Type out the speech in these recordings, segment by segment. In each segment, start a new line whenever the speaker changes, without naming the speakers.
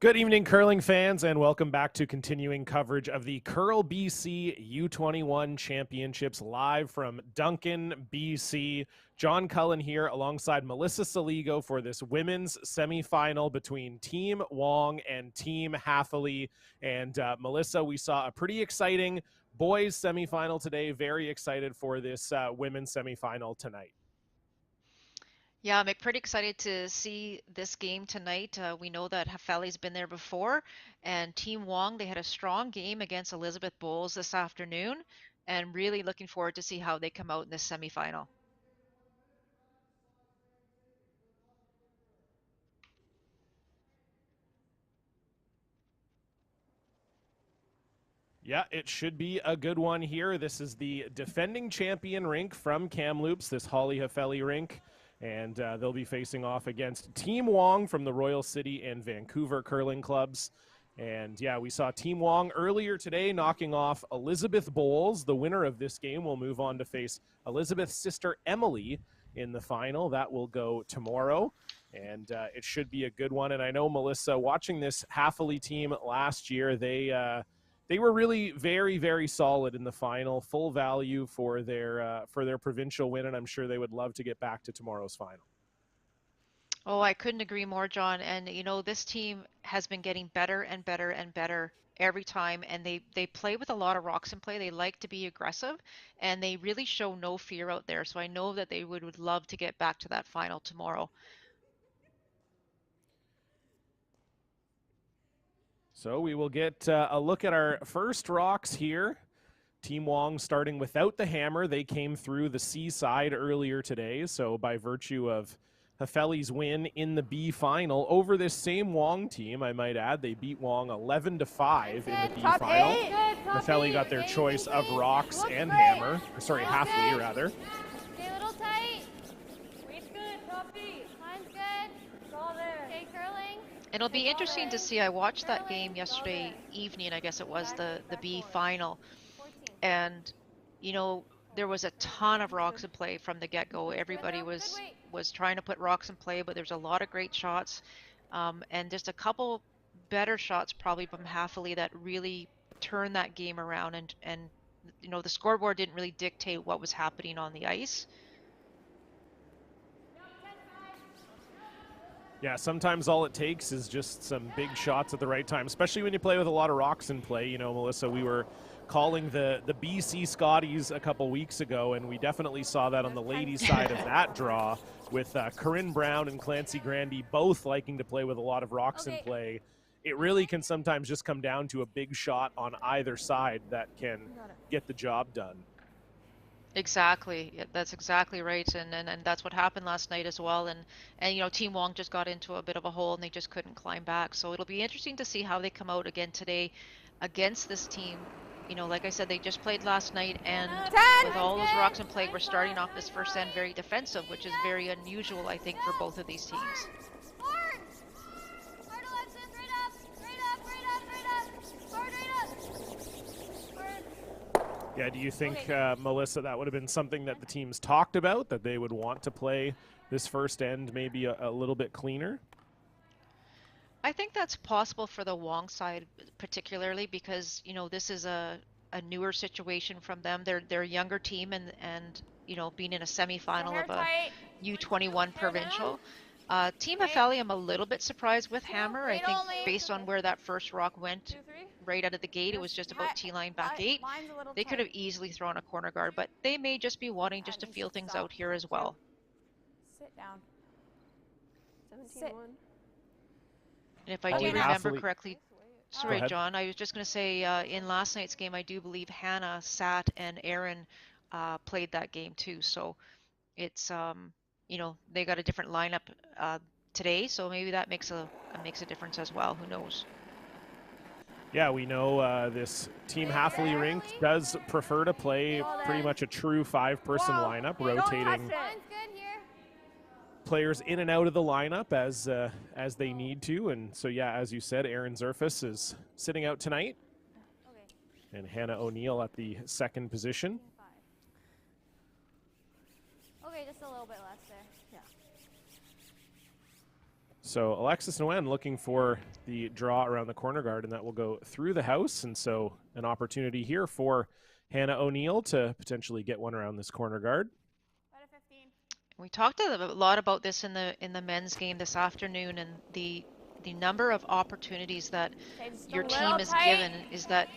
Good evening, curling fans, and welcome back to continuing coverage of the Curl BC U21 Championships live from Duncan, BC. John Cullen here alongside Melissa Saligo for this women's semifinal between Team Wong and Team Hathaway. And Melissa, we saw a pretty exciting boys semifinal today. Very excited for this women's semifinal tonight.
Yeah, I'm pretty excited to see this game tonight. We know that Hafeli's been there before, and Team Wong, they had a strong game against Elizabeth Bowles this afternoon, and really looking forward to see how they come out in this semifinal.
Yeah, it should be a good one here. This is the defending champion rink from Kamloops, this Holly Hafeli rink. And they'll be facing off against Team Wong from the Royal City and Vancouver curling clubs. And yeah, we saw Team Wong earlier today knocking off Elizabeth Bowles. The winner of this game will move on to face Elizabeth's sister Emily in the final. That will go tomorrow. And it should be a good one. And I know, Melissa, watching this Hathaway team last year, they were really very, very solid in the final. Full value for their provincial win, and I'm sure they would love to get back to tomorrow's final.
Oh, I couldn't agree more, John. And you know, this team has been getting better and better and better every time, and they play with a lot of rocks in play. They like to be aggressive, and they really show no fear out there. So I know that they would love to get back to that final tomorrow.
So we will get a look at our first rocks here. Team Wong starting without the hammer. They came through the C side earlier today. So by virtue of Hafeli's win in the B final over this same Wong team, I might add, they beat Wong 11-5 in the B final. Hafeli got their choice of rocks and hammer. Sorry, Hathaway rather.
Stay a little tight. Weight's good, Toppy. Line's good. It's all there. Okay, curling.
It'll be interesting to see. I watched that game yesterday evening, I guess it was, the B final. And, you know, there was a ton of rocks in play from the get-go. Everybody was trying to put rocks in play, but there's a lot of great shots. And just a couple better shots probably from Hathaway that really turned that game around. And you know, the scoreboard didn't really dictate what was happening on the ice.
Yeah, sometimes all it takes is just some big shots at the right time, especially when you play with a lot of rocks in play. You know, Melissa, we were calling the BC Scotties a couple weeks ago, and we definitely saw that on the ladies' side of that draw with Corinne Brown and Clancy Grandy both liking to play with a lot of rocks in play. It really can sometimes just come down to a big shot on either side that can get the job done.
Exactly. Yeah, that's exactly right. And that's what happened last night as well. And you know, Team Wong just got into a bit of a hole and they just couldn't climb back. So it'll be interesting to see how they come out again today against this team. You know, like I said, they just played last night, and with all those rocks in play, we're starting off this first end very defensive, which is very unusual, I think, for both of these teams.
Yeah, do you think, Melissa, that would have been something that the teams talked about, that they would want to play this first end maybe a little bit cleaner?
I think that's possible for the Wong side particularly because, you know, this is a newer situation from them. They're a younger team and you know, being in a semifinal of a U21 provincial. Team Hafeli, I'm a little bit surprised with hammer. I think based on where that first rock went right out of the gate, it was just about T-line back 8. They could have easily thrown a corner guard, but they may just be wanting just to feel things out here as well.
Sit down.
17-1.
And if I do remember correctly, sorry, John, I was just going to say in last night's game, I do believe Hannah, Sat, and Aaron played that game too. So it's, you know, they got a different lineup today, so maybe that makes a difference as well. Who knows?
Yeah, we know this Team Hathaway rink does prefer to play pretty much a true 5-person lineup, rotating players in and out of the lineup as they need to. And so, yeah, as you said, Aaron Zerfus is sitting out tonight, and Hannah O'Neill at the second position.
Okay, just a little bit less there. Yeah.
So Alexis Nguyen looking for the draw around the corner guard, and that will go through the house. And so an opportunity here for Hannah O'Neill to potentially get one around this corner guard.
We talked a lot about this in the men's game this afternoon, and the number of opportunities that your team is given is that,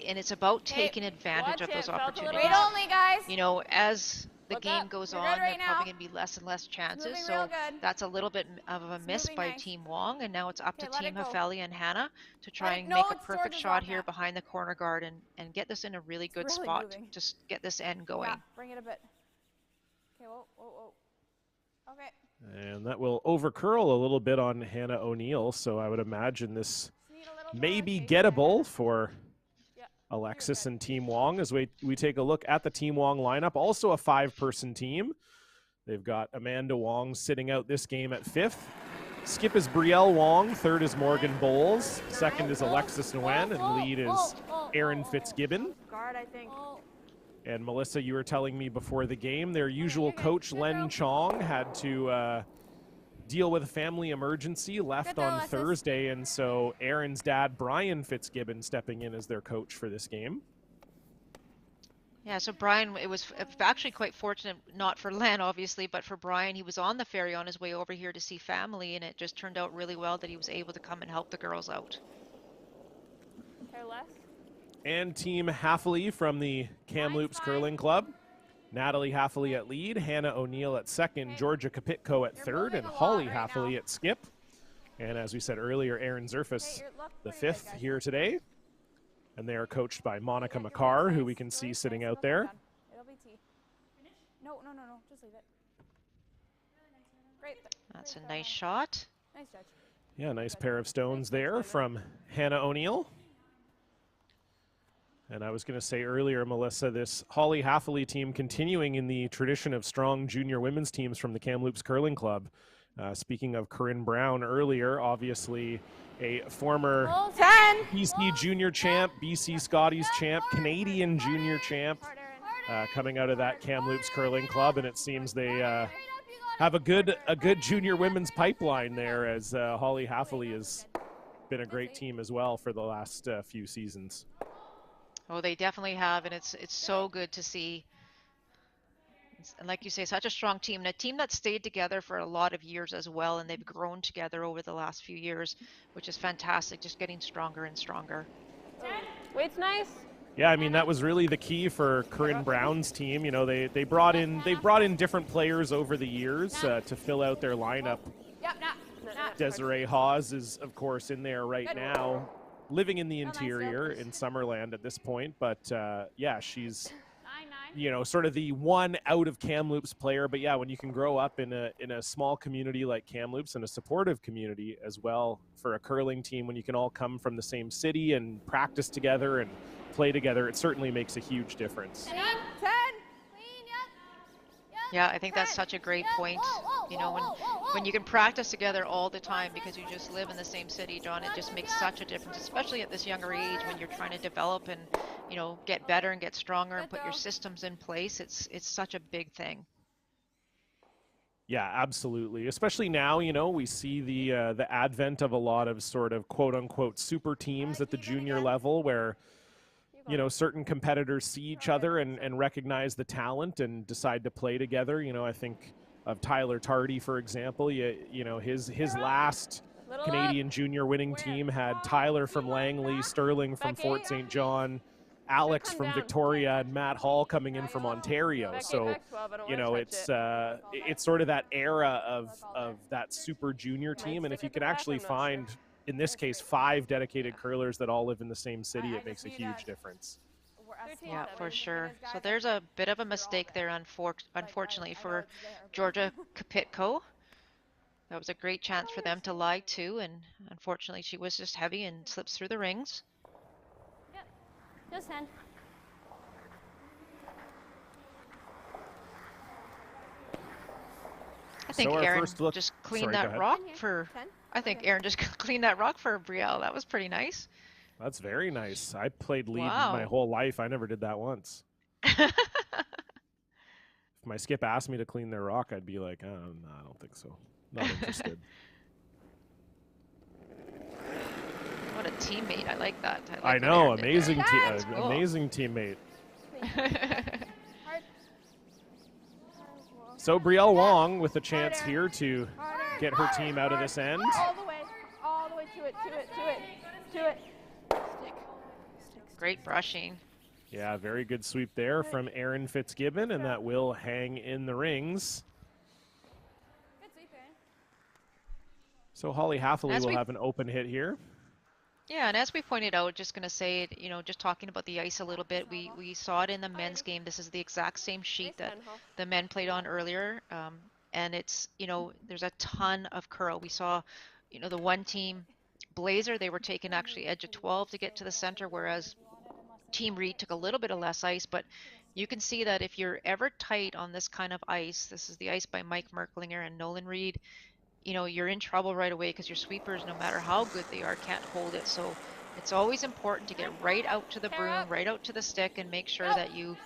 and it's about taking advantage of those opportunities.
Wait only, guys.
You know, as the
Look
game
up.
goes
You're
on,
good right
there are probably
now.
going to be less and less chances.
moving
So
real good.
that's a little bit of a miss
moving
by
nice.
Team Wong, and now it's up to
Okay, let
Team
it go.
Hafeli and Hannah to try
Let it-
and
no,
make a
it's
perfect
George's
shot
on
here
that.
behind the corner guard and get this in a really good
really
spot.
moving.
Just get this end going.
Yeah, bring it a bit. Okay, whoa. Okay.
And that will overcurl a little bit on Hannah O'Neill, so I would imagine this
Just need a little
may
more
be
rotation there.
gettable for
Yeah.
Alexis
good.
and Team Wong as we take a look at the Team Wong lineup. Also a 5-person team. They've got Amanda Wong sitting out this game at 5th. Skip is Brielle Wong. 3rd is Morgan Bowles. 2nd is Alexis Nguyen. And lead is Erin Fitzgibbon.
Guard, I think.
And Melissa, you were telling me before the game, their usual
you're good.
coach,
Good
Len
throw.
Chong, had to deal with a family emergency, left
Good throw,
on
Alexis.
Thursday. And so Erin's dad, Brian Fitzgibbon, stepping in as their coach for this game.
Yeah, so Brian, it was actually quite fortunate, not for Len, obviously, but for Brian. He was on the ferry on his way over here to see family, and it just turned out really well that he was able to come and help the girls out.
Okay, left.
And Team Hafeli from the Kamloops Curling Club. Natalie Hafeli at lead, Hannah O'Neill at 2nd, Georgia Kapitko at 3rd, and
moving a
Holly
lot right
Hafeli
now.
at skip. And as we said earlier, Aaron Zerfus,
Hey, look
the
pretty good,
5th
guys.
here today. And they are coached by Monica McCarr, who we can see sitting out there.
It'll be T. No, just leave it. Great.
That's a
great
nice
throw.
shot.
Nice judge.
Yeah, nice pair of stones there from Hannah O'Neill. And I was going to say earlier, Melissa, this Holly Hafeli team continuing in the tradition of strong junior women's teams from the Kamloops Curling Club. Speaking of Corinne Brown earlier, obviously a former
10.
BC junior champ, BC Scotties champ, Canadian junior champ, coming out of that Kamloops Curling Club, and it seems they have a good junior women's pipeline there, as Holly Hafeli has been a great team as well for the last few seasons.
Oh, they definitely have, and it's so good to see. And like you say, such a strong team, and a team that stayed together for a lot of years as well, and they've grown together over the last few years, which is fantastic, just getting stronger and stronger.
Weight's nice.
Yeah, I mean, that was really the key for Corinne Brown's team. You know, they brought in different players over the years to fill out their lineup.
Yep,
Desiree Hawes is, of course, in there right now, living in the interior in Summerland at this point. But yeah, she's, you know, sort of the one out of Kamloops player. But yeah, when you can grow up in a small community like Kamloops and a supportive community as well for a curling team, when you can all come from the same city and practice together and play together, it certainly makes a huge difference.
10.
Yeah, I think that's such a great point. You know, when you can practice together all the time because you just live in the same city, John, it just makes such a difference, especially at this younger age when you're trying to develop and, you know, get better and get stronger and put your systems in place. It's such a big thing.
Yeah, absolutely. Especially now, you know, we see the advent of a lot of sort of quote unquote super teams at the junior level where, you know, certain competitors see each other and recognize the talent and decide to play together. You know, I think of Tyler Tardy, for example. You know, his last Canadian junior winning team had Tyler from Langley, Sterling from Fort St. John, Alex from Victoria, and Matt Hall coming in from Ontario. So, you know, it's sort of that era of that super junior team. And if you can actually find, in this case, 5 dedicated curlers that all live in the same city, it makes a huge difference.
Yeah, for sure. So there's a bit of a mistake there, unfortunately, for Georgia Kapitko. That was a great chance for them to lie too, and unfortunately she was just heavy and slips through the rings.
Yep. Just 10.
I think
So our
Aaron
first look-
just cleaned
Sorry, go
that
ahead.
rock
10 here.
for.
10?
I think Aaron just cleaned that rock for Brielle. That was pretty nice.
That's very nice. I played lead
Wow.
my whole life. I never did that once. If my skip asked me to clean their rock, I'd be like, oh, no, I don't think so. Not interested.
teammate. I like that. I
I
like what
know,
Aaron did there.
amazing,
That's cool.
amazing teammate.
Hard.
So Brielle Wong with a chance here to get her team out of this end.
All the way to it, to it, to it, to it. Stick.
Great brushing.
Yeah, very good sweep there from Aaron Fitzgibbon, and that will hang in the rings.
Good sweep, Aaron.
So Holly Hathaway will have an open hit here.
Yeah, and as we pointed out, just going to say, you know, just talking about the ice a little bit, we saw it in the men's game. This is the exact same sheet that the men played on earlier. And it's, you know, there's a ton of curl. We saw, you know, the one team, Blazer, they were taking actually edge of 12 to get to the center, whereas Team Reed took a little bit of less ice. But you can see that if you're ever tight on this kind of ice, this is the ice by Mike Merklinger and Nolan Reed, you know, you're in trouble right away because your sweepers, no matter how good they are, can't hold it. So it's always important to get right out to the broom, right out to the stick, and make sure that you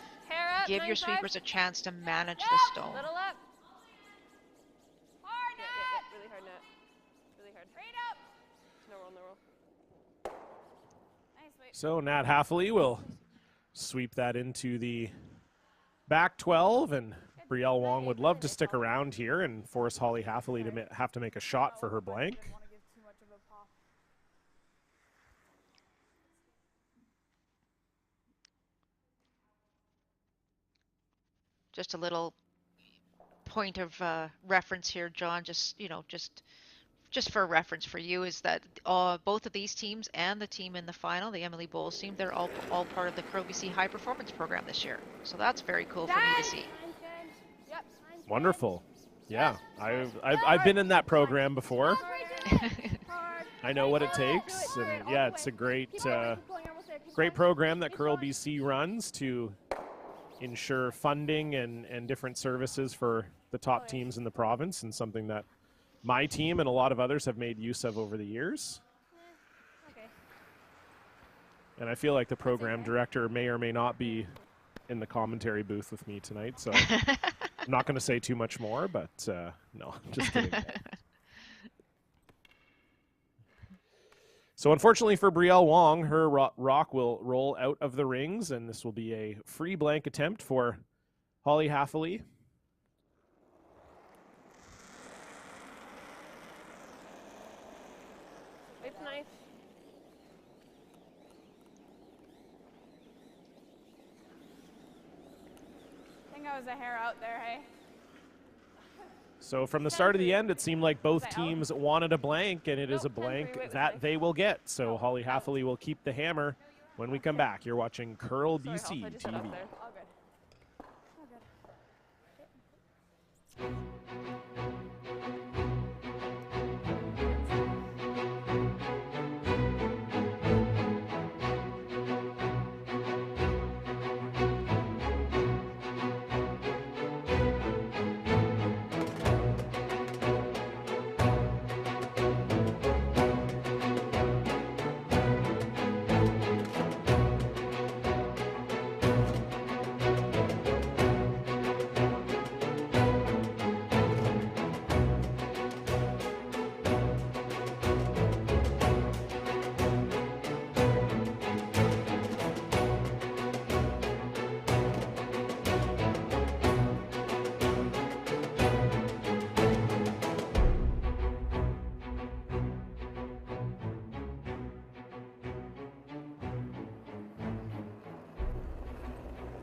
give your sweepers a chance to manage the stone.
Little up.
Hard
Yeah, really hard net. Really hard.
Straight up.
No roll, no roll.
Nice sweep.
So Nat Hathaway will sweep that into the back 12, and Brielle Wong would love to stick around here and force Holly Hathaway to have to make a shot for her blank.
Just a little point of reference here, John, just, you know, just for reference for you, is that both of these teams and the team in the final, the Emily Bowles team, they're all part of the Crow BC High Performance Program this year. So that's very cool for me to see.
Wonderful. Yeah, I've been in that program before. I know what it takes, and yeah, it's a great program that Curl BC runs to ensure funding and different services for the top teams in the province, and something that my team and a lot of others have made use of over the years. And I feel like the program director may or may not be in the commentary booth with me tonight, so I'm not going to say too much more, but no, just kidding. So unfortunately for Brielle Wong, her rock will roll out of the rings, and this will be a free blank attempt for Holly Hathaway.
It's nice.
I think I was a hair out there, hey?
So from the start of the end, it seemed like both teams wanted a blank, and it is a blank that they will get. So Holly Hathaway will keep the hammer when we come back. You're watching Curl BC TV.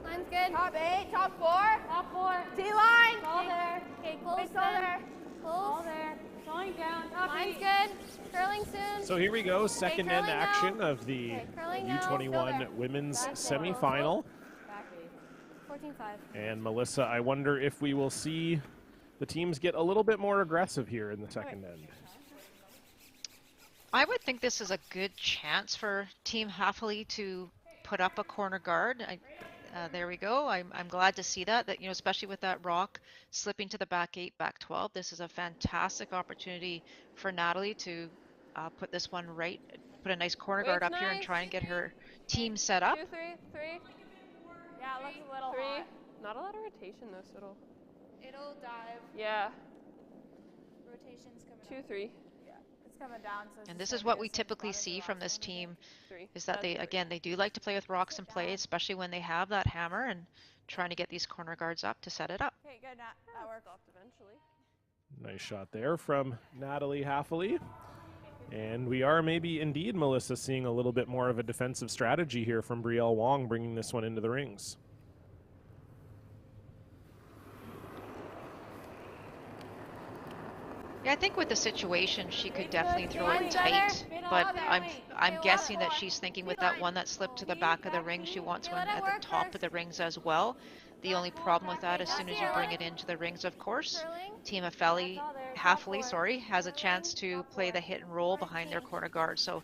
Line's good.
Top 8, top 4.
Top 4.
D-line.
Ball there. Okay, close
Big ball there.
Ball there. Slowing down. Line's good. Curling soon.
So here we go, second end
curling
action
now.
of the
Curling now.
U21 women's semifinal.
14-5.
And Melissa, I wonder if we will see the teams get a little bit more aggressive here in the second end.
I would think this is a good chance for Team Hathaway to put up a corner guard. There we go. I'm glad to see that, you know, especially with that rock slipping to the back 8, back 12. This is a fantastic opportunity for Natalie to put this one right, put a nice corner guard up here and try and get her team set up.
2, 3, 3.
Yeah, it looks a little
3.
hot.
Not a lot of rotation though, so
It'll dive.
yeah.
Rotation's coming
2,
up.
3.
Yeah.
It's coming down. So
And this is what we typically see from this team, is that they do like to play with rocks in play, especially when they have that hammer and trying to get these corner guards up to set it up.
Okay, good. That worked.
Eventually.
Nice shot there from Natalie Haffley. And we are maybe indeed, Melissa, seeing a little bit more of a defensive strategy here from Brielle Wong, bringing this one into the rings.
Yeah, I think with the situation, she could definitely throw it tight, but I'm guessing that she's thinking with that one that slipped to the back of the ring, she wants one at the top of the rings as well. The only problem with that, as soon as you bring it into the rings, of course, Team Haffley, has a chance to play the hit and roll behind their corner guard. So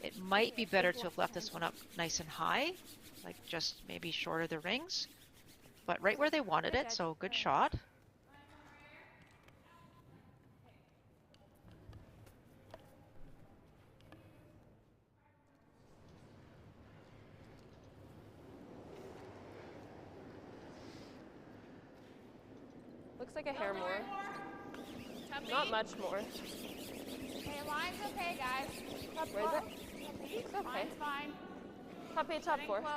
it might be better to have left this one up nice and high, like just maybe short of the rings, but right where they wanted it, so good shot.
Looks like a hair more. Not much more.
Okay, line's okay, guys.
Where is it? It's okay.
Line's fine.
Top 8, top 4.
Close.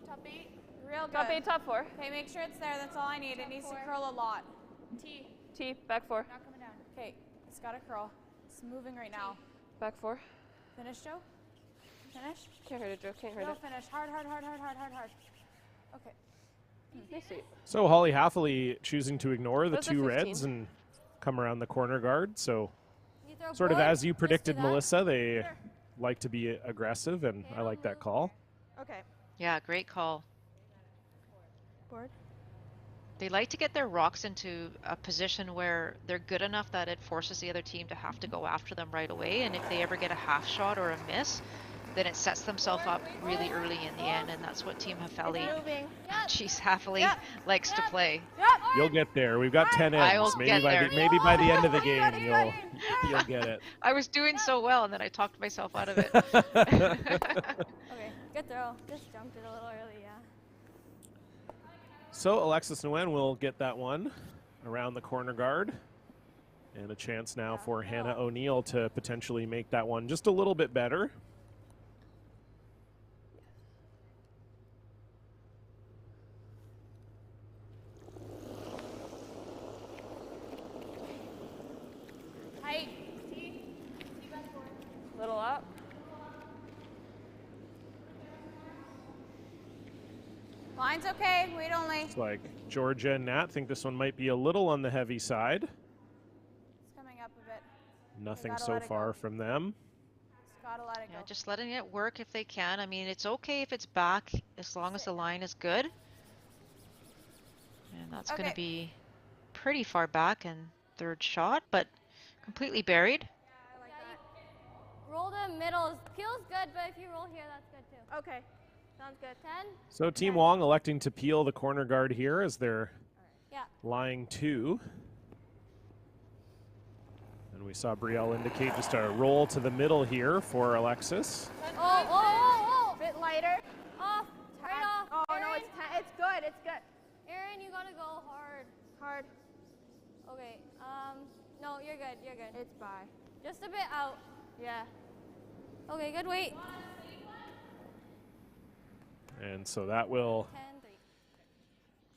Top 8. Real good.
Top 8, top 4.
Okay, make sure it's there. That's all I need. It needs to curl a lot.
T.
T, back 4.
Not coming down.
Okay, it's got to curl. It's moving right now.
Back 4.
Finish, Joe. Finish.
Can't hurt it, Joe. Can't hurt
No,
it.
finish. Hard, hard, hard, hard, hard, hard, hard. Okay.
Nice sweep.
So Holly Haffley choosing to ignore the
Those are
2
15.
reds and come around the corner guard. So
You throw
sort of
board,
as you
just do
predicted,
that.
Melissa, they like to be aggressive, and I like that call.
Okay.
Yeah, great call.
Board.
They like to get their rocks into a position where they're good enough that it forces the other team to have to go after them right away. And if they ever get a half shot or a miss, then it sets themselves up really early in the end. And that's what Team Haffley, Haffley likes to play.
You'll get there. We've got 10
I will
ends.
get there.
Maybe by the end of the game, you'll get it.
I was doing so well, and then I talked myself out of it.
Okay, good throw. Just jumped it a little early, yeah.
So Alexis Nguyen will get that one around the corner guard. And a chance now for Hannah O'Neill to potentially make that one just a little bit better.
Height.
Little up.
Line's okay. Wait only.
It's like Georgia and Nat think this one might be a little on the heavy side.
It's coming up a bit.
Nothing
gotta
so
let it
far
go.
from them.
It's gotta let it
Yeah,
go.
just letting it work if they can. I mean, it's okay if it's back as long as the line is good. And that's going
Okay.
to be pretty far back and third shot, but completely buried.
I like that.
Roll the middle. Peel's good, but if you roll here, that's good too.
Okay. Sounds good.
10.
So Team Wong electing to peel the corner guard here as they're
Yeah.
lying 2. And we saw Brielle indicate just a roll to the middle here for Alexis.
Oh.
Bit lighter.
Off. Right off.
Oh no,
Aaron,
it's good. It's good.
Aaron, you gotta go hard.
Hard.
Okay. No, you're good. You're good.
It's by.
Just a bit out.
Yeah.
Okay, good weight.
And so that will
10-3.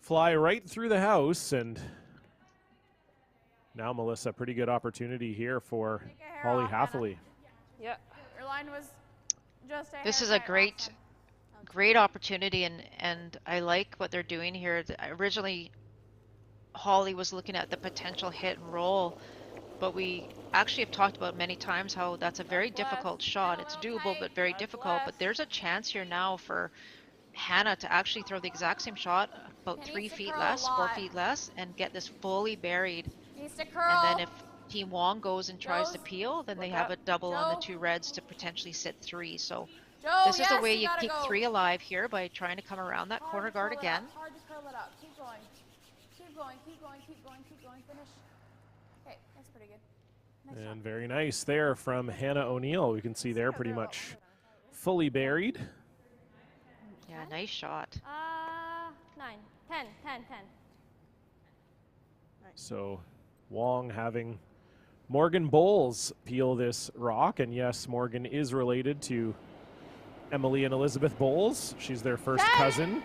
fly right through the house. And now, Melissa, pretty good opportunity here for
Take a hair
Holly
off,
Haffley.
Yep.
Your line was just a
This
hair
is a
tight
great,
last time.
great opportunity, and I like what they're doing here. Originally, Holly was looking at the potential hit and roll, but we actually have talked about many times how that's a very difficult shot. It's doable, but very difficult. But there's a chance here now for Hannah to actually throw the exact same shot, about
It
3
needs to
feet
curl a
less, 4
lot.
feet less, and get this fully buried.
Needs to curl.
And then if Team Wong goes and tries to
Joe's-
peel, then they
Look
have
up.
a double on the
Joe.
2 reds to potentially sit 3. So
Joe,
this is the
yes,
way you
gotta
keep
go.
3 alive here, by trying to come around that
Hard
corner
to
guard
curl it
again.
up, hard to curl it up. Keep going. Keep going. Keep going. Keep going. Keep going. Finish. Okay, that's pretty good. Nice shot.
And very nice there from Hannah O'Neill. We can see there pretty much fully buried.
Yeah, nice shot.
9. 10.
So Wong having Morgan Bowles peel this rock. And yes, Morgan is related to Emily and Elizabeth Bowles. She's their first cousin.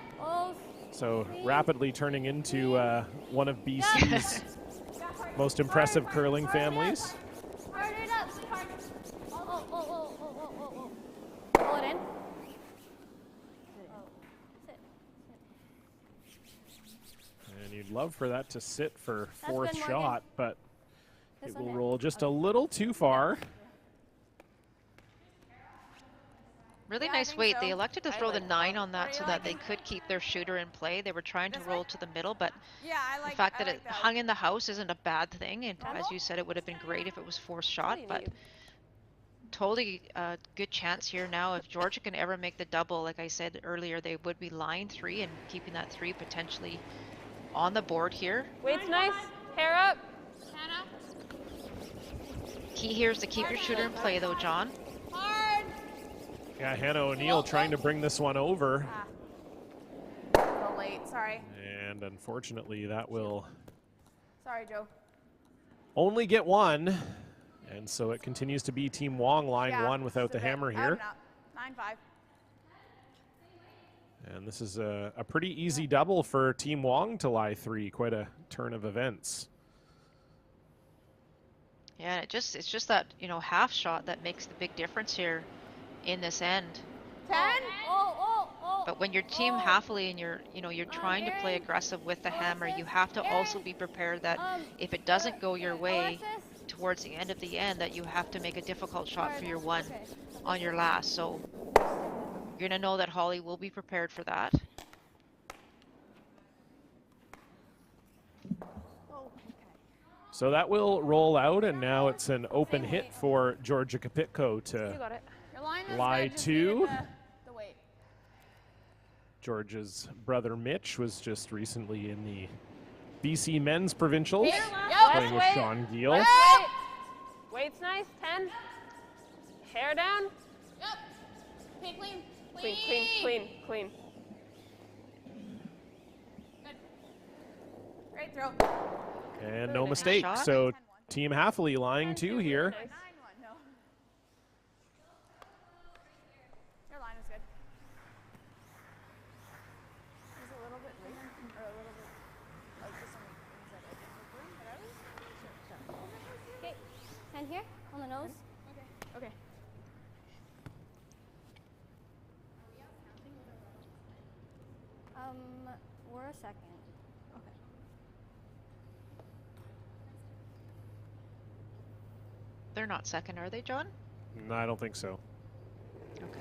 So rapidly turning into one of BC's most impressive curling families.
Pull it in.
And you'd love for that to sit for
That's
fourth
good, Morgan.
shot, but
This
it
one
will
here.
roll just a little too far.
Really
Yeah, I
nice
think
weight.
so.
They elected to
I
throw the
like
9
that.
on
What
that
are
so
you
that they
liking?
could keep their shooter in play. They were trying to
This
roll
way?
to the middle, but
Yeah, I like
the fact that
I
it
like that.
hung in the house isn't a bad thing. And
Normal?
as you said, it would have been great if it was fourth
What
shot,
do you
but
need?
totally a good chance here now. If Georgia can ever make the double, like I said earlier, they would be line 3 and keeping that 3 potentially on the board here.
Weight's nice. Hair up.
Hannah,
Key here is to keep your shooter in play though, John.
hard.
Yeah, Hannah O'Neill trying to bring this one over.
A little late. Sorry.
And unfortunately, that will
Sorry, Joe.
only get one. And so it continues to be Team Wong line
Yeah,
1 without
just
the
a bit.
hammer
I'm
here.
not. 9-5.
And this is a pretty easy double for Team Wong to lie 3. Quite a turn of events.
Yeah, it's just that, you know, half shot that makes the big difference here in this end.
10.
But when you're team halfly and you're trying to play aggressive with the hammer, you have to also be prepared that if it doesn't go your way towards the end of the end, that you have to make a difficult shot for your 1 on your last. So you're gonna know that Holly will be prepared for that.
So that will roll out, and now it's an open hit for Georgia Kapitko
You
to
got it.
Your line is
lie
good, just
2.
needed the weight.
Georgia's brother Mitch was just recently in the BC Men's Provincials,
Yep.
playing with
Wait.
Sean Giel.
Wait. Weight's nice. 10. Hair down.
Yep. Okay, clean.
Clean.
Good. Great throw.
And no
Nice
mistake.
shot.
So Team Halfley lying 2 here.
9-1, no. Your line is good. Is it a little bit late or a little bit like just some things that I didn't but I was?
Okay. Hand here on the nose.
Okay.
We're a second.
Okay.
They're not second, are they, John?
No, I don't think so.
Okay.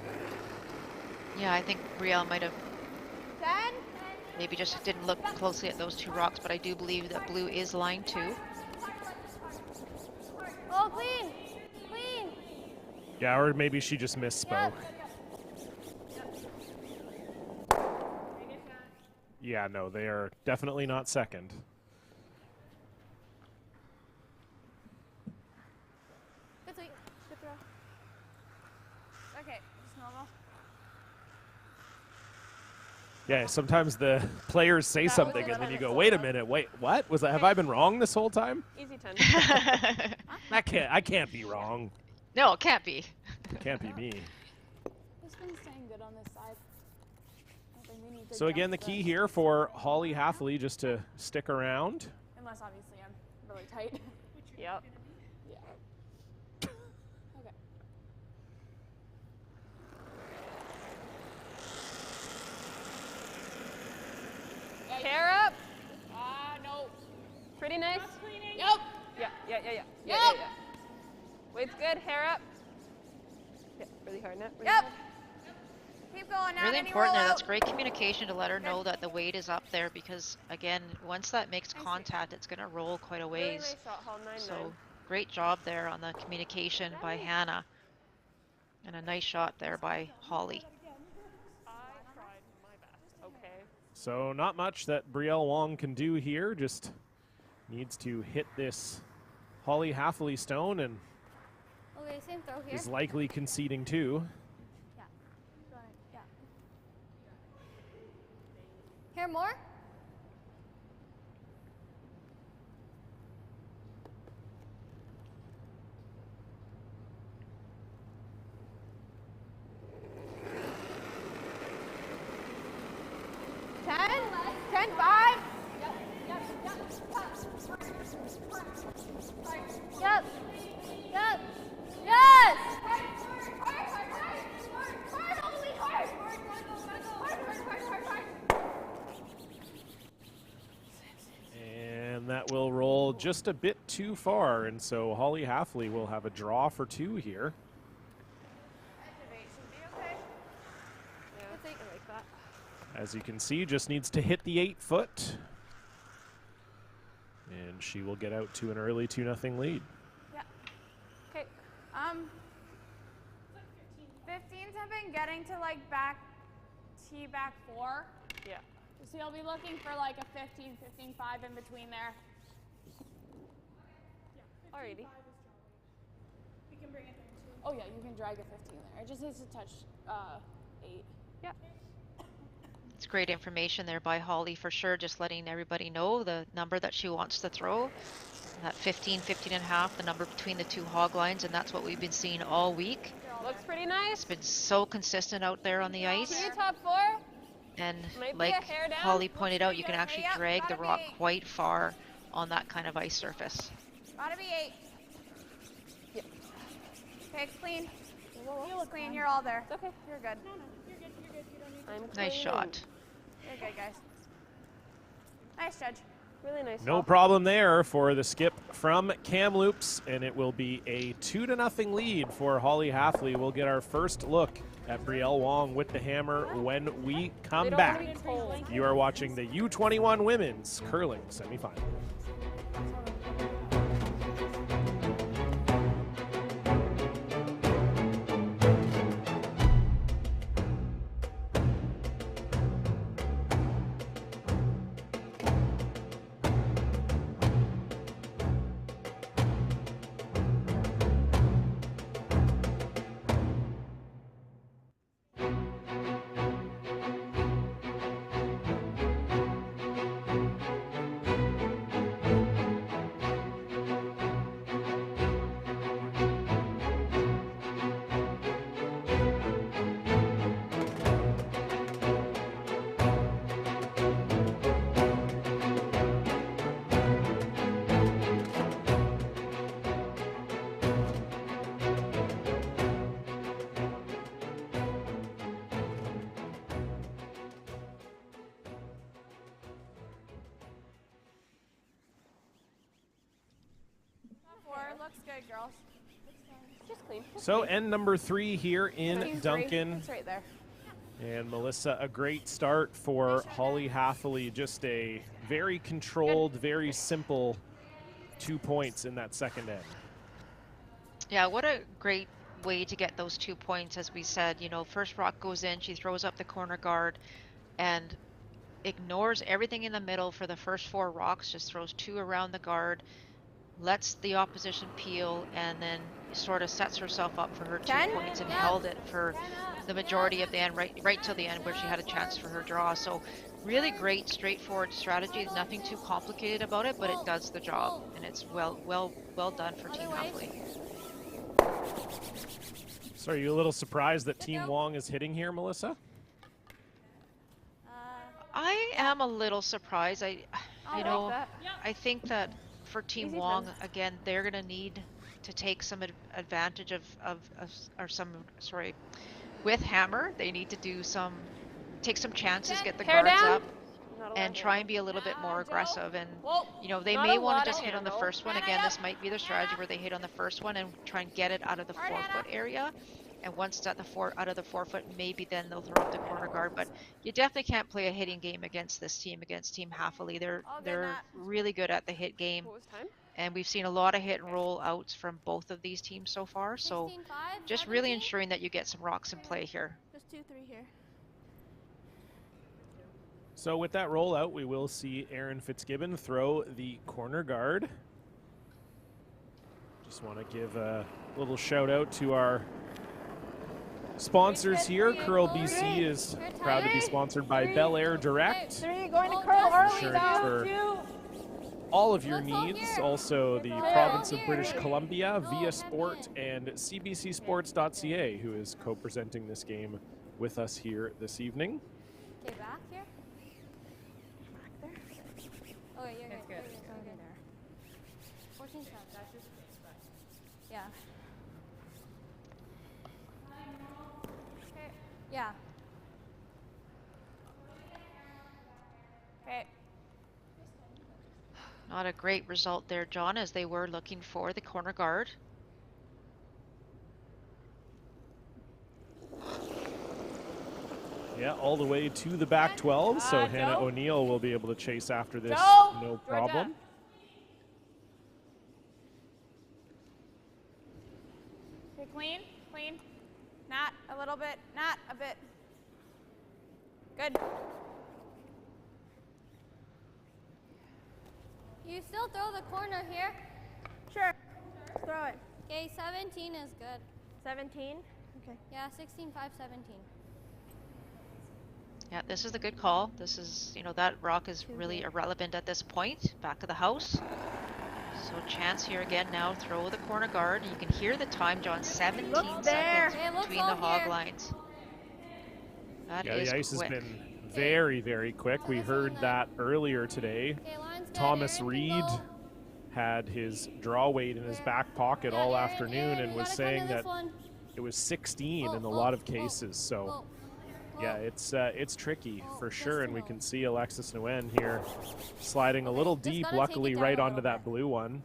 Yeah, I think Brielle might have
10.
maybe just didn't look closely at those 2 rocks, but I do believe that blue is line 2.
Oh, clean. Clean.
Yeah, or maybe she just misspoke. Yeah, no, they are definitely not second.
Good sweep. Good throw.
Okay, just normal.
Yeah, sometimes the players say
was a
something and then
little
you go, wait a
misleading.
minute, wait, what? Was that, have I been wrong this whole time?
Easy 10.
I can't be wrong.
No, it can't be.
It can't be me.
This one's staying good on this side. I think we need to
So again, the
jump
key here for Holly Halfley just to stick around.
Unless obviously I'm really tight.
Yep.
Yeah. Okay.
Hair up.
No.
Pretty nice.
Yep.
Yeah. Weight's good. Hair up. Yeah, really hard now. Really
Yep.
hard.
Keep going now.
Really
then you
important
roll
there. That's
out.
great communication to let her know that the weight is up there because, again, once that makes contact, it's going to roll quite a
Really
ways.
nice shot, Hall 9-9.
So great job there on the communication by Hannah. And a nice shot there by Holly.
I tried my best. Okay.
So not much that Brielle Wong can do here. Just needs to hit this Holly Halfley stone and
Okay, same throw here.
is likely conceding 2.
Yeah. Go ahead. Yeah. Here more?
10, 5.
Yep. Yep. Yes.
And that will roll just a bit too far, and so Holly Halfley will have a draw for 2 here. As you can see, just needs to hit the 8-foot. And she will get out to an early 2-0 lead.
Yeah. Okay. 15s have been getting to like back 4.
Yeah.
So you'll be looking for like a 15, 15-5 in between there.
Alrighty.
We can bring it there too. Oh yeah, you can drag a 15 there. It just needs to touch 8.
Yeah.
It's great information there by Holly for sure, just letting everybody know the number that she wants to throw. That 15, 15 and a half, the number between the 2 hog lines, and that's what we've been seeing all week.
Looks pretty nice.
It's been so consistent out there on the ice.
Top 4.
And
Might be
like
a hair down.
Holly pointed out, you can actually drag the rock quite far on that kind of ice surface.
Gotta be 8. Yeah. Okay, it's clean. You look clean. You're all there.
It's okay.
You're good.
You're good. You're good. You don't need
I'm
Nice
clean.
shot.
You're good, guys. Nice, Judge.
Really nice.
No problem there for the skip from Kamloops, and it will be a 2-0 lead for Holly Halfley. We'll get our first look at Brielle Wong with the hammer when we come
They don't
back.
wanna be told.
You are watching the U21 Women's Curling Semifinal.
Looks good, girls.
Just clean.
So end number 3 here in Duncan.
It's right there.
And Melissa, a great start for Holly Halfley. Just a very controlled, very simple 2 points in that second end.
Yeah, what a great way to get those 2 points. As we said, you know, first rock goes in, she throws up the corner guard and ignores everything in the middle for the first 4 rocks, just throws 2 around the guard, lets the opposition peel, and then sort of sets herself up for her 2 points and held it for the majority of the end, right till the end where she had a chance for her draw. So really great, straightforward strategy. Nothing too complicated about it, but it does the job, and it's well done for Team Halfley.
So are you a little surprised that Team Wong is hitting here, Melissa?
I am a little surprised. I think that for Team
Easy
Wong,
friends.
again, they're going to need to take some advantage with hammer. They need to take some chances, get the
Hair
guards
down.
up,
Not a
and
lot
try and be a little bit more aggressive. And
Whoa.
you know, they
Not
may
a
want
lot
to
of
just hit on the
handle.
first one. Again, this might be their strategy where they hit on the first one and try and get it out of the 4-foot area. And once it's at out of the 4-foot, maybe then they'll throw up the corner guard. But you definitely can't play a hitting game against this team, against Team Halfley. They're really good at the hit game.
What was time?
And we've seen a lot of hit and roll outs from both of these teams so far. So
16-5,
just really
17.
ensuring that you get some rocks in play here.
Just 2-3 here.
So with that rollout, we will see Erin Fitzgibbon throw the corner guard. Just want to give a little shout out to our sponsors here. Curl BC is proud to be sponsored by Bel Air Direct.
3 going to curl early
Insurance
down.
for
2.
all of your needs. Also the province of British Columbia, Via Sport, and CBCSports.ca, who is co-presenting this game with us here this evening.
Okay, back here. Okay. Yeah.
Okay.
Not a great result there, John, as they were looking for the corner guard.
Yeah, all the way to the back 12, so Hannah
Joe?
O'Neill will be able to chase after this
Joe!
no
Georgia.
problem.
Okay, clean, clean. Not a little bit, not a bit. Good.
You still throw the corner here?
Sure. Throw it.
Okay, 17 is good.
17. Okay.
Yeah, 16, 5, 17.
Yeah, this is a good call. This is, you know, that rock is really irrelevant at this point. Back of the house. So chance here again now, throw the corner guard. You can hear the time, John, 17 seconds
It looks
between the
all
hog
here.
lines. That
Yeah,
is
the ice
quick.
has been very, very quick. We heard that earlier today.
Okay, line's good.
Thomas
Aaron can
Reed
go.
had his draw weight in his back pocket all
Aaron,
afternoon and
you
was
gotta come to
saying
this
that
one.
it was 16 in a
Oh,
lot of
oh,
cases. So
oh,
yeah, it's tricky for sure, and we can see Alexis Nguyen here sliding a little
just
deep,
gotta take
luckily
it down
right
a
onto
little
that
bit.
blue one.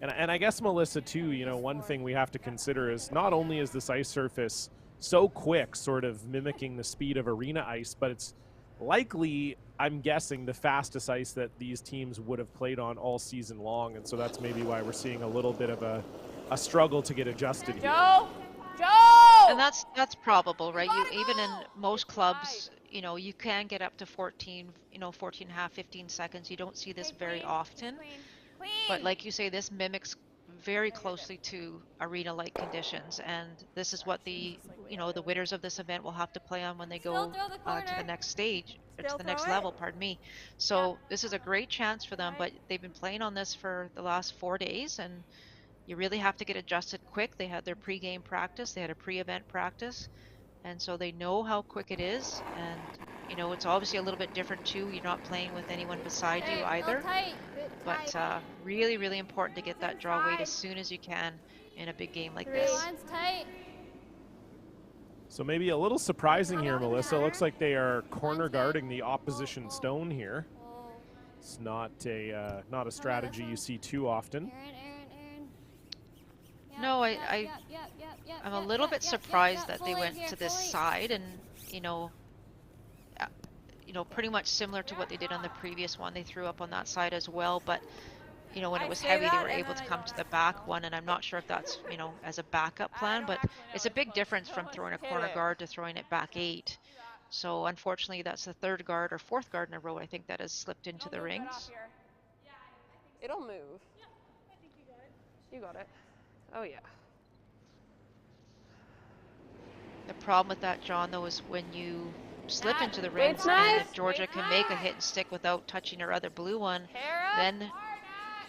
And I guess, Melissa, too, you know, one thing we have to consider is not only is this ice surface so quick, sort of mimicking the speed of arena ice, but it's likely, I'm guessing, the fastest ice that these teams would have played on all season long, and so that's maybe why we're seeing a little bit of a struggle to get adjusted here.
Joe! Joe!
And that's probable, right? You even in most clubs, you know, you can get up to 14, you know, 14 and a half, 15 seconds. You don't see this very often.
Clean. Clean.
But like you say, this mimics very closely to arena-like conditions, and this is what the, you know, the winners of this event will have to play on when they go
Still throw the
to
corner.
the next stage, or to
Still
the next
throw it.
level, pardon me. So this is a great chance for them, but they've been playing on this for the last 4 days, and you really have to get adjusted quick. They had their pre-game practice, they had a pre-event practice, and so they know how quick it is, and you know, it's obviously a little bit different too. You're not playing with anyone beside you either.
Tight.
But really, really important to get that draw weight as soon as you can in a big game like
Okay,
this.
line's tight.
So maybe a little surprising here, Melissa. Looks like they are corner guarding the opposition stone here.
Oh,
It's not a strategy you see too often.
Aaron.
No,
Yep,
I'm a little bit surprised that they went to this side, and you know, pretty much similar to what they did on the previous one. They threw up on that side as well, but you know, when it was heavy, they were able to come to the back one, and I'm not sure if that's, you know, as a backup plan, but it's a big difference from throwing a corner guard to throwing it back 8. So unfortunately, that's the 3rd guard or 4th guard in a row, I think, that has slipped into the rings.
It'll move. You got it. Oh yeah.
The problem with that, John, though, is when you slip into the
Wait's
rings, and
nice.
if Georgia can make a hit and stick without touching her other blue one, then,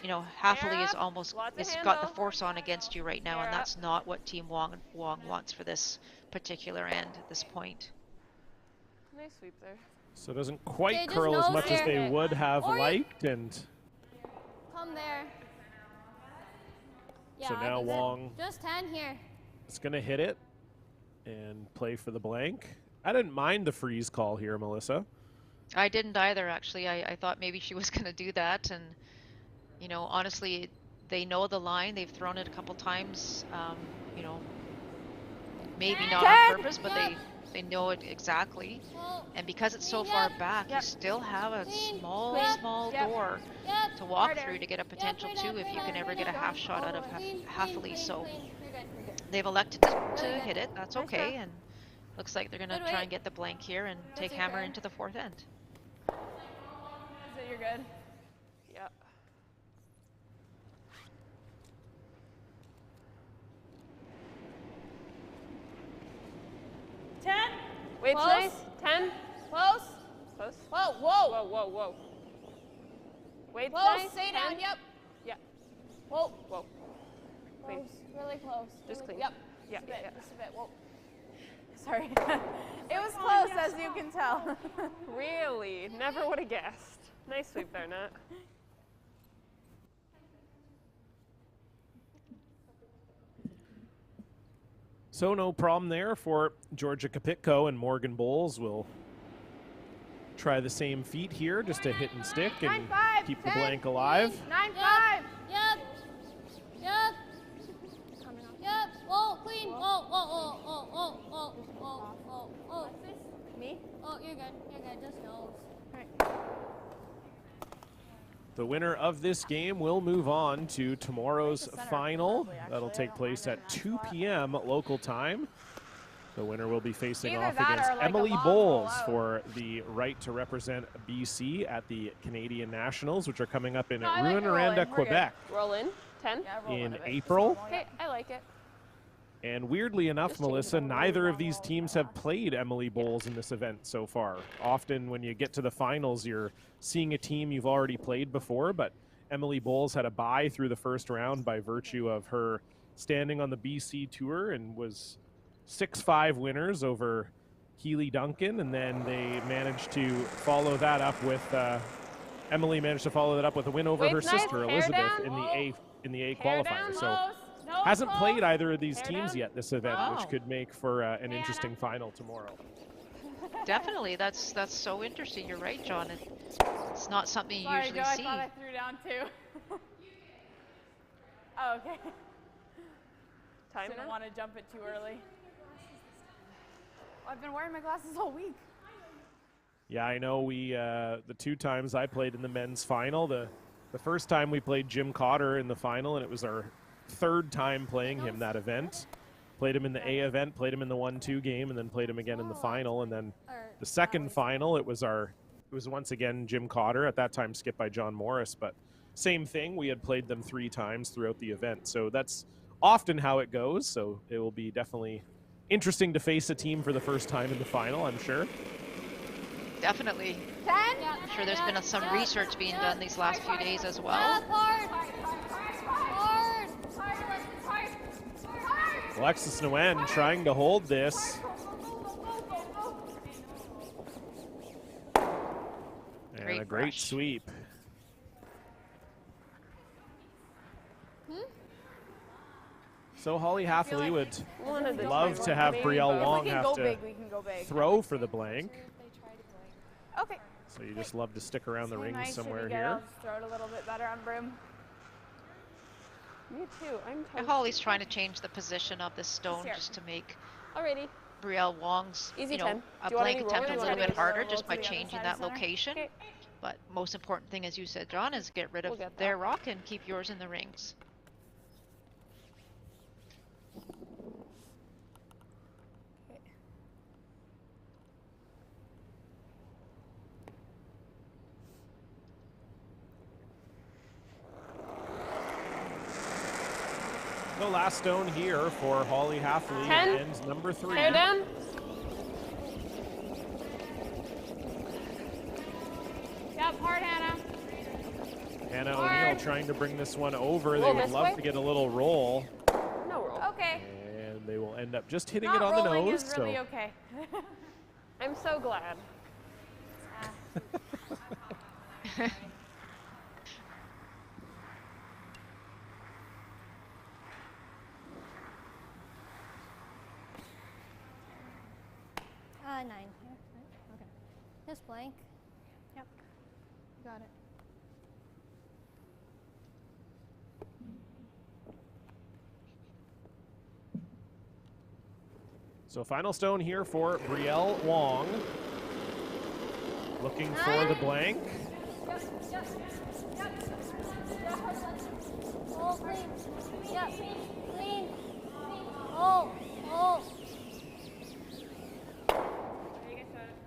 you know, Hathaway is almost it's got the force on against you right now, and that's not what Team Wong wants for this particular end at this point.
Nice sweep there.
So it doesn't quite
Okay, just
curl as
nose
much as
there.
they would have
Or you-
liked, and
Come there. Yeah,
so now Wong
Just 10 here.
is going to hit it and play for the blank. I didn't mind the freeze call here, Melissa.
I didn't either, actually. I thought maybe she was going to do that, and you know, honestly, they know the line. They've thrown it a couple times. You know, maybe not on purpose, but they know it exactly.
Well,
And because it's so far back, you still have a small door to walk through to get a potential 2 if you can ever get a half shot out of Hathaway. So they've elected to hit it. That's okay, and looks like they're going to try and get the blank here and take hammer into the 4th end.
Is it you're good?
Yeah. Wait's
Close.
nice. 10.
Close.
Close.
Whoa, whoa.
Whoa, whoa, whoa. Wait's
Close.
nice.
Stay
10.
down. Yep.
Yeah.
Whoa.
Whoa. Clean.
Close. Really close.
Just
Really-
clean.
Yep.
Yeah,
Just a bit.
yeah.
Just a bit. Whoa. Sorry. It was close, as you can tell.
Really? Never would have guessed. Nice sweep there, Nat.
So no problem there for Georgia Kapitko, and Morgan Bowles will try the same feat here, just to hit and stick and
9-5,
keep the
10,
blank alive.
9-5.
Yep. Yep. Yep. Oh, clean. Oh.
Me?
Oh, you're good. You're good. Just nose.
The winner of this game will move on to tomorrow's
Center,
final.
probably,
That'll
actually. I
take
don't
place
mind
at
it in
2
that spot.
p.m. local time. The winner will be facing
Either
off
that
against
or like a
Emily
long
Bowles
rollout.
for the right to represent BC at the Canadian Nationals, which are coming up in
No, I like the
Rouyn-Noranda,
rolling. We're good.
Quebec
Roll in. 10.
Yeah, roll
in
one of it. Just
April.
normal, yeah.
Okay, I like it.
And weirdly enough,
Just change
Melissa,
it.
neither of these teams have played Emily Bowles in this event so far. Often when you get to the finals, you're seeing a team you've already played before, but Emily Bowles had a bye through the first round by virtue of her standing on the BC Tour, and was 6-5 winners over Keely Duncan, and then they managed to follow that up with Emily managed to follow that up with a win over
Wait,
her
nice.
sister
Hair
Elizabeth
down.
in the A
Hair
qualifier.
down.
So
Nose, nose
hasn't
close.
played either of these
Hair
teams
down.
yet this event,
Oh.
which could make for an interesting final tomorrow.
Definitely, that's so interesting. You're right, John. It's not something you
Sorry,
usually
Joe, I
see.
thought I threw down too. Oh, okay.
Time
Didn't
now.
want to jump it too early. I've been wearing my glasses all week.
Yeah, I know the 2 times I played in the men's final, the first time we played Jim Cotter in the final, and it was our 3rd time playing him that event. Played him in the A event, played him in the 1-2 game, and then played him again in the final. And then the second final, it was once again Jim Cotter, at that time skipped by John Morris, but same thing, we had played them 3 times throughout the event. So that's often how it goes, so it will be definitely interesting to face a team for the first time in the final, I'm sure.
Definitely.
10?
I'm sure there's been some research being done these last few days as well.
Hard.
Alexis Nguyen trying to hold this. And
Great
a great
brush.
sweep. So Holly Halfley would
One of the
love
time.
to have
Maybe
Brielle
both.
Wong
We can
have
go
to
big, we can go big.
throw for the blank.
Okay.
So you just love to stick around the
So
ring
nice
somewhere
when you get
here.
out, just throw it a little bit better on broom.
Me too. I'm
And
toasted.
Holly's trying to change the position of the stone
Here.
just to make
Alrighty.
Brielle Wong's,
Easy
you know,
10.
a
Do you want
blank
any
attempt a
rollers or
little
do you
bit
want
harder
roll
just
to
by
the other
changing
side
that
of center?
location.
Okay.
But most important thing, as you said, John, is get rid of
We'll get
their
that.
rock and keep yours in the rings.
The last stone here for Holly Halfley
10.
ends number 3.
Hair down.
Yep, hard, Hannah.
Hannah
Hard.
O'Neill trying to bring this one over. They
Roll
would
this
love
way.
to get a little roll,
No roll.
Okay.
and they will end up just hitting
Not
it on the
rolling
nose.
is really
So
okay.
I'm so glad.
Nine. Here. Okay. Just blank.
Yep. Got it.
So final stone here for Brielle Wong. Looking for the blank.
Oh, clean. Yep. Clean. Oh.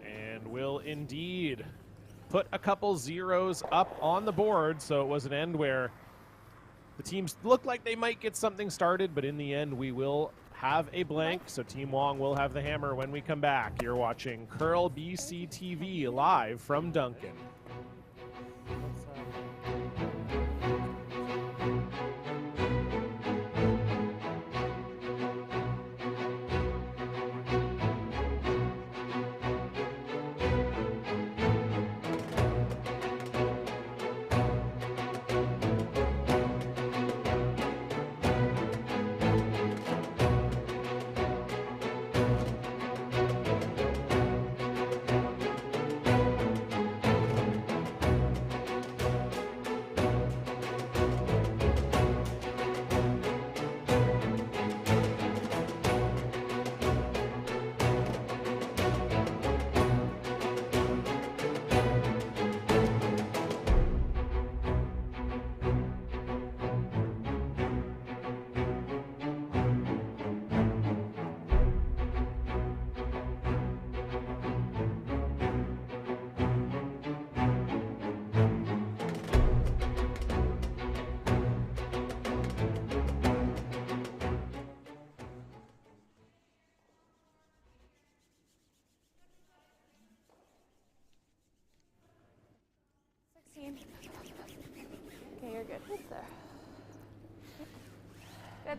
And will indeed put a couple zeros up on the board. So it was an end where the teams looked like they might get something started, but in the end we will have a blank. So Team Wong will have the hammer when we come back. You're watching Curl BC TV live from Duncan.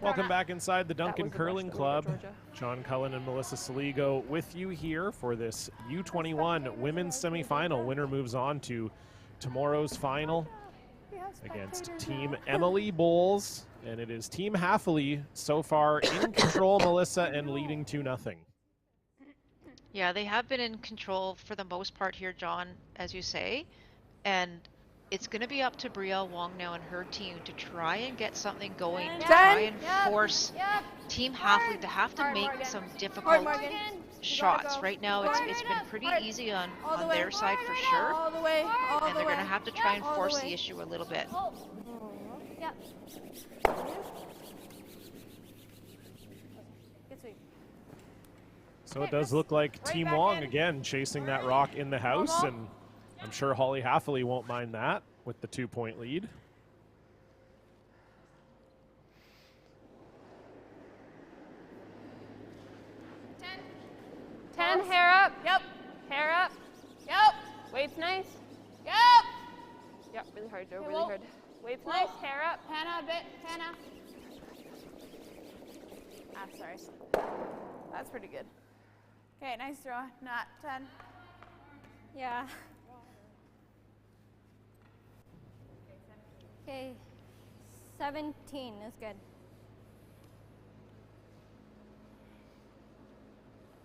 Welcome back inside the Duncan
was the brush
Curling
that we
Club.
got, Georgia.
John Cullen and Melissa Saligo with you here for this U21 women's semifinal. Winner moves on to tomorrow's final against Team Emily Bowles. And it is Team Haffley so far in control, Melissa, and leading 2-0.
Yeah, they have been in control for the most part here, John, as you say. And it's going to be up to Brielle Wong now and her team to try and get something going, to try and force Team Haffley to have to make some difficult shots. Right now, it's been pretty easy on their side for sure. And they're going to have to try and force the issue a little bit.
Yep.
So it does look like Team Wong again chasing that rock in the house, and I'm sure Holly Haffley won't mind that with the 2-point lead.
10, hair up.
Yep.
Hair up.
Yep.
Weight's nice.
Yep.
Yep, really hard, Joe,
Okay,
really
whoa.
hard. Weight's
Whoa.
nice, hair up.
Hannah, a bit. Hannah. Ah, sorry. That's pretty good. Okay, nice throw. Not 10.
Yeah. Okay. 17 is good.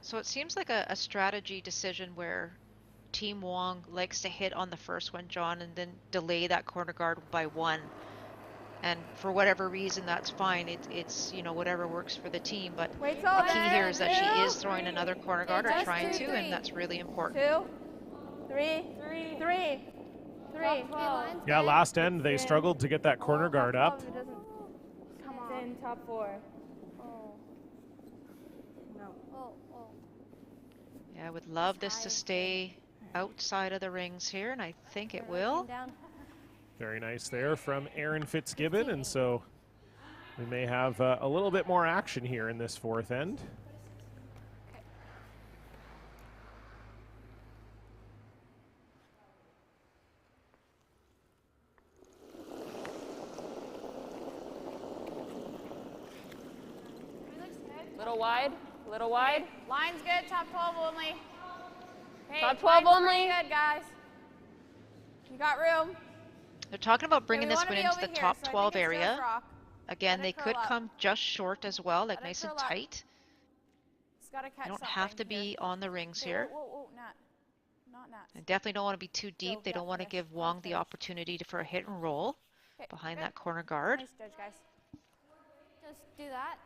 So it seems like a strategy decision where Team Wong likes to hit on the first one, John, and then delay that corner guard by 1. And for whatever reason, that's fine. It's you know, whatever works for the team. But
Weight's
the
all
key here is that she
2,
is throwing another corner guard or
just
trying to,
3.
and that's really important.
2, 3, 3.
Okay, line's
Yeah,
good.
last end they struggled to get that corner guard up.
It doesn't. Come on.
It's in top 4.
Oh.
No.
Oh, oh.
Yeah, I would love this to stay outside of the rings here, and I think it will.
Down.
Very nice there from Aaron Fitzgibbon, and so we may have a little bit more action here in this 4th end.
Little wide, little wide.
Line's good. Top 12 only. Okay,
Top 12
line's
only.
Good, guys. You got room.
They're talking about bringing
Okay, we
this
wanna
one
be
into
over
the
here,
top
so I think
12
it's
area.
Joe's rock.
Again,
Let
they
it curl
could
up.
come just short as well, like
Let it
nice and
curl up.
tight.
It's got to catch
You don't
something
have to
here.
be on the rings
Okay,
here.
Whoa, whoa, whoa, not nuts.
And definitely don't want to be too deep.
Go,
They
yeah,
don't want to
finish.
give Wong the
Finish.
opportunity for a hit and roll
Okay,
behind
good.
that corner guard.
Nice judge, guys.
Just do that.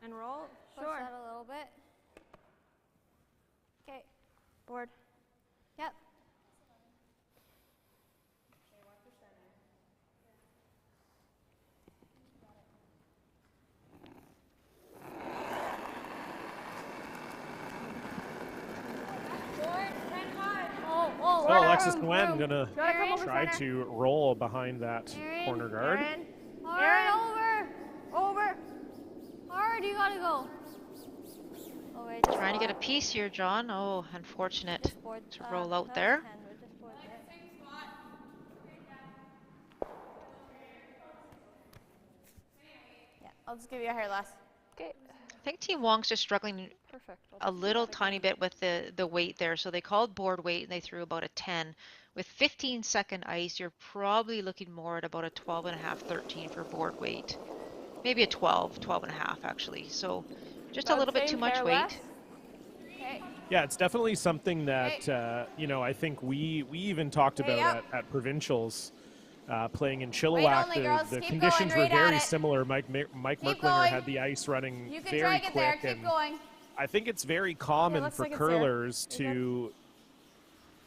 And roll.
Push that a little bit. Okay.
Board.
Yep. Oh, oh,
So Alexis Nguyen gonna
Gotta come over
try
center.
to roll behind that
Aaron,
corner guard.
Aaron.
hard, over.
Over.
Hard, you gotta go. Oh, wait,
Trying to get a piece here, John. Oh, unfortunate to roll out there.
Yeah, I'll just give you a hair less.
Okay,
I think Team Wong's just struggling
perfect.
a little tiny bit with the weight there. So they called board weight and they threw about a 10. With 15-second ice, you're probably looking more at about a 12.5, 13 for board weight. Maybe a 12, 12.5 actually. So just a little bit too much weight.
Okay.
Yeah, it's definitely something that, you know, I think we even talked
Hey,
about
yep.
at Provincials. Playing in Chilliwack,
only, girls.
the
Keep
conditions
going,
were
right at
very
it.
similar. Mike
Keep
Merklinger
going.
had the ice running
You can
very
drag it there.
quick,
Keep
and
going.
I think it's very common
looks
for
like it's there.
curlers
You're
to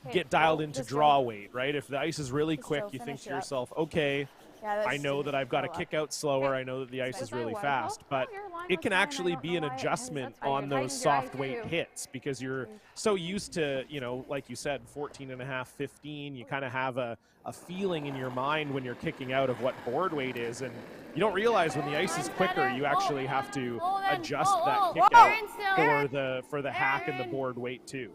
Okay,
get dialed
oh,
into
just
draw
Joe.
weight, right? If the ice is really
Just
quick,
Joe,
you think
finish
to
it up.
yourself, okay,
Yeah,
I know that I've got to kick out slower. I know that the ice
Was
is
that
really
wide?
fast,
Oh,
but
your line
it
was
can
fine. I
actually
don't
be
know
an
why it-
adjustment
that's why
on
you
those
tightened your
soft
eye
weight
too.
hits because you're so used to, you know, like you said, 14.5, 15. You kind of have a feeling in your mind when you're kicking out of what board weight is, and you don't realize when the ice is quicker, you actually have to adjust that kick out for the hack and the board weight too.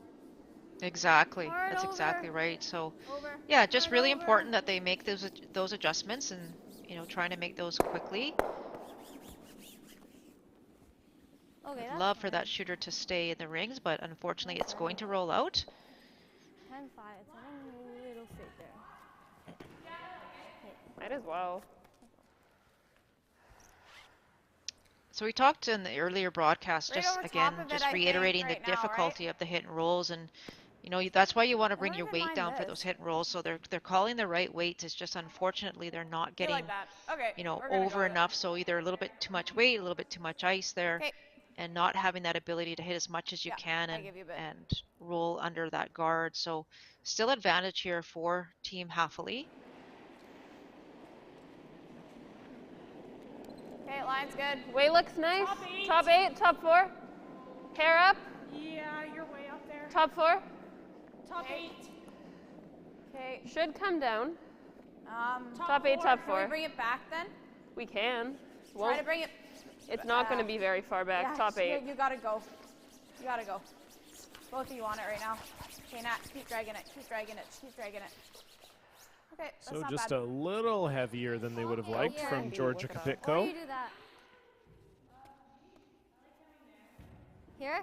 Exactly.
Hard
That's
over.
exactly right. So
Over.
yeah, just
Hard
really
over.
important that they make those adjustments and, you know, trying to make those quickly.
Okay,
I'd love for that shooter to stay in the rings, but unfortunately it's going to roll out.
10-5. It's running a little straight there.
Might as well.
So we talked in the earlier broadcast,
Right
just
over
again,
top of it,
just
I think,
reiterating
right
the
now, right?
difficulty of the hit and rolls, and you know that's why you want to bring
don't
your
even
weight
mind
down for
this.
those hit and rolls. So they're calling the right weights. It's just unfortunately they're not
You
getting
like that? Okay.
you know
we're gonna
over
go with it.
enough. So either a little bit too much weight, a little bit too much ice there,
Okay.
and not having that ability to hit as much as you
Yeah,
can
I
and
give you a bit.
roll under that guard. So still advantage here for Team Haffley.
Okay, line's good.
Way looks nice. Top 8, top 4. Hair up.
Yeah, you're way up there.
Top 4.
Top 8.
Okay.
Should come down.
Top
8, top
Can we
4.
bring it back then?
We can.
Try to bring it.
It's not going to be very far back.
Yeah,
Top 8.
You gotta go. You gotta go. Both of you on it right now. Okay, Nat, keep dragging it. Keep dragging it. Keep dragging it. Okay, that's
So
not
just
bad.
a little heavier than they would have liked
Yeah.
from Georgia
Or
Kapitko.
you do that. Here?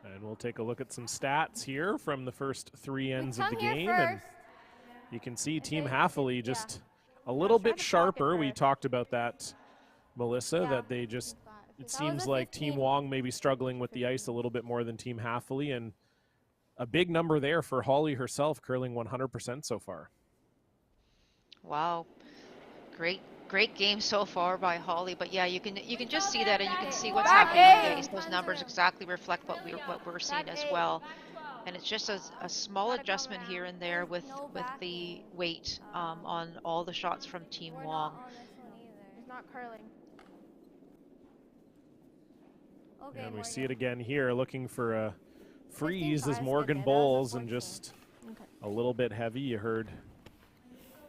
And we'll take a look at some stats here from the first 3 ends of
Come
the
here
game. And
first.
you can see Team
Okay.
Haffley just a little
try
bit
to pocket
sharper. We
first.
talked about that, Melissa,
Yeah.
that they just, it
That was
seems
a
like Team
15.
Wong may be struggling with the ice a little bit more than Team Haffley. And a big number there for Holly herself, curling 100% so far.
Wow, great game so far by Holly. But yeah, you can just see that, and you can see what's
Back
happening on the
eight.
ice. Those numbers exactly reflect what we're seeing as well. And it's just a small adjustment here and there with the weight on all the shots from Team
We're
Wong.
not on this one either.
It's not curling.
Okay,
And we
Morgan.
see it again here, looking for a freeze
15-5
as
is
Morgan
good, that was
bowls and
unfortunate.
just a little bit heavy. You heard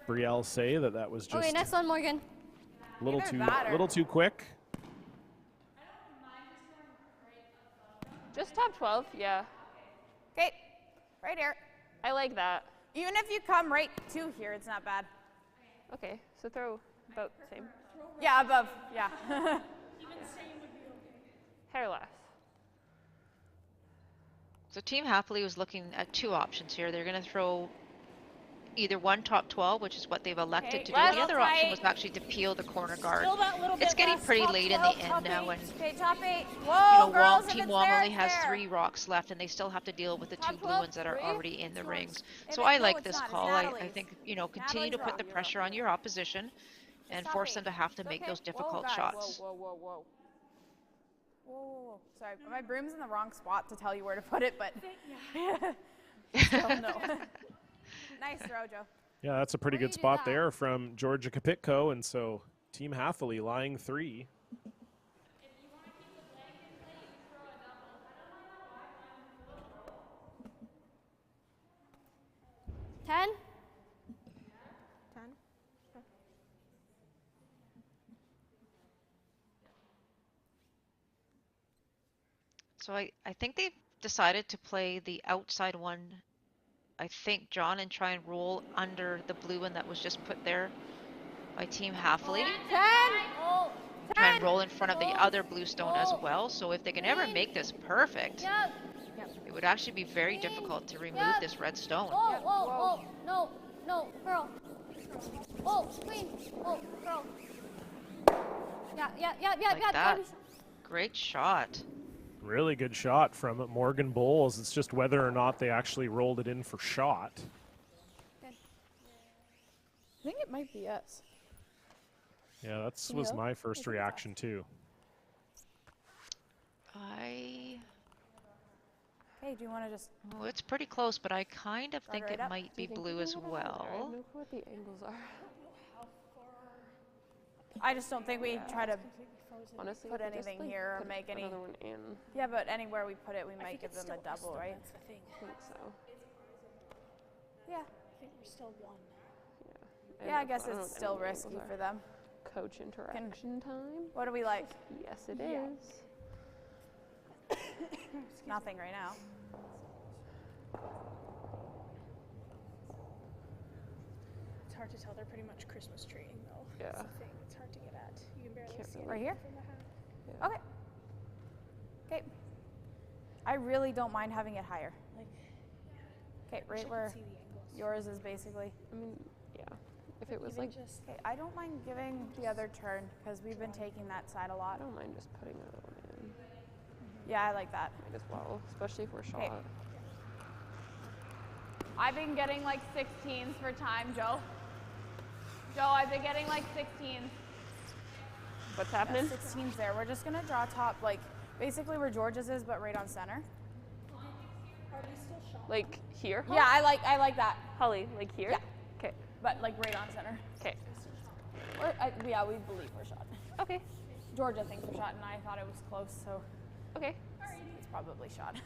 Brielle say that was just
Okay, next one, Morgan.
a little
Either
too quick.
Just top 12, yeah.
Okay, right here.
I like that.
Even if you come right to here, it's not bad.
Okay, so throw about the same.
Yeah, above. Yeah.
Hair less.
So Team Happily was looking at 2 options here. They're going to throw either one top 12, which is what they've elected to do.
left
The other option
tight.
was actually to peel the corner guard.
Still that little bit
It's getting
less.
pretty
Top
late in
12,
the end
top
now,
8.
and
Okay, top 8.
you
Whoa,
know,
girls, if
Team
it's
Wong
there,
only
it's
has
there.
3 rocks left, and they still have to deal with the 2
Top
blue
12,
ones that are
3.
already in the rings.
If
So
it-
I
no,
like
it's
this
not. It's
call. I
Natalie's.
think, you know, continue to
Natalie's
put the
rock.
pressure on your opposition and
Stop
force
it.
them to have to
It's
make
okay.
those
Whoa,
difficult
guys.
shots.
Whoa.
Whoa, whoa, whoa. Sorry, my broom's in the wrong spot to tell you where to put it, but still no. Nice throw, Joe.
Yeah, that's a pretty
Why do
good
you do
spot
that?
there from Georgia Kapitko, and so Team Haffley lying 3.
10?
10.
So I think they've decided to play the outside one, I think, John, and try and roll under the blue one that was just put there by Team Haffley.
10.
Oh,
Try and roll in front of the
Oh.
other blue stone as
Oh.
well. So if they can ever make this perfect,
yep.
it would actually be very difficult to remove
Yep.
this red stone.
Oh, oh, no, girl. Oh, queen. Oh, girl. Yeah.
Like that. Great shot.
Really good shot from Morgan Bowles. It's just whether or not they actually rolled it in for shot.
I think it might be us.
Yeah, that was
Yeah,
my
I
first
think it's
reaction too.
Hey, do you want to just...
Oh, it's pretty close, but I kind of think
right
it
up.
might be
Do you think
blue
we
as
can go down there? I
well.
don't know what the angles are.
I just don't think we try to
Honestly,
put
if we just,
anything
like,
here or
put
make any...
another one in.
Yeah, but anywhere we put it, we might give them a double, right?
That's the thing.
I think so.
Yeah.
I think we're still 1.
Yeah, I guess
don't know
it's
what
still
any of the
risky
angles
for
are.
them.
Coach interaction time.
What do we like?
Yes, it is.
Nothing right now.
It's hard to tell. They're pretty much Christmas treeing, though.
Yeah.
That's the thing. It's hard to get at. You can barely
Can't
see
really-
it
Right here?
from the hat.
Yeah.
Okay. Okay. I really don't mind having it higher. Okay, right where yours is basically.
I mean, yeah. If it was like,
Okay, I don't mind giving the other turn because we've been taking that side a
I
lot.
don't mind just putting it on in.
Yeah, I like that.
Might as well, especially if we're shot.
Okay. I've been getting like 16s for time, Joe. Joe, I've been getting like 16s.
What's happening?
16s there. We're just gonna draw top, like basically where George's is, but right on center.
Like here?
Yeah, I like that.
Holly, like here?
Yeah.
Okay.
But like right on center.
Okay.
Or yeah, we believe we're shot.
Okay.
Georgia thinks we're shot, and I thought it was close, so
Okay.
it's probably shot.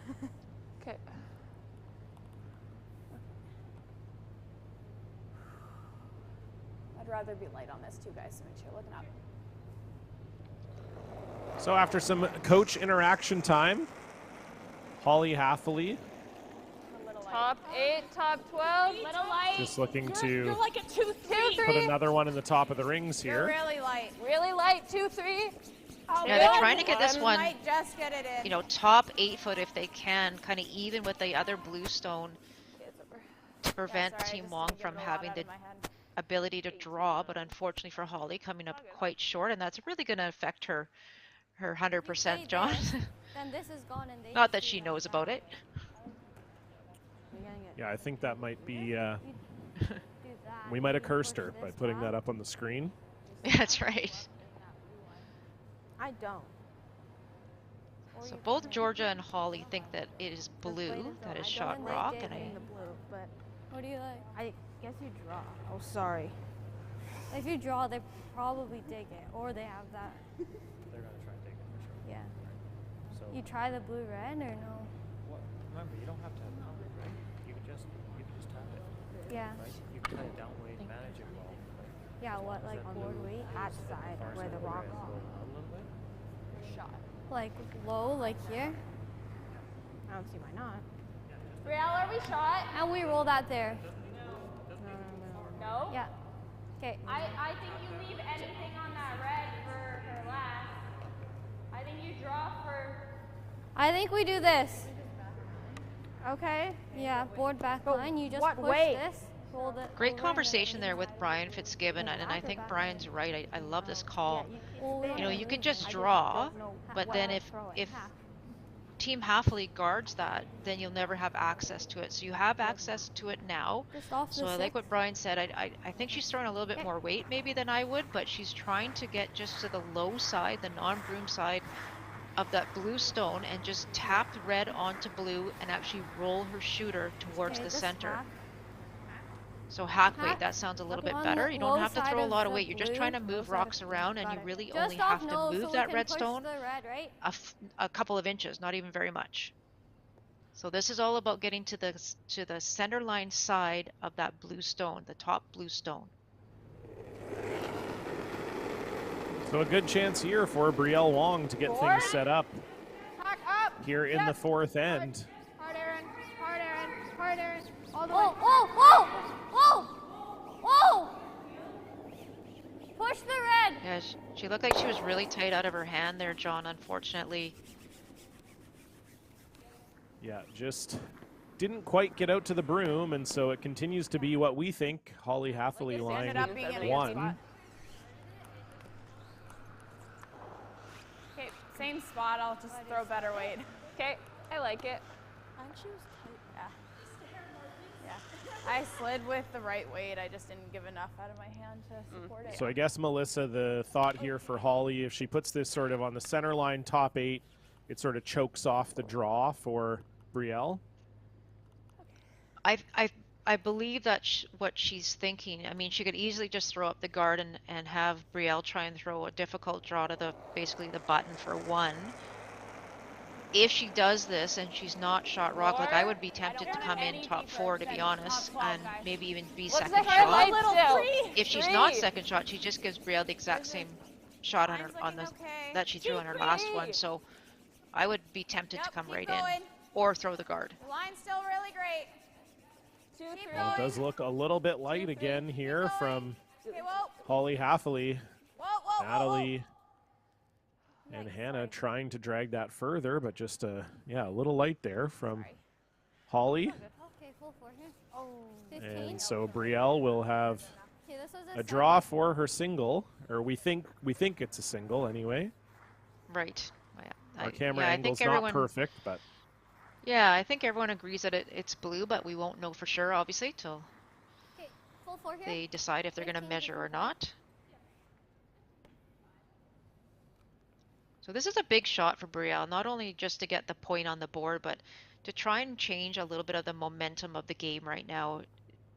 Okay.
I'd rather be light on this too, guys, so make sure you're looking up.
So after some coach interaction time, Holly Haffley
A little light.
Top 8, top 12.
Little light.
just looking to
You're like a 2-3.
put another one in the top of the rings
You're
here.
really light.
Really light, 2, 3.
Oh,
Yeah, they're
good.
trying to get this
You
one,
might just get it in.
you know, top 8 foot if they can, kind of even with the other blue stone to prevent
sorry, I
Team
just
Wong
didn't get
from
it a lot
having
out
the
of my head.
ability to draw, but unfortunately for Holly, coming up quite short, and that's really going to affect her 100%, John.
Then this is gone and they
Not
just
that
do
she knows about it.
Yeah, I think that might be,
Do that,
we might have
you
cursed
push
her by
this
putting that
back.
up on the screen.
That's right.
I don't.
So both Georgia and Holly think that it is blue that is shot rock, and I
But what do you like?
I guess you draw. Oh, sorry.
If you draw, they probably dig it, or they have that.
They're gonna try and take it for sure.
Yeah.
So
You try the blue red or no?
well, remember, you don't have to have it covered, right? You can just tap it,
Yeah.
right? You can kind of downweight, manage it well.
Yeah. What like board weight?
That side
Far
where
side
the
of
rock
red,
is.
a little bit.
Shot.
Like low, like here,
I don't see why not.
Brielle, are we shot?
and we roll that there.
No.
Yeah. Okay.
I think you leave anything on that red for her last. I think you draw for.
I think we do this.
Okay.
Yeah. Board back line. You just
what
push
way?
this. Hold it.
great
over,
conversation there with Brian Fitzgibbon, and I think Brian's right. I love this call. You know, you could just draw, but then if Team Haffley guards that, then you'll never have access to it. So you have access to it now.
Just off
So
the
I like
six.
what Brian said. I think she's throwing a little bit more weight maybe than I would, but she's trying to get just to the low side, the non-broom side of that blue stone, and just tap the red onto blue and actually roll her shooter towards
Okay,
the
just
center.
hack.
So hack weight,
Hack
that sounds a little bit
on
better.
the
You don't
low
have to
side
throw a
of
lot of
the
weight. You're just
blue,
trying to
low
move
side
rocks
of-
around, and
got
you
it.
really
Just
only
off
have to
nose so
move
we
that
can
red
push
stone
the red, right?
a couple of inches, not even very much. So this is all about getting to the center line side of that blue stone, the top blue stone.
So a good chance here for Brielle Wong to get things set up
Hack up.
here in the fourth end.
Hard Aaron. Hard Aaron. Hard Aaron. All the way.
Oh! Push the red.
Yeah, she looked like she was really tight out of her hand there, John, unfortunately.
Yeah, just didn't quite get out to the broom, and so it continues to be what we think Holly Haffley
Ended
line
up being in a good
one.
spot. Okay, same spot. I'll just throw better weight.
Okay, I like it.
Yeah. I slid with the right weight. I just didn't give enough out of my hand to support it.
So I guess, Melissa, the thought here for Holly, if she puts this sort of on the center line, top 8, it sort of chokes off the draw for Brielle.
I believe that's what she's thinking. I mean, she could easily just throw up the guard and have Brielle try and throw a difficult draw to basically the button for 1. If she does this and she's not shot rock, like I would be tempted to come in top 4, to be honest, and maybe even be second
the
shot.
light still?
If she's not second shot, she just gives Brielle the exact same shot on her that she threw on her last one. So I would be tempted to come
keep
right
going.
in or throw the guard.
The line's still really great.
2, 3.
Well, it does look a little bit light again here from
Okay, whoa.
Holly Haffley.
Whoa, whoa, whoa, whoa.
Natalie And Hannah trying to drag that further, but just a little light there from Holly.
Okay, full four here. Oh. 15.
And so Brielle will have
Okay, this was
a draw for her single, or we think it's a single anyway.
Right. Yeah.
Our camera
I
angle's
think
not perfect, but
yeah, I think everyone agrees that it's blue, but we won't know for sure, obviously, till
Okay, full four here.
they decide if they're going to
15
measure
full
or
four.
not. So this is a big shot for Brielle, not only just to get the point on the board, but to try and change a little bit of the momentum of the game right now.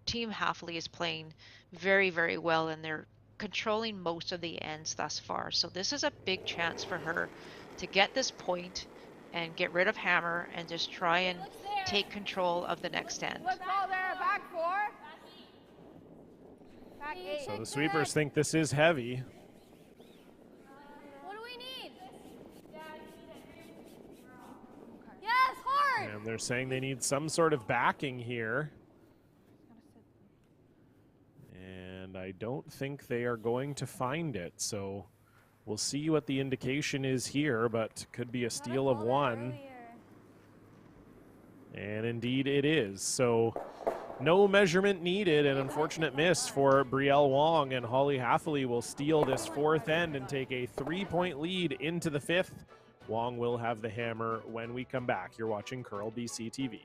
Team Halfley is playing very, very well, and they're controlling most of the ends thus far. So this is a big chance for her to get this point and get rid of Hammer and just try and take control of the next end.
Look ball there, back four. Back eight.
so the sweepers think this is heavy.
What do we need? Yes, hard.
And they're saying they need some sort of backing here. And I don't think they are going to find it. So we'll see what the indication is here, but could be a steal of one. And indeed it is. So no measurement needed, an unfortunate miss for Brielle Wong, and Holly Halfley will steal this fourth end and take a 3-point lead into the fifth. Wong will have the hammer when we come back. You're watching Curl BC TV.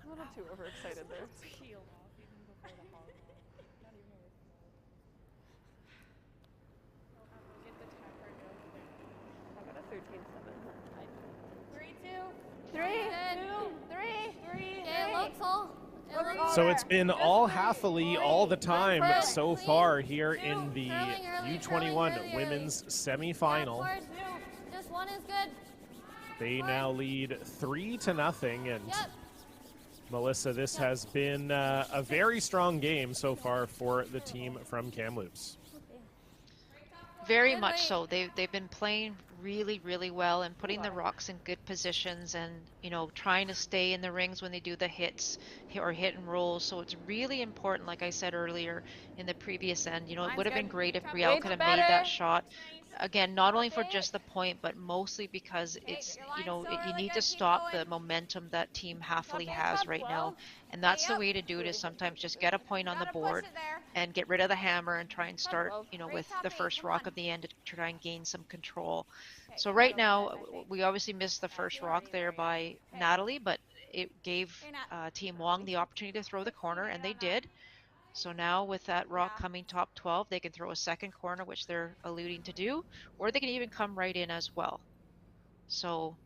A little too overexcited there. I got a 13-7.
3-2. 3. Okay, looks all.
So it's been all Halfley all the time so far here in the U21 women's semifinal.
Just one is good.
They now lead 3-0, and Melissa, this has been a very strong game so far for the team from Kamloops.
Very much so. They've been playing really, really well and putting the rocks in good positions, and trying to stay in the rings when they do the hits or hit and rolls. So it's really important, like I said earlier in the previous end. It would have been great if Brielle could have made that shot. Again, not only for just the point, but mostly because it's, you need to stop the momentum that Team Halfley has right now. And that's the way to do it, is sometimes just get a point on the board and get rid of the hammer and try and start, with the first rock of the end to try and gain some control. So right now, we obviously missed the first rock there by Natalie, but it gave Team Wong the opportunity to throw the corner, and they did. So now with that rock coming top 12, they can throw a second corner, which they're alluding to do, or they can even come right in as well. So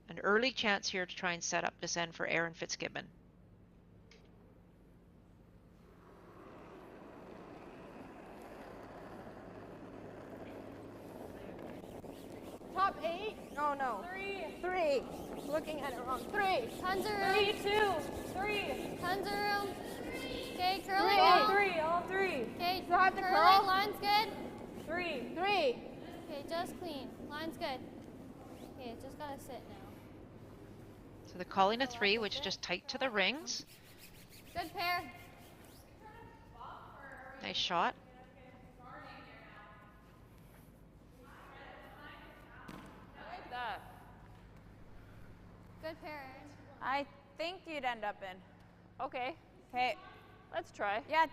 an early chance here to try and set up this end for Erin Fitzgibbon.
Top 8? Oh no. 3. Looking at it wrong. 3.
Tons of room.
3.
Tons of room. Okay, curling.
All three.
Okay,
Do I have to
curling.
curl?
Line's good.
3.
Okay, just clean. Line's good. Okay, Okay, it's just gotta sit now.
So they're calling a 3, which is just tight to the rings.
Good pair.
Nice shot.
I like that.
Good pair, Aaron.
I think you'd end up in.
Okay,
Okay.
let's try.
Yeah,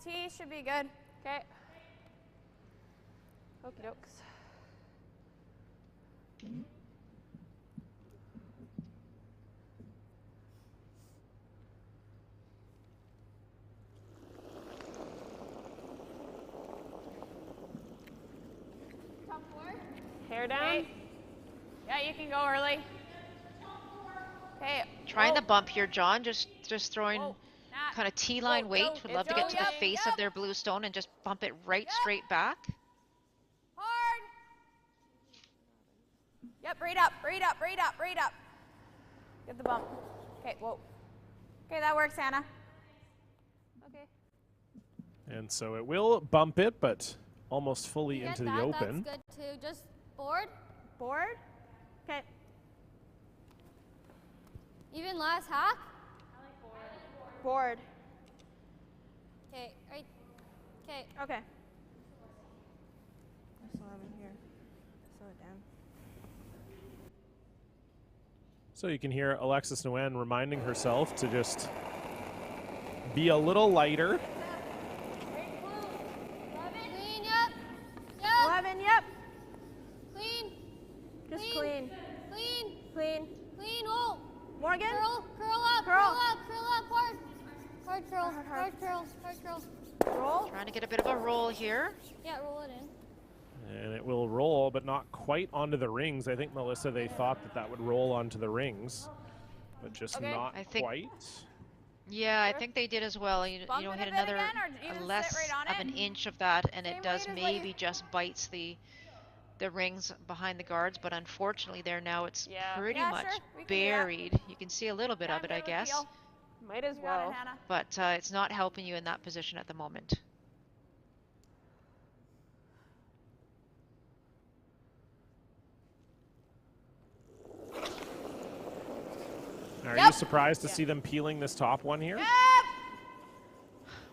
T should be good.
Okay. Okie dokes.
Top 4.
Hair down.
Okay. Yeah, you can go early. Okay.
Trying the bump here, John. Just throwing
Nat.
kind of T-line
Go,
weight.
go,
Would
go,
love to get to the
yep,
face of their blue stone and just bump it right straight back.
Hard. Yep, right up, right up, right up, right up. Get the bump. Okay, whoa. Okay, that works, Hannah.
Okay.
And so it will bump it, but almost fully
Get
into the
that,
open.
That's good too. Just board.
Board. Okay.
Even last hack.
Board.
Okay, right. Okay.
Okay.
I still have it here. Slow it down.
So you can hear Alexis Nguyen reminding herself to just be a little lighter.
Clean, yep. Yep.
11, yep.
Clean.
Just clean.
Clean.
Clean.
Clean. Oh.
Morgan?
Curl up.
Curl.
Curl up. Hard. Hard curl. Hard curl. Hard curl.
Roll.
Trying to get a bit of a roll here.
Yeah, roll it in.
And it will roll, but not quite onto the rings. I think, Melissa, they thought that that would roll onto the rings, but just not
I think-
quite.
Yeah, I think they did as well. You
Bump
know,
it
hit
a bit
another
again, or do you just sit
less
right on
of
it?
an inch of that, and
Same
it does
weight as what you-
maybe just bites the rings behind the guards. But unfortunately, there now it's
Yeah.
pretty
Yeah,
much
sure, we can do that.
buried. You can see a little bit
Yeah,
of it, I
give a
guess,
feel.
Might as
You got it,
well.
Hannah.
but it's not helping you in that position at the moment.
Are you surprised to see them peeling this top one here?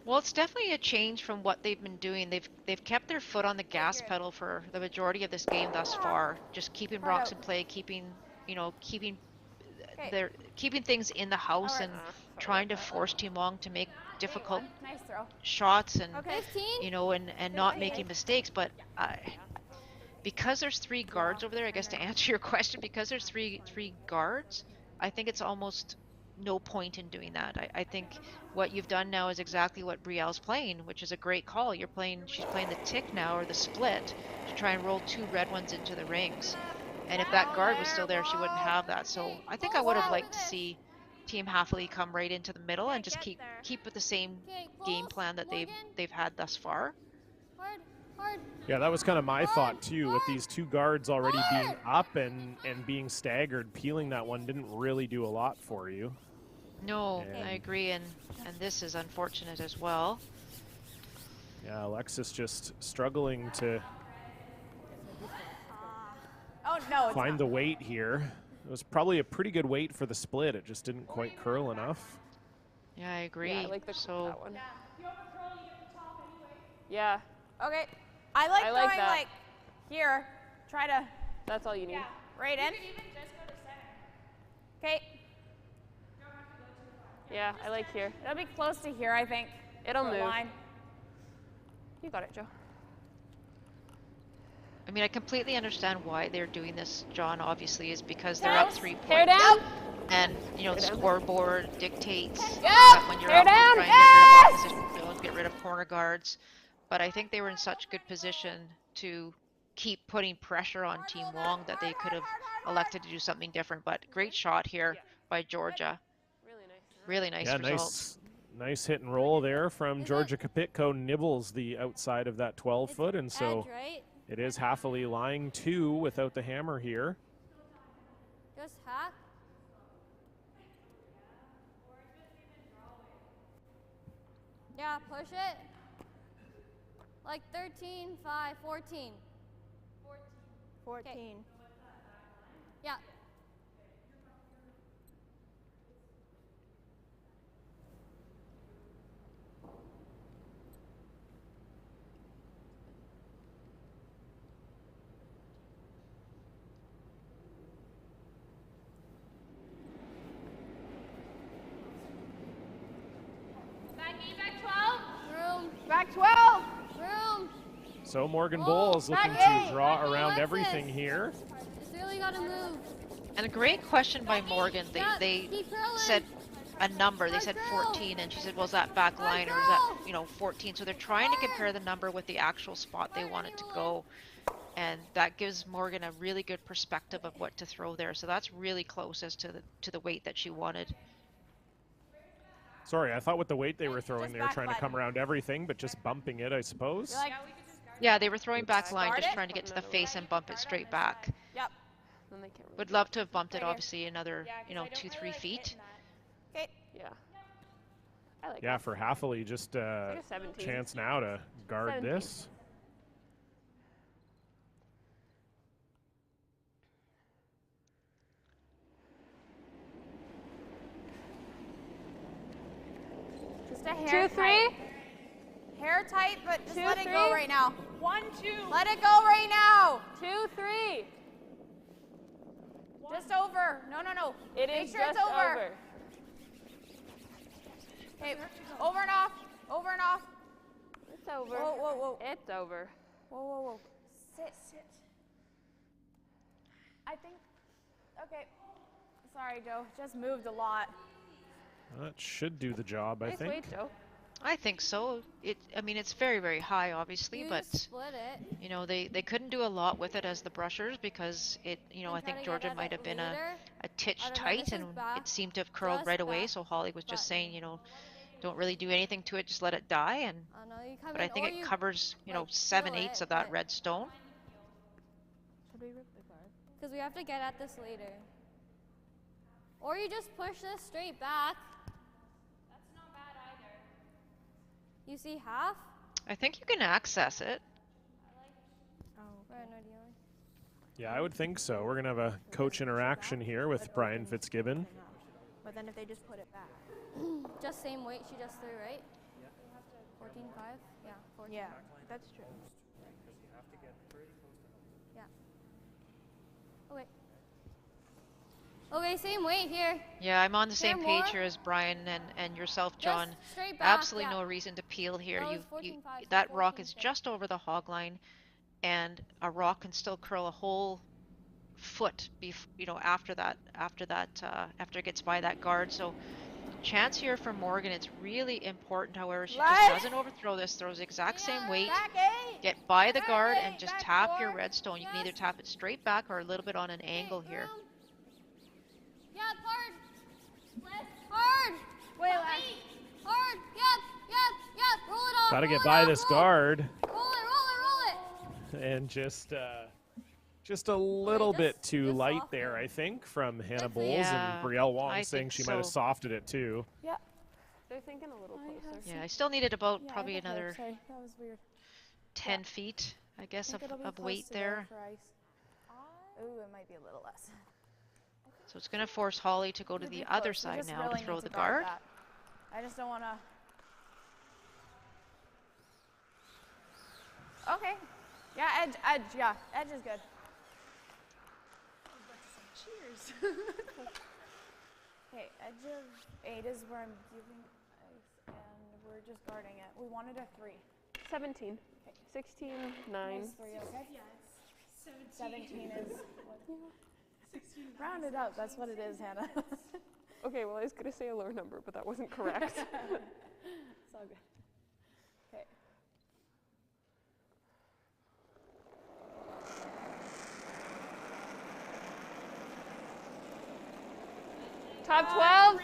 Well, it's definitely a change from what they've been doing. They've kept their foot on the gas pedal for the majority of this game thus far, just keeping rocks in play, keeping keeping things in the house and trying to force Team Wong to make difficult
Nice throw.
shots and
15.
and not making mistakes. But because there's 3 guards over there, I guess to answer your question, because there's three guards, I think it's almost no point in doing that. I think what you've done now is exactly what Brielle's playing, which is a great call. She's playing the tick now, or the split, to try and roll 2 red ones into the rings. And if that guard was still there, she wouldn't have that. So I think I would have liked to see Team Halfley come right into the middle and just keep with the same game plan that they've had thus far.
Hard. Hard.
Yeah, that was kind of my thought too, with these 2 guards already being up and being staggered. Peeling that one didn't really do a lot for you.
No,
And-
I agree, and this is unfortunate as well.
Yeah, Alexis just struggling to
Oh, no, it's
find
not.
the weight here. It was probably a pretty good weight for the split. It just didn't quite curl enough.
Yeah, I agree.
Yeah, I like that
so
one. Yeah,
Okay. I like
I
going
like that.
like here. Try to
that's all you need.
right in. Okay.
Yeah, I like here.
It'll be close to here, I think.
It'll
for a
move.
line.
You got it, Joe.
I mean, I completely understand why they're doing this, John, obviously, is because they're
Hair
up 3 points.
Hair down.
And, the scoreboard dictates
Yep.
that when you're
Hair
up, you
down.
try and get rid of opposition field, get rid of corner guards. But I think they were in such good position to keep putting pressure on Team Wong that they could have elected to do something different. But great shot here by Georgia.
Really nice.
Really nice
Yeah,
result.
nice hit and roll there from Georgia Kapitko. Nibbles the outside of that 12-foot, and so
Edge, right?
it is Halfley lying 2 without the hammer here.
Just hack. Yeah, push it. Like 13, 5, 14.
14.
Yeah.
Back 8, back 12.
Room.
Back 12.
Room.
So Morgan
Oh,
Bowles looking
back
to draw
eight.
around
Alexis.
everything here.
Just really gotta move.
And a great question by Morgan.
Yeah,
They
keep curling.
said a number. They
Hard
said
girl.
14, and she said, "Well, is that back
Hard
line or is that,
girl.
you know, 14?" So they're trying to compare the number with the actual spot they want it to go, and that gives Morgan a really good perspective of what to throw there. So that's really close as to the weight that she wanted.
Sorry, I thought with the weight they were throwing,
Just
they were
back
trying to come
button.
around everything, but just bumping it, I suppose.
You're like,
Yeah, they were throwing back line,
Guard
just
it.
trying to get to the face and bump it straight back.
yep.
Then they can't really
Would
do
love
it.
to have bumped it
Right here.
obviously another, you know, 2-3 feet.
Okay.
Yeah. I like
Yeah,
that.
for Hathaway, just
like a 17.
chance now to guard
17.
this.
Just a hair
2, 3.
tight. Hair tight, but just
2,
let it
3.
go right now.
1, 2.
Let it go right now.
2, 3.
Just over. No, no, no.
It
Make
is
sure
just
it's over.
over.
Okay, over and off. Over and off.
It's over.
Whoa, whoa, whoa.
It's over.
Whoa, whoa, whoa. Sit. Sit. I think. Okay. Sorry, Joe. Just moved a lot.
That should do the job, I
Nice
think.
weight, Joe.
I think so. I mean, it's very, very high, obviously,
You
but
split it.
you know, they couldn't do a lot with it as the brushers because it, you know,
And
I
try
think
to get
Georgia
at
might
it
have been
later.
a titch
I don't know,
tight,
this is
and
back,
it seemed to have curled
just
right away.
back
So Holly was just
button.
saying, you know, don't really do anything to it, just let it die. And
Oh no, you come
but
in,
I think
or
it
you,
covers, you know,
like,
7/8
it,
of that
but-
red stone.
Should we rip the guard?
Because we have to get at this later. Or you just push this straight back.
That's not bad either.
You see half?
I think you can access it.
Where no dealing.
Yeah, I would think so. We're going to have a coach interaction here with Brian Fitzgibbon.
But then if they just put it back.
Just same weight she just threw, right? 14.5? Yeah, 14.
Yeah, that's true.
Because you have to get pretty close to home.
Yeah. Okay. Okay, same weight here.
Yeah, I'm on the same
There
page
more?
here as Brian and yourself, John.
Just straight back.
Absolutely
yeah.
no reason to peel here.
That was
You
14.5, so
that rock is
14.6.
just over the hog line, and a rock can still curl a whole foot, you know, after it gets by that guard. So, chance here for Morgan. It's really important. However, she just
Right.
doesn't overthrow this. Throws the exact same weight.
Back 8.
Get by the
Back
guard
8,
and just
back
tap your
4.
redstone. You can either
Yes.
tap it straight back or a little bit on an angle here.
Room. Yeah, hard. Split. Hard.
Wait,
Hard. Yep. Roll it off.
Got to
roll
get
it
by
off,
this
roll.
guard
Roll it.
and just a little bit
just-
too
just
light
off
there,
it.
I think, from Hannah
That's
Bowles
Yeah,
and Brielle Wong
I
saying
think
she might have
so.
softed it too.
Yeah.
They're thinking a little closer.
Yeah, I still needed about
Yeah,
probably
I think so.
another
Sorry, that was weird.
10 feet, I guess,
Think it'll be
of
close
weight
to
there.
for ice. Ooh, it might be a little less.
So it's going to force Holly to go to
It'll
the
be
other
close. We
side
just
now
really
to throw
need
the
guard
guard.
that. I just don't want to. Okay. Yeah, edge, yeah. Edge is good. Cheers. Okay, edge of 8 is where I'm giving ice, and we're just guarding it. We wanted a 3.
17. 16, 9.
Nice 3, okay? Yeah, it's 17 is what? Round it up, that's what it is, Hannah.
Okay, well, I was going to say a lower number, but that wasn't correct.
It's all good. Okay.
Top 12.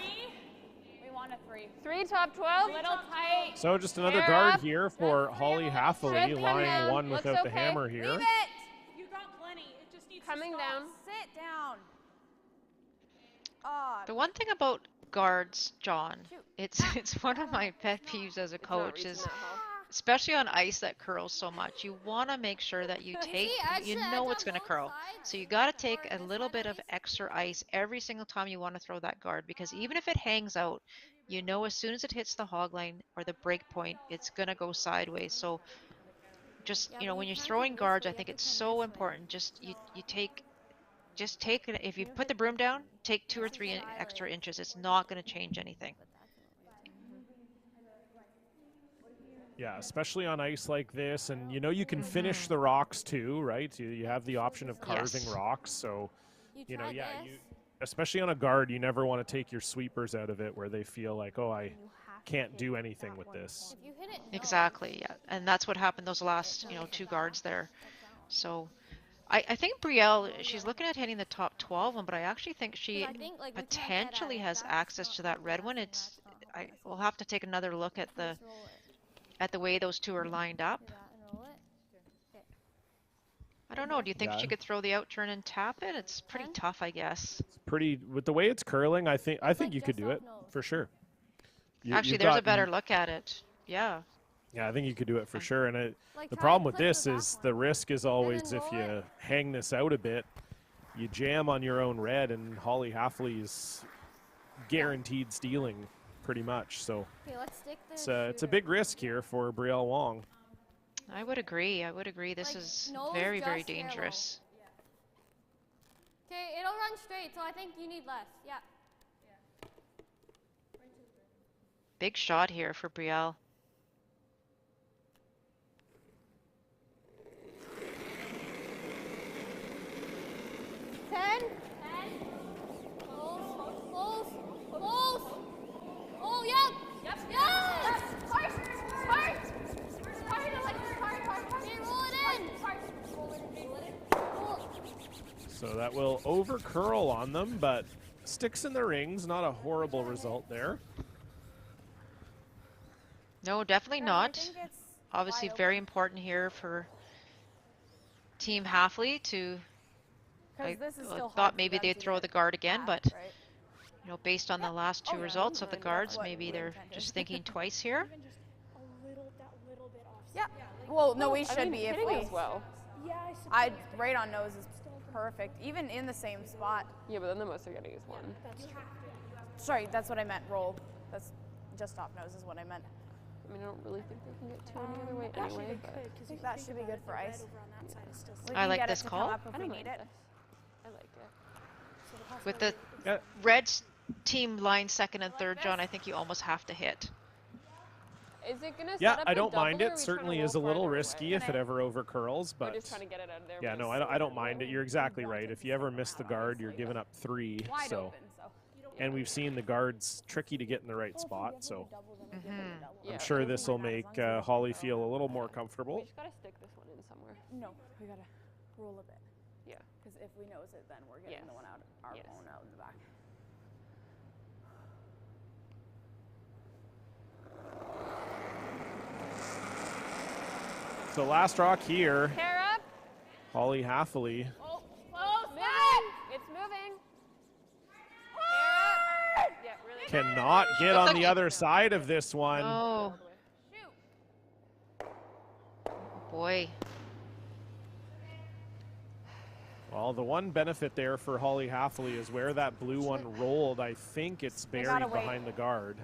We want a 3.
3, top 12.
Little tight.
So just another
Hair
guard
up.
here for Holly Hathaway,
Should come
lying
down.
one
Looks
without the
okay.
hammer here.
Leave it.
You got plenty. It just needs
Coming
to stop.
down.
Sit down. Ah,
The one thing about guards, John,
Shoot.
it's one of my pet peeves as a
It's not
coach
reaching
is
that high.
especially on ice that curls so much. You want to make sure that you take, you know it's going to curl. So you got to take a little bit of extra ice every single time you want to throw that guard, because even if it hangs out, you know as soon as it hits the hog line or the break point, it's going to go sideways. So just, you know, when you're throwing guards, I think it's so important. Just you take, if you put the broom down, take 2 or 3 extra inches. It's not going to change anything.
Yeah, especially on ice like this, and you know you can finish the rocks too, right? You have the option of carving rocks, so you know, yeah, you especially on a guard, you never want to take your sweepers out of it where they feel like, oh, I can't do anything with this.
Exactly, yeah, and that's what happened those last, you know, 2 guards there. So I think Brielle, she's looking at hitting the top 12 one, but I actually think she potentially has access to that red one. We'll have to take another look at the way those 2 are lined up. I don't know. Do you think she could throw the out turn and tap it? It's pretty tough, I guess.
It's pretty, with the way it's curling, I think you could do it for sure.
Actually, there's a better look at it. Yeah.
Yeah, I think you could do it for sure. And the problem with this is the risk is always if you hang this out a bit, you jam on your own red, and Holly Halfley's guaranteed stealing pretty much. So it's a big risk here for Brielle Wong.
I would agree. I would agree. This is very, very dangerous.
Okay, it'll run straight, so I think you need less. Yeah.
Big shot here for Brielle.
Oh, yeah. Yep. Yes. Hard. Okay, roll it in.
So that will over curl on them, but sticks in the rings. Not a horrible result there.
No, definitely not. Obviously very important here for Team Halfley to, I thought maybe they'd throw the guard again, but you know, based on the last 2 results of the guards, maybe they're just thinking twice here.
Yeah. Well, no, we should be if we. Well. Right on nose is perfect, even in the same spot.
Yeah, but then the most they're getting is 1.
Sorry, that's what I meant. Roll. That's just off nose is what I meant.
I mean, I don't really think they can get 2 any other way anyway, but
I think that should be good for ice.
I like this call.
I don't need it.
I like it.
With the red team line 2nd and 3rd, John, I think you almost have to hit.
Is it gonna
yeah, I don't mind it. Certainly is a little risky if it ever over curls, but
just trying to get it out of there.
Yeah, no, I don't mind it. You're exactly right. If you ever miss the guard, you're giving up 3. So, and we've seen the guards tricky to get in the right spot. So, I'm sure this will make Holly feel a little more comfortable.
We just gotta stick this one in somewhere.
No, we gotta roll a bit.
Yeah.
Because if we nose it, then we're getting the one out, our own out in the back.
So last rock here.
Hair up.
Holly Halfley.
Oh, close. Moving. It's moving. Hair up. Yeah, really.
Cannot get on the other side of this one.
Oh. Boy.
Well, the one benefit there for Holly Halfley is where that blue one rolled. I think it's buried behind the guard.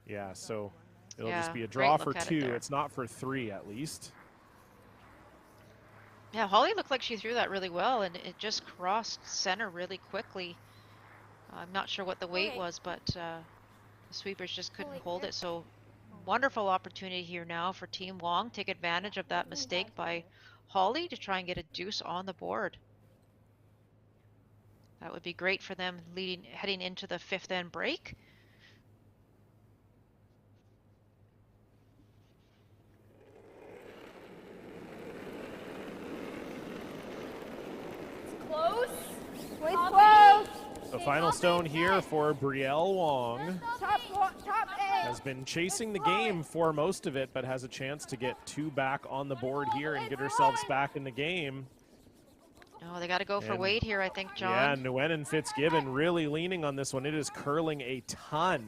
Yeah, so it'll just be a draw for 2. It's not for 3 at least.
Yeah, Holly looked like she threw that really well, and it just crossed center really quickly. I'm not sure what the weight was, but the sweepers just couldn't hold it. So wonderful opportunity here now for Team Wong. Take advantage of that mistake by Holly to try and get a deuce on the board. That would be great for them heading into the 5th end break.
Close.
Way close.
The final stone here for Brielle Wong.
Top 8.
Has been chasing the game for most of it, but has a chance to get 2 back on the board here and get herself back in the game.
Oh, they got to go for weight here, I think, John.
Yeah, Nguyen and Fitzgibbon really leaning on this one. It is curling a ton.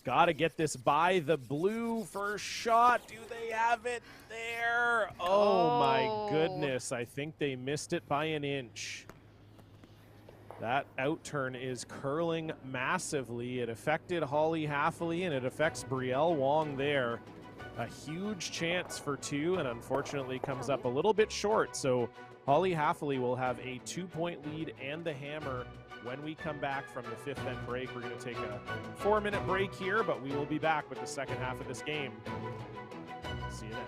Got to get this by the blue first shot. Do they have it there? Oh, my goodness. I think they missed it by an inch. That out turn is curling massively. It affected Holly Haffley, and it affects Brielle Wong there. A huge chance for 2, and unfortunately comes up a little bit short. So Holly Haffley will have a 2-point lead and the hammer when we come back from the 5th end break. We're going to take a 4-minute break here, but we will be back with the second half of this game. See you then.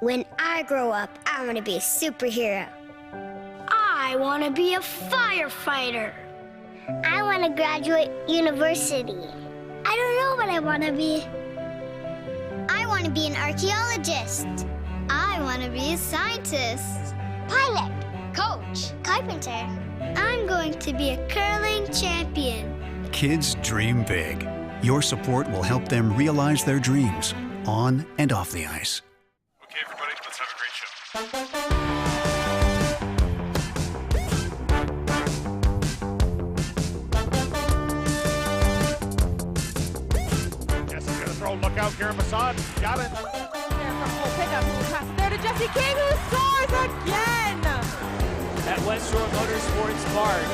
When I grow up, I want to be a superhero. I want to be a firefighter. I want to graduate university. I don't know what I want to be. I want to be an archaeologist. I want to be a scientist. Pilot, coach, carpenter. I'm going to be a curling champion.
Kids dream big. Your support will help them realize their dreams on and off the ice.
Okay, everybody, let's have a great show.
Yes, he's gonna throw. Look out, Karen Masson. Got it.
There from full pickup. Who will pass it there to Jesse King, who scores again.
At West Shore Motorsports Park.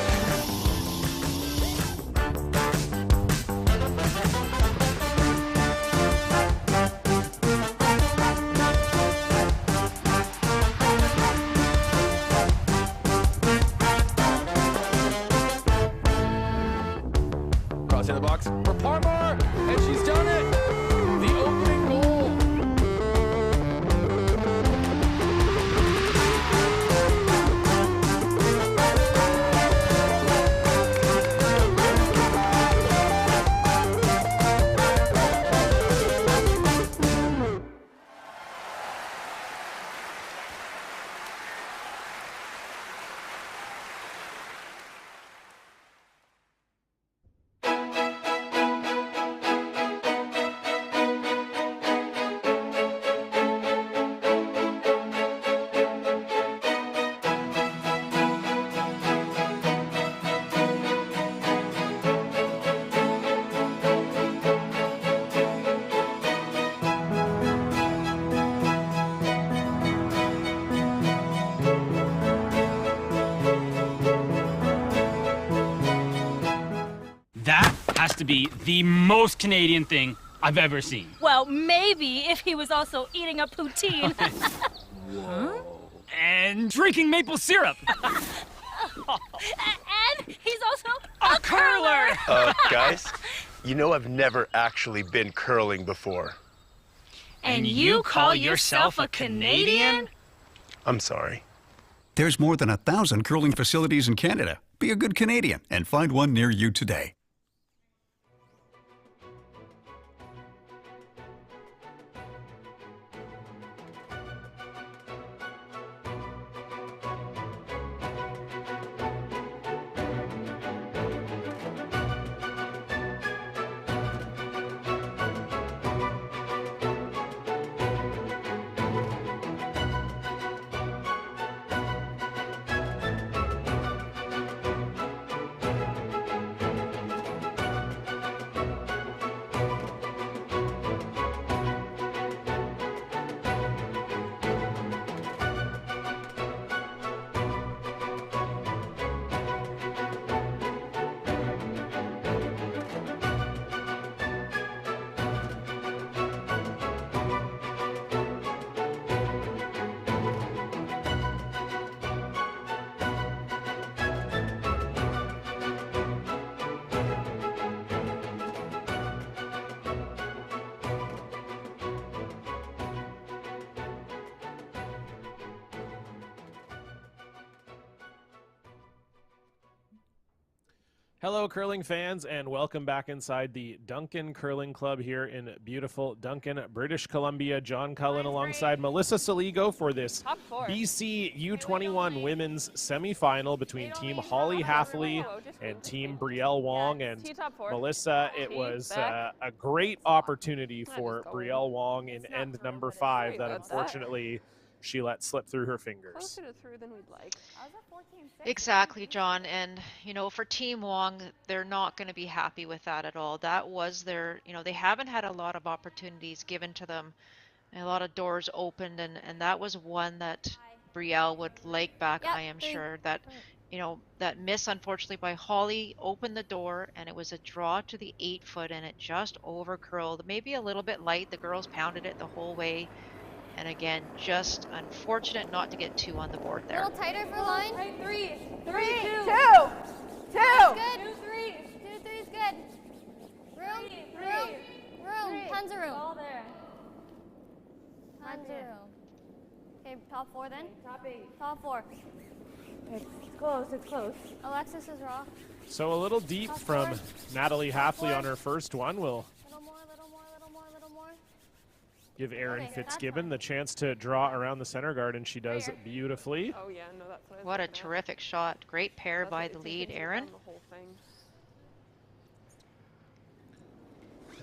In the box for Parmar, and she's done it. The opening goal.
That has to be the most Canadian thing I've ever seen.
Well, maybe if he was also eating a poutine.
Whoa. And drinking maple syrup.
And he's also a curler.
Guys, you know I've never actually been curling before.
And you call yourself a Canadian?
I'm sorry.
There's more than 1,000 curling facilities in Canada. Be a good Canadian and find one near you today.
Hello, curling fans, and welcome back inside the Duncan Curling Club here in beautiful Duncan, British Columbia. John Cullen alongside Melissa Saligo for this BC U21 women's semifinal between Team Holly Hafley and Team Brielle Wong. And Melissa, it was a great opportunity for Brielle Wong in end number 5 that unfortunately she let slip through her fingers.
Closer to through than we'd like.
Exactly, John. And, you know, for Team Wong, they're not going to be happy with that at all. That was their, you know, they haven't had a lot of opportunities given to them, and a lot of doors opened, and that was one that Brielle would like back, I am sure. That, you know, that miss, unfortunately, by Holly opened the door, and it was a draw to the 8-foot, and it just over-curled. Maybe a little bit light. The girls pounded it the whole way. And again, just unfortunate not to get 2 on the board there.
A little tighter for line.
Right, 3.
2. 2.
Good.
2, 3.
2, 3 is good. Room. Tons of room.
All there.
Tons of room. Okay, top 4 then.
Top 8.
Top 4.
It's close. It's close.
Alexis is raw.
So a little deep from Natalie Hafley on her first one. Will
Little more.
give Erin Fitzgibbon the chance to draw around the center guard, and she does beautifully.
Oh yeah, no, that's what I was
What a
looking at.
terrific shot. Great pair
That's
by
what
the
it
lead,
takes
Erin.
down the whole thing.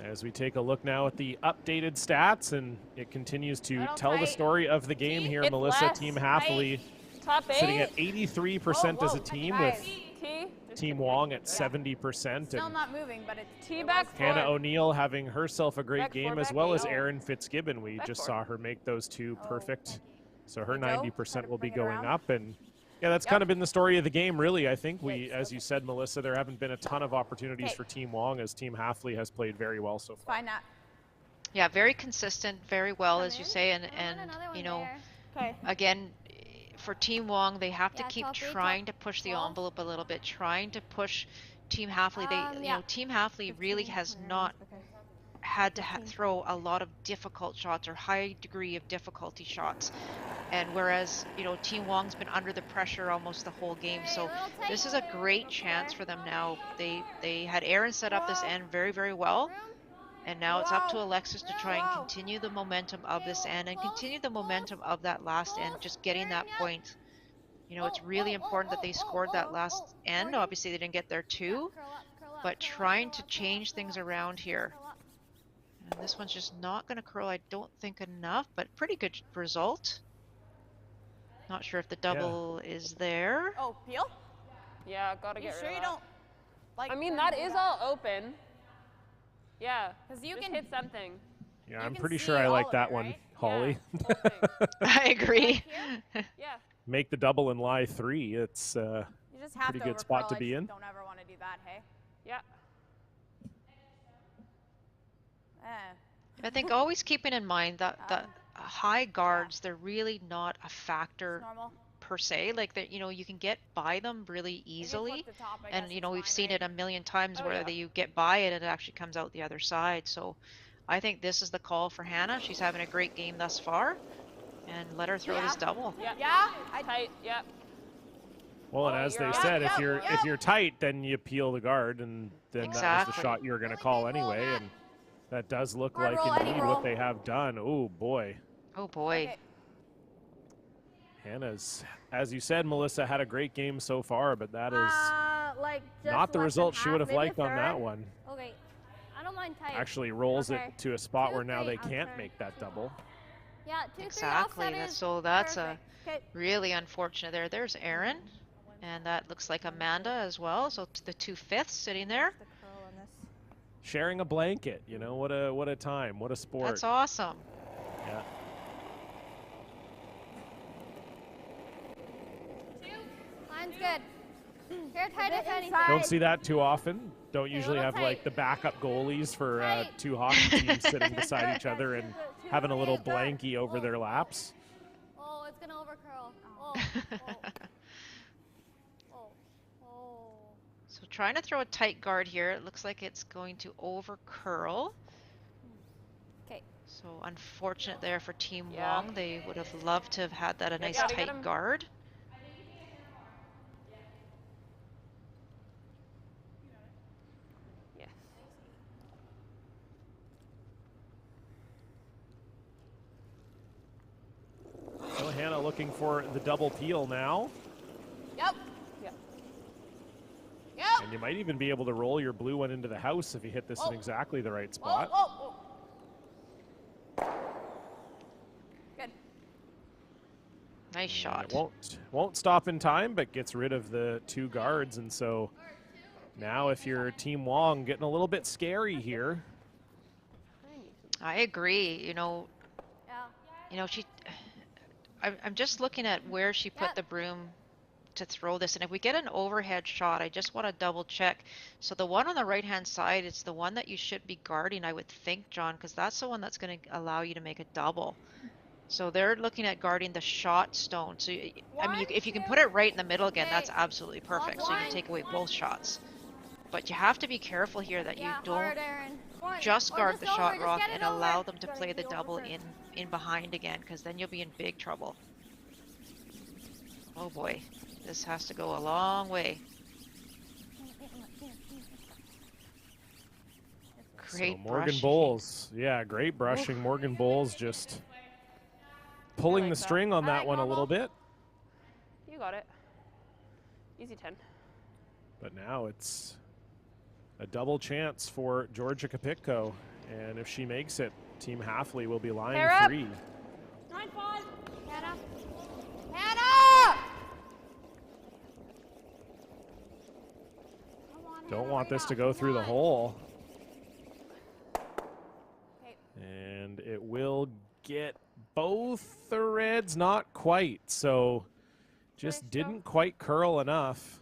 As we take a look now at the updated stats, and it continues to tell the story of the game here. Melissa, Team Hafley
Top 8.
sitting at 83% as a team, with
T.
Team Wong at 70%.
Still
And
not moving, but it's
T back
Hannah
forward.
O'Neill having herself a great
Back
game,
four,
as
back
well
eight.
as Erin Fitzgibbon. We
Back
just
four.
saw her make those 2 perfect. So her
Go.
90% will be
Bring it
going
around.
up. And yeah, that's kind of been the story of the game, really. I think as you said, Melissa, there haven't been a ton of opportunities for Team Wong, as Team Hafley has played very well so far.
fine, Nat.
Yeah, very consistent, very well, as you say. And you know, again, for Team Wong, they have to keep trying to push the envelope a little bit, trying to push Team Hafley. You know, Team Hafley really has not had to throw a lot of difficult shots or high degree of difficulty shots. And whereas, you know, Team Wong's been under the pressure almost the whole game. So this is a great chance for them now. They had Erin set up this end very, very well. And now it's up to Alexis to try and continue the momentum of this end and continue the momentum of that last end, just getting that point. You know, it's really important that they scored that last end. Obviously, they didn't get there too, but trying to change things around here. And this one's just not going to curl, I don't think, enough, but pretty good result. Not sure if the double is there.
Oh, peel?
Yeah, gotta
You
get
sure
rid
you
of that.
don't like?
I mean, that is all open. Yeah,
Because you
just
can
hit something.
Yeah,
You
I'm
can
pretty
see
sure I
all
like
of
that
it,
one,
right?
Holly.
I agree.
Yeah.
Make the double and lie 3. It's
You just have
pretty
to
good spot
overcurl.
to
I
be
just
in.
Don't ever want to do that, hey?
Yeah.
I think always keeping in mind that the high guards, they're really not a factor
Normal.
per se. Like that, you know, you can get by them really easily,
flip the top, I
and
guess
you know,
it's
we've
fine,
seen
right?
it a million times
Oh,
where
yeah.
you get by it and it actually comes out the other side. So I think this is the call for Hannah. She's having a great game thus far, and let her throw this double.
Yeah. Tight. Yeah.
Well, and as they said, if you're tight, then you peel the guard, and then that was the
Exactly.
shot you were going to call anyway. And that does look
Hard
like
roll,
indeed
Eddie
what
roll.
they have done. Oh boy,
Oh boy.
Okay.
Hannah's, as you said, Melissa had a great game so far, but that is
Like just
not the
less
result
than
she would
half,
have
maybe
liked
a
on that
third.
one.
Okay, I don't mind tight.
Actually rolls
Okay.
it to a spot
2,
where now
3,
they
I'm
can't
sorry.
make that double.
Yeah, 2, 3
Exactly.
offset is
That's
perfect. Okay.
really unfortunate there. There's Erin, and that looks like Amanda as well. So the 2/5 sitting there.
Sharing a blanket, you know, what a time, what a sport.
That's awesome.
Yeah.
Line's good. Here, tight if anything.
Don't see that too often. Don't usually
little
have like
tight.
the backup goalies for
Tight.
2 hockey teams sitting beside each other and having a little blankie over their laps.
Oh, it's gonna overcurl. Oh, oh, oh.
So trying to throw a tight guard here. It looks like it's going to over curl.
Okay.
So unfortunate there for Team
Yeah.
Wong. They would have loved to have had that a nice
gotta get
tight
him.
guard.
looking for the double peel now.
Yep. Yep. Yep.
And you might even be able to roll your blue one into the house if you hit this in exactly the right spot.
Whoa. Good.
Nice shot.
It won't stop in time, but gets rid of the 2 guards. And so now if you're Team Wong, getting a little bit scary here.
I agree. You know, I'm just looking at where she put the broom to throw this, and if we get an overhead shot, I just want to double check. So the one on the right hand side, it's the one that you should be guarding, I would think, John, because that's the one that's going to allow you to make a double. So they're looking at guarding the shot stone. So I mean, if you can put it right in the middle again, that's absolutely perfect. So you can take away both shots. But you have to be careful here that you don't just guard the shot rock and allow them to play the double in behind again, because then you'll be in big trouble. Oh boy, this has to go a long way. Great
so Morgan
brushing.
Bowles, yeah, great brushing. Morgan Bowles just pulling the string on that one a little bit.
You got it. Easy 10.
But now it's a double chance for Georgia Kapitko. And if she makes it, Team Halfley will be line 3.
9-5. Hannah.
Don't want this to go through the hole. And it will get both the reds, not quite. So just didn't quite curl enough.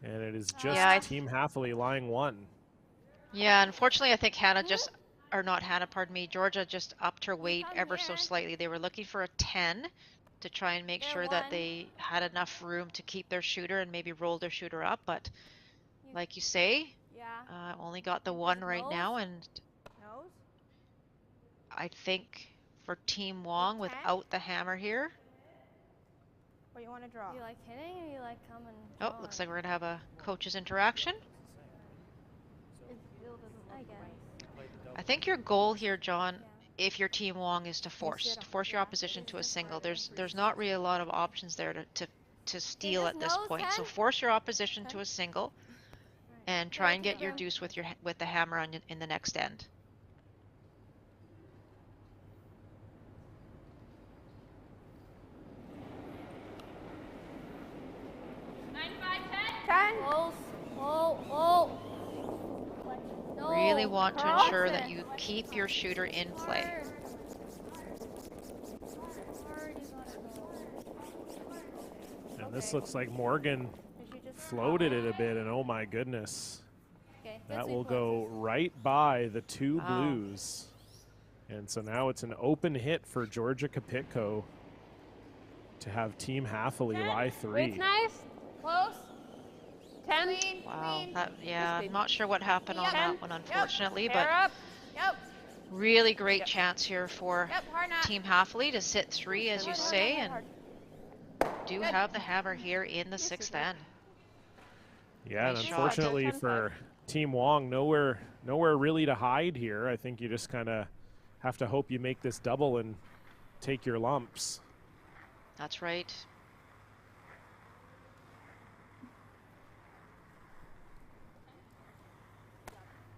And it is just Team Halfley line 1.
Yeah, unfortunately, I think Hannah just, or not Hannah, pardon me, Georgia just upped her weight ever so slightly. They were looking for a 10 to try and make sure that they had enough room to keep their shooter and maybe roll their shooter up. But like you say, only got the 1 right now. And I think for Team Wong, without the hammer here.
What do you want to draw?
Do you like hitting or you like coming?
Oh, looks like we're going to have a coach's interaction.
I guess.
I think your goal here, John, if your Team Wong, is to force your opposition to a single. There's not really a lot of options there to steal at this point. So force your opposition to a single and try and get your deuce with the hammer in the next end. Really want to ensure that you keep your shooter in play.
And this looks like Morgan floated it a bit, and oh my goodness. That will go right by the 2 blues. And so now it's an open hit for Georgia Kapitko to have Team Halfley lie 3.
It's nice. Close. 10.
Wow. I'm not sure what happened on that one, unfortunately, but really great chance here for Team Halfley to sit 3, as you say, and do have the hammer here in the 6th end.
Yeah,
Nice
and
shot.
unfortunately for Team Wong, nowhere really to hide here. I think you just kind of have to hope you make this double and take your lumps.
That's right.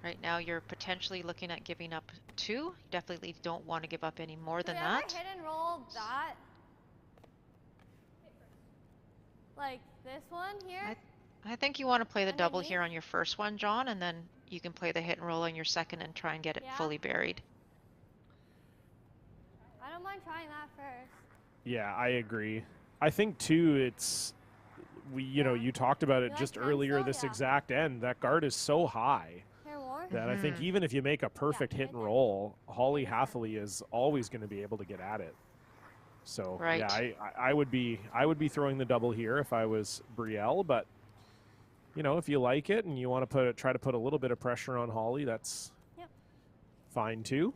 Right now, you're potentially looking at giving up 2. You definitely don't want to give up any more than that.
Hit and roll that? Like this one here?
I think you want to play the double here on your first one, John, and then you can play the hit and roll on your second and try and get it fully buried.
I don't mind trying that first.
Yeah, I agree. I think too, you talked about it just earlier, this exact end. That guard is so high that I think even if you make a perfect hit and roll, Holly Halfley is always going to be able to get at it. So yeah, I would be throwing the double here if I was Brielle, but if you like it and you want to try to put a little bit of pressure on Holly, that's fine too.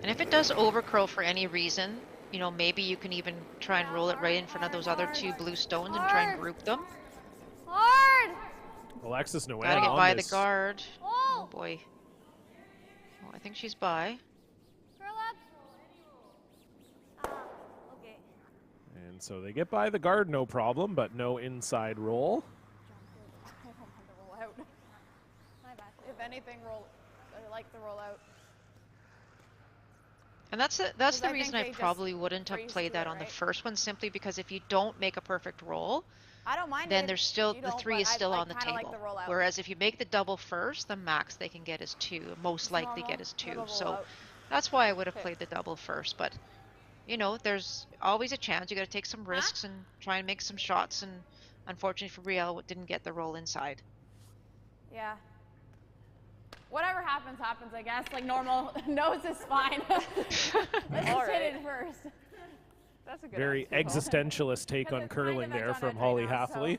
And if it does overcurl for any reason, maybe you can even try and roll it right in front of those other 2 blue stones and try and group them.
Hard!
Alexis Nguyen
Gotta get
on
by
this.
the guard. Oh boy. Oh, I think she's by.
Curl up. Okay.
And so they get by the guard, no problem, but no inside roll.
I don't want to roll out. My bad. If anything, I like the roll out.
And that's the reason I probably wouldn't have played that on the first one, simply because if you don't make a perfect roll,
I don't mind
then
it
there's still
you
the
don't,
3
but
is still
I
on the
kinda
table.
like the roll out.
Whereas if you make the double first, the max they can get is 2, most likely get is 2. So that's why I would have played the double first. But you know, there's always a chance. You got to take some risks and try and make some shots. And unfortunately for Brielle, didn't get the roll inside.
Yeah. Whatever happens, happens, I guess. Like normal, nose is fine. Let's just hit it first.
That's a good
Very existentialist take on curling there from Holly Halfley.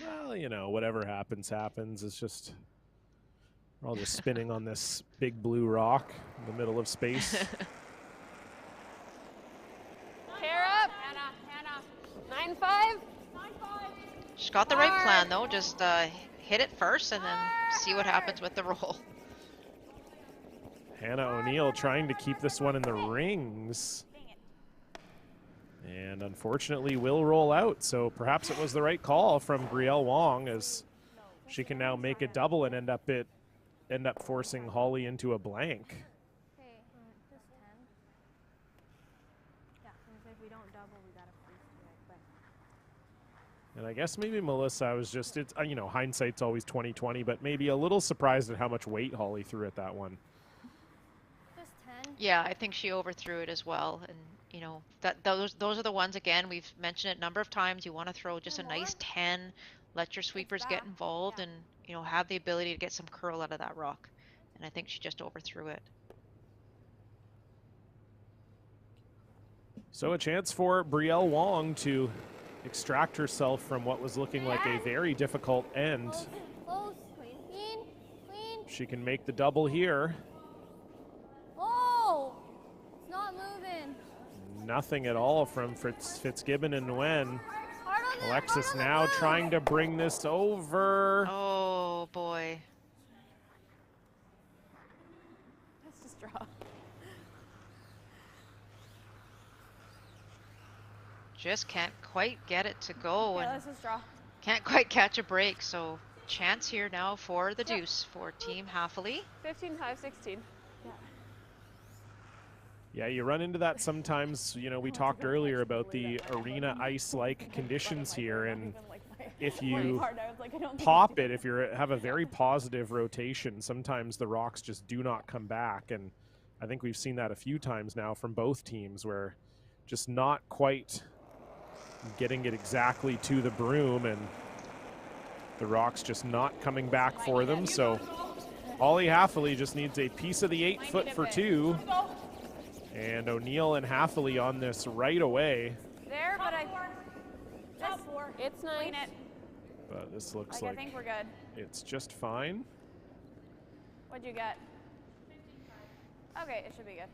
Well, you know, whatever happens, happens. It's just, we're all just spinning on this big blue rock in the middle of space.
Hair up. Hannah. 9-5.
She's got the right plan though. Just hit it first and then see what happens with the roll.
Hannah O'Neill trying to keep this one in the rings. And unfortunately will roll out, so perhaps it was the right call from Brielle Wong, as she can now make a double and end up forcing Holly into a blank.
Okay, just 10. Yeah, if we don't double, we gotta freeze to it. But
And I guess maybe Melissa, I was just, it's you know, hindsight's always 20/20, but maybe a little surprised at how much weight Holly threw at that one.
just 10.
Yeah, I think she overthrew it as well. And you know, those are the ones, again, we've mentioned it a number of times. You want to throw just a nice 10, let your sweepers get involved, and you know, have the ability to get some curl out of that rock. And I think she just overthrew it.
So a chance for Brielle Wong to extract herself from what was looking like a very difficult end.
Close. Clean.
She can make the double here.
Oh! It's not moving.
Nothing at all from Fitzgibbon and Nguyen. Alexis now trying to bring this over.
Oh boy.
Let's just draw.
Just can't quite get it to go.
Yeah,
And
let's just draw.
can't quite catch a break. So chance here now for the deuce for Team Halfley.
15-5-16.
Yeah, you run into that sometimes. You know, we talked earlier about the arena ice-like conditions here, and if you pop it, if you have a very positive rotation, sometimes the rocks just do not come back. And I think we've seen that a few times now from both teams, where just not quite getting it exactly to the broom, and the rock's just not coming back for them. So Holly Halfley just needs a piece of the 8-foot for 2. And O'Neill and Halfley on this right away.
There, but
it's nice.
But this looks
I
like
think we're good.
it's just fine.
What'd you get? Okay, it should be good.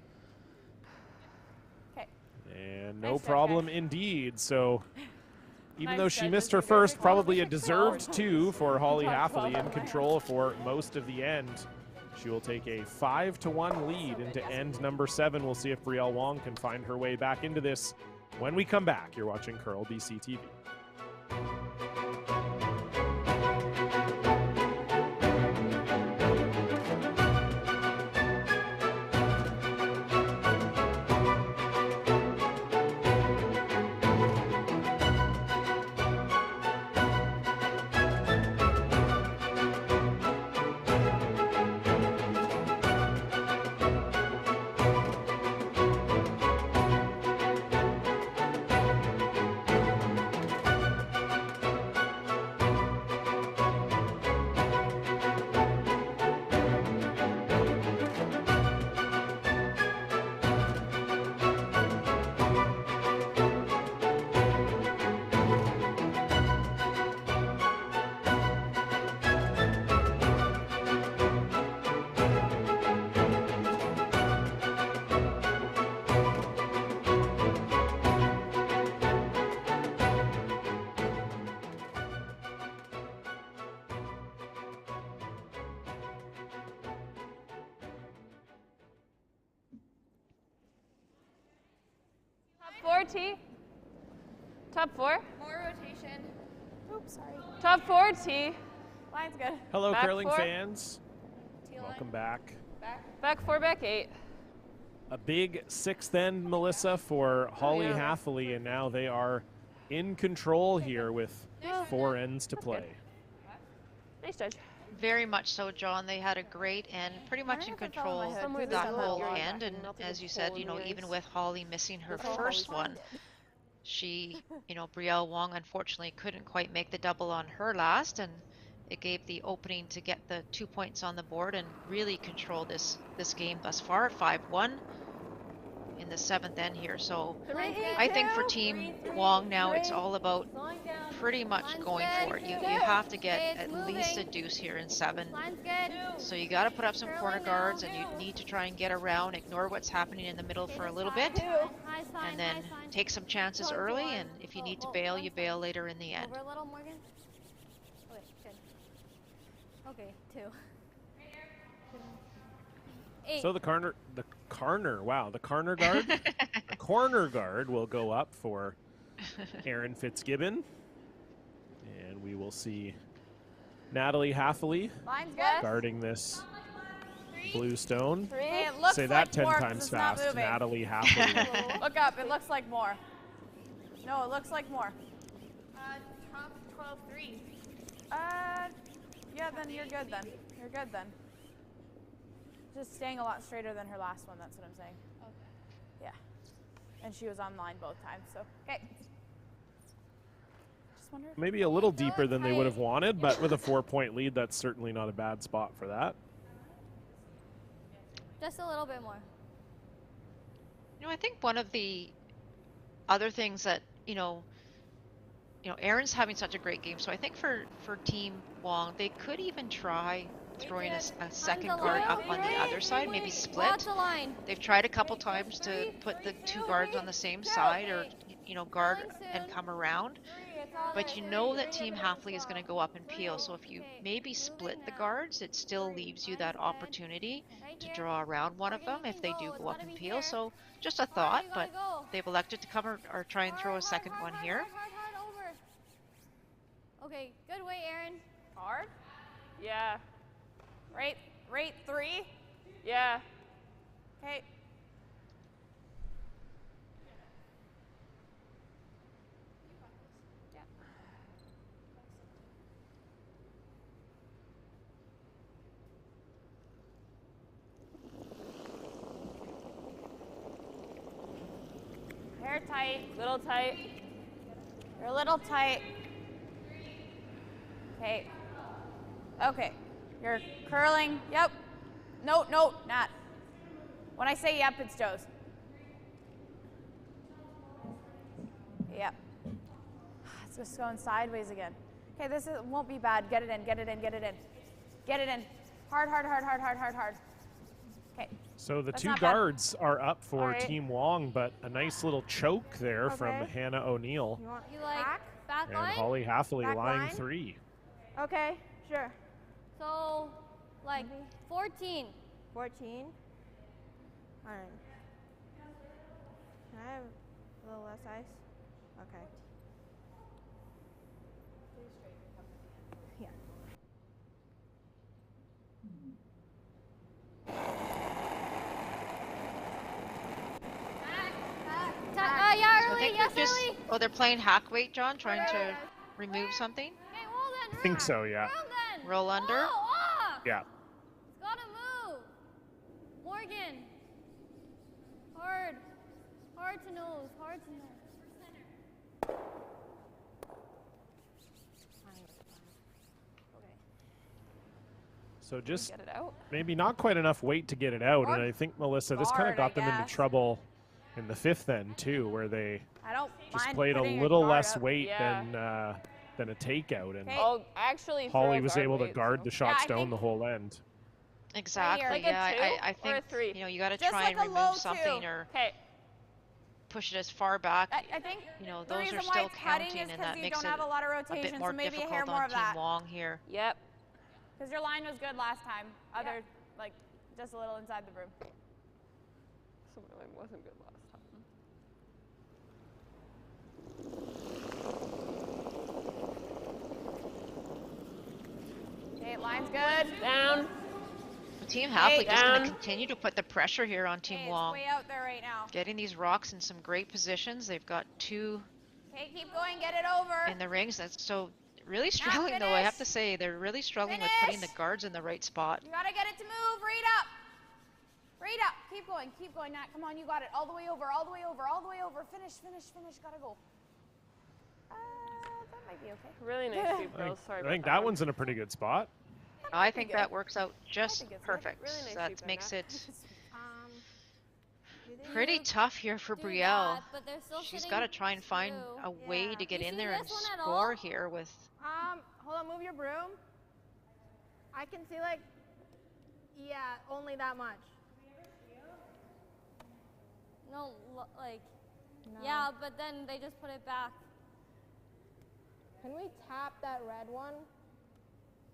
Okay.
And no
Nice
problem
guys.
indeed. So even
Nice
though she
judges,
missed her
you very
first, probably a
close.
deserved 2 for Holly Halfley, in control for most of the end. She will take a 5-1 lead into end number 7. We'll see if Brielle Wong can find her way back into this when we come back. You're watching Curl BC TV.
4 T. Top 4.
More rotation. Oops, sorry.
Top 4 T.
Line's good.
Hello,
Back
curling
4.
fans.
T-line.
Welcome back.
Back 4, back 8.
A big 6th end, Melissa, for Holly Haffley, and now they are in control here with 4 ends to play.
Nice judge.
Very much so, John. They had a great end, pretty much in control that whole end. And as you said, you know, even with Holly missing her first one, she, you know, Brielle Wong unfortunately couldn't quite make the double on her last, and it gave the opening to get the 2 points on the board and really control this game thus far, 5-1 in the 7th end here. So I think for Team Wong now, it's all about pretty much going for it. You have to get at least a deuce here in 7. So you got to put up some corner guards, and you need to try and get around, ignore what's happening in the middle for a little bit, and then take some chances early, and if you need to bail, you bail later in the end.
Over a little, Morgan. Okay, good. Okay, 2. 8.
So the corner guard, the corner guard will go up for Aaron Fitzgibbon, and we will see Natalie Haffley guarding this blue stone.
Hey, it looks
Say
like
that 10
more 'cause
times
it's not
fast.
moving.
Natalie Haffley.
Look up. It looks like more. No, it looks like more.
Top 12-3.
Yeah, then you're good then. You're good then. Just staying a lot straighter than her last one, that's what I'm saying. Okay. Yeah. And she was online both times, so. Okay. Just wonder if
Maybe a little deeper than they would have wanted, but with a 4-point lead, that's certainly not a bad spot for that.
Just a little bit more.
You know, I think one of the other things that, you know, Aaron's having such a great game, so I think for Team Wong, they could even try throwing a second guard up on the other side, maybe split. They've tried a couple times to put the 2 guards on the same side, or, you know, guard and come around. But you know that Team Haffley is going to go up and peel, so if you maybe split the guards, it still leaves you that opportunity to draw around one of them if they do go up and peel. So just a thought, but they've elected to come or try and throw a second one here.
Okay, good way, Aaron.
Hard? Yeah.
Rate 3?
Yeah.
Okay. Hair tight.
Little tight.
You're a little tight. Okay. Okay. You're curling. Yep. No, not. When I say yep, it's Joe's. Yep. It's just going sideways again. Okay, won't be bad. Get it in, get it in, get it in. Get it in. Hard. Okay.
So the
That's
2
not bad.
guards are up for
All right.
Team Wong, but a nice little choke there from
Okay.
Hannah O'Neill.
You like back
And
line?
Holly Haffley
Back
lying
line?
3.
Okay, sure.
So, like 14.
14. All right. Can I have a little less ice? Okay. Yeah.
Yeah,
So I
early,
think
yes,
they're just,
early.
oh, they're playing hack weight, John, trying to remove something.
Okay, well then.
I think so, yeah.
Roll under.
Off.
Yeah.
It's gotta move. Morgan. Hard. Hard to nose. Hard to nose.
So just
Get it out.
maybe not quite enough weight to get it out. And I think, Melissa, this kind of got them into trouble in the 5th end, too, where they
I don't
just
mind
played a
putting
little
guard
less
up.
weight
Yeah.
than a takeout. And
Oh, actually,
Holly
throw
was
guard
able to
weight,
guard
so.
the shot stone the whole end.
Exactly.
Like a
Yeah,
2
I
or a
think
3?
you know, you got to
Just
try
like
and
a low
remove something
2.
or
Okay.
push it as far back.
I think
You know,
the
those
reason
are
why
still
it's cutting
counting,
is
and
because
that
you
makes
don't
it
have a lot of
a
rotation,
bit
so
more
maybe a
difficult
hair more
on
of
Team
that.
Wong here.
Yep.
Because your line was good last time. Like, just a little inside the broom.
So my line wasn't good last time.
Okay, line's good.
Down.
Team Halfley just going to continue to put the pressure here on Team Wong.
Way out there right now.
Getting these rocks in some great positions. They've got 2
keep going, get it over.
in the rings. That's so really struggling though, I have to say. They're really struggling with putting the guards in the right spot.
You gotta get it to move. Read up. Read up. Keep going, Nat. Come on, you got it. All the way over, all the way over, all the way over. Finish. Gotta go. That might be okay.
Really nice sweep, girls. Sorry
I think that one's in a pretty good spot.
I think that works out just perfect.
Really nice
That
sweep,
makes
Nat.
it pretty tough here for Brielle. She's got to try and find a way to get in there and score here with...
Hold on, move your broom. I can see like, yeah, only that much.
No, like, yeah, but then they just put it back.
Can we tap that red one?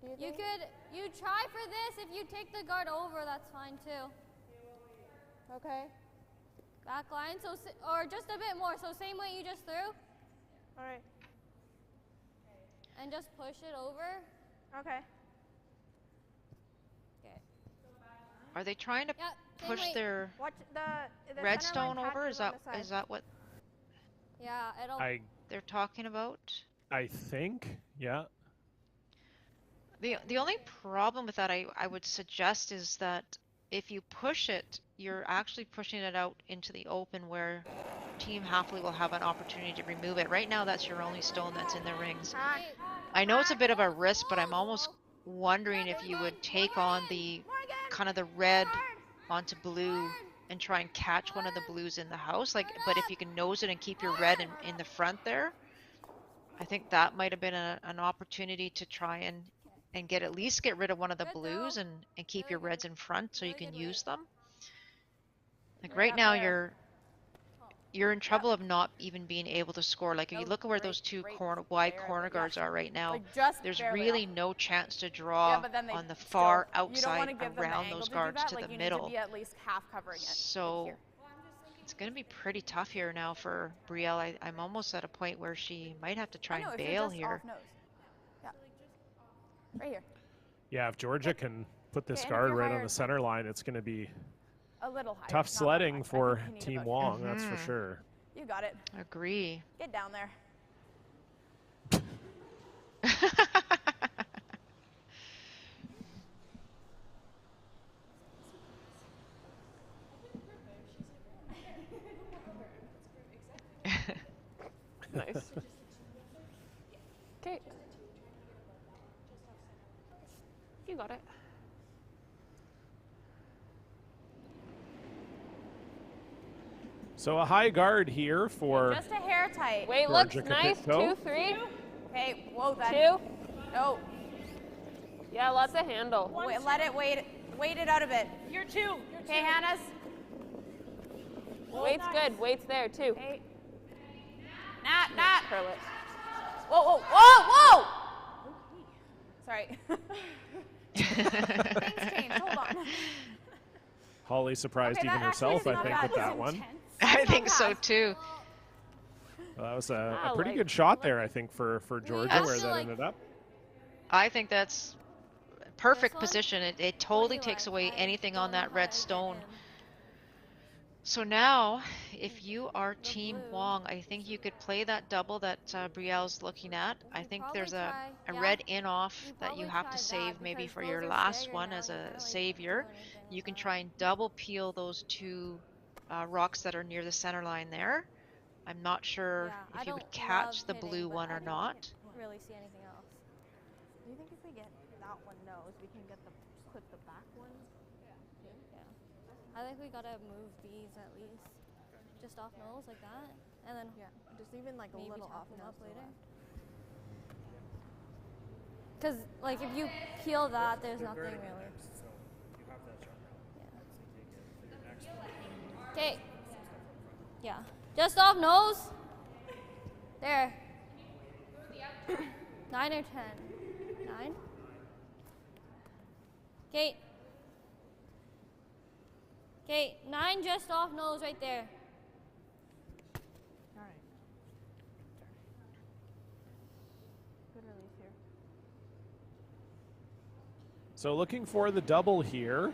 Do you think?
You try for this. If you take the guard over, that's fine too.
Okay.
Back line, or just a bit more. So same way you just threw.
All right.
And just push it over.
Okay.
Okay.
Are they trying to push their redstone over? Is that what they're talking about?
I think, yeah.
The only problem with that I would suggest is that if you push it, you're actually pushing it out into the open where Team Halfley will have an opportunity to remove it. Right now, that's your only stone that's in the rings. I know it's a bit of a risk, but I'm almost wondering if you would take on the kind of the red onto blue and try and catch one of the blues in the house. But if you can nose it and keep your red in the front there, I think that might have been an opportunity to try and at least get rid of one of the blues and keep your reds in front so you can use them. Like right now you're in trouble of not even being able to score. Like if you look at where those 2 wide corner guards are right now, there's really no chance to draw on the far outside around those guards to the middle. So it's going to be pretty tough here now for Brielle. I'm almost at a point where she might have to try and bail here.
Right here.
Yeah, if Georgia can put this guard right on the center line, it's going to be
a little higher.
Tough sledding for Team Wong, that's for sure.
You got it.
Agree.
Get down there.
Nice. Okay. You got it.
So a high guard here for
just a hair tight.
Weight looks nice. 2, 3.
Okay, whoa, that
2.
No.
Yeah, lots of handle.
Wait, let it wait it out a bit.
You're 2.
Okay, Hannah's.
Weight's good. Weight's there too.
Okay. Nat.
Curl it.
Whoa! Sorry. Things change. Hold on.
Holly surprised even herself, I think, with that one.
I think so too.
Well, that was a pretty good shot there, I think, for Georgia, where that ended up.
I think that's perfect position. It totally takes away anything on that red stone. So now, if you are Team Wong, I think you could play that double that Brielle's looking at. I think there's a red in-off that you have to save maybe for your last one as a savior. You can try and double peel those 2 rocks that are near the center line there. I'm not sure if you would catch the blue one or not.
Really see anything else?
Do you think if we get that one nose, we can get clip the back one?
Yeah. I think we gotta move these at least, just off nose like that, and then
just even like a little off
them
nose
up later. Because like if you peel that, there's nothing really. Okay. Yeah. Just off nose. There. 9 or 10. 9. Okay. Okay, 9 just off nose right there.
All right.
So looking for the double here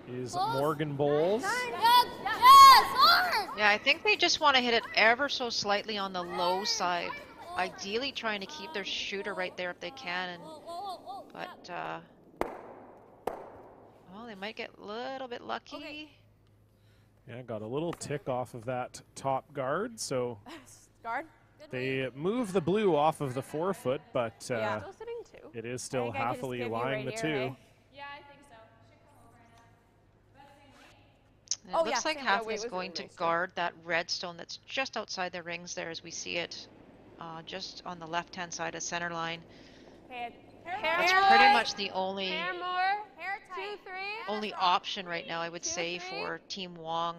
is Morgan Bowles.
Yeah, I think they just want to hit it ever so slightly on the low side. Ideally trying to keep their shooter right there if they can. And, but, well, they might get a little bit lucky.
Okay.
Yeah, got a little tick off of that top guard, so
guard.
They move the blue off of the 4-foot, but
Still sitting 2.
it is still happily lying the 2.
Yeah, I think so.
It looks like Half is going to guard that redstone that's just outside the rings there as we see it just on the left-hand side of center line. That's pretty much the only option right now, I would say, for Team Wong.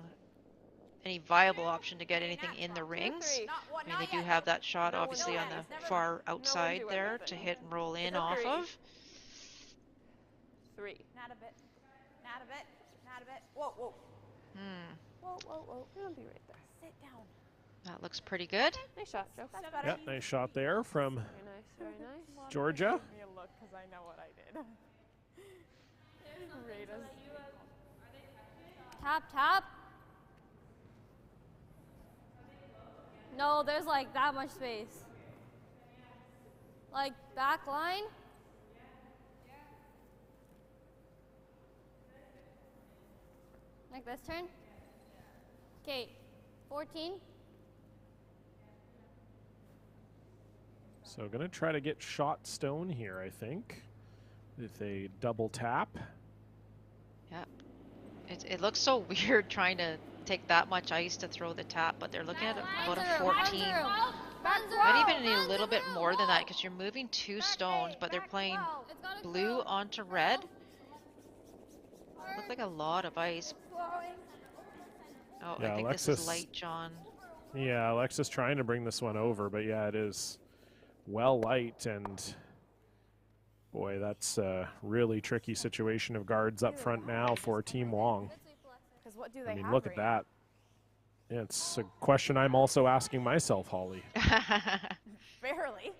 Any viable option to get anything in the rings. I mean, they do have that shot obviously on the far outside there to hit and roll in off of.
3.
Not a bit. Not a bit. Not a bit. Whoa, whoa. Whoa, whoa, whoa.
You'll be right there.
Sit down.
That looks pretty good.
Nice shot, Joe.
Yep, nice shot there from
Very nice, very nice.
Georgia.
Give me a look because I know what I did.
Tap, tap. No, there's like that much space. Like back line. Like this turn. Okay, 14.
So gonna try to get shot stone here, I think, with a double tap.
Yep. It looks so weird trying to take that much ice to throw the tap, but they're looking at about a 14. Might even need a little bit more than that because you're moving 2 stones, but they're playing blue onto red. Look like a lot of ice. Oh,
Yeah,
I think
Alexis,
this is light, John.
Yeah, Alexis trying to bring this one over, but yeah, it is well light, and boy, that's a really tricky situation of guards up front now for Team Wong.
What do they
I mean,
have
look at that. Yeah, it's a question I'm also asking myself, Holly.
Barely.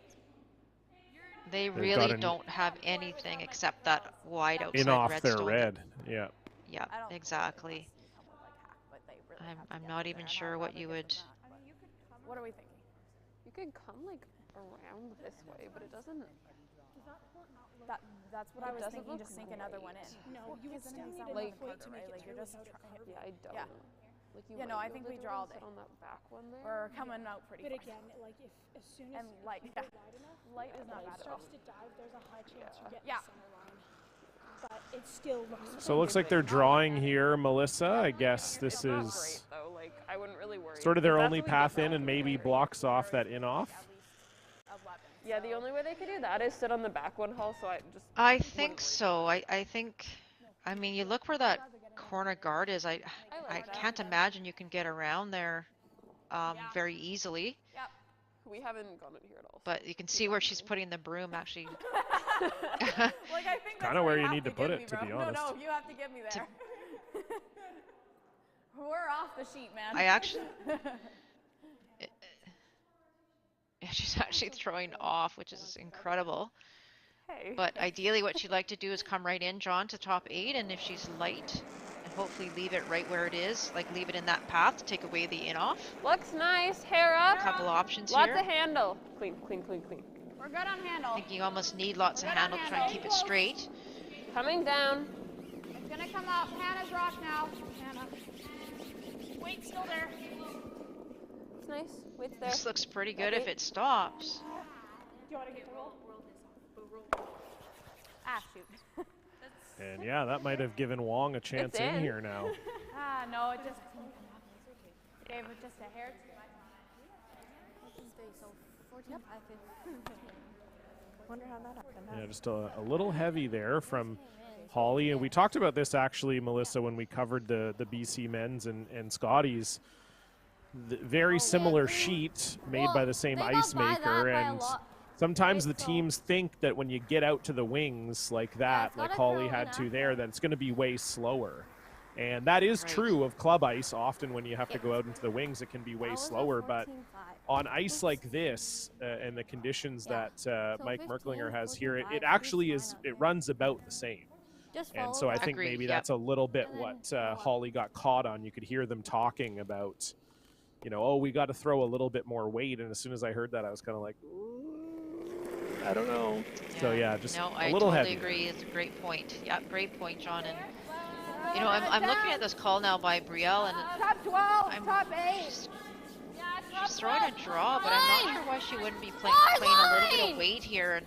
They really don't have anything except that wide outside
in off
redstone.
their red, yeah.
Yeah, exactly. I'm not even sure what you would.
What are we thinking?
You could come like around this way, but it doesn't.
That's what I was thinking. Just sink another one in.
No, you would still need
like
enough weight to make it
you're just
Yeah, I don't.
Yeah.
Like
Yeah, no, I think we draw all day.
On that back one there.
We're coming out pretty.
But again, like if as soon as
light,
you go wide enough,
light is not bad at all.
starts to dive, there's a high chance you get
Yeah.
the center line. But it still looks.
So it looks like they're drawing here, Melissa. I guess this is
Great, though. Like, I wouldn't really worry.
sort of their only path in, and maybe blocks off that in-off.
Yeah, the only way they could do that is sit on the back one, Hull, so
I think so. I think, I mean, you look where that corner guard is. I can't imagine you can get around there very easily.
Yep. We haven't gone in here at all.
But you can see where she's putting the broom, actually.
Like, I think
kind of where you need to put it, to be honest.
No, you have to get me there. We're off the sheet, man.
I actually... Yeah, she's actually throwing off, which is incredible.
Hey.
But ideally what she'd like to do is come right in, John, to top 8, and if she's light, and hopefully leave it right where it is, like leave it in that path to take away the in-off.
Looks nice. Hair up.
A couple options
Lots
here.
of handle. Clean, clean, clean, clean.
We're good on handle.
I think you almost need lots of handle to try and keep it straight.
Coming down.
It's gonna come up. Hannah's rock now. Hannah. Wait, still there.
It's nice. Wait's there.
This looks pretty good if it stops.
Do you want to get the roll?
Ah, shoot.
And yeah, that might have given Wong a chance in here now.
No, it just gave it just a hair too much.
So 14, 5, Wonder how that happened.
Yeah, just a little heavy there from Holly. And we talked about this actually, Melissa, when we covered the BC men's and Scotty's. The very similar sheet made by the same ice maker, and sometimes the teams think that when you get out to the wings like that, like Holly had to there, that it's going to be way slower. And that is true of club ice. Often when you have to go out into the wings, it can be way slower, but on ice like this and the conditions that Mike Merklinger has here, it actually it runs about the same. And so I think maybe that's a little bit what Holly got caught on. You could hear them talking about, you know, oh, we got to throw a little bit more weight. And as soon as I heard that, I was kind of like, I don't know.
Yeah.
So yeah, just
no,
a little
totally
heavy.
agree. It's a great point. Yeah, great point, John. And you know, I'm looking at this call now by Brielle, and
top 12,
I'm
top 8.
She's throwing a draw, but I'm not sure why she wouldn't be playing a little bit of weight here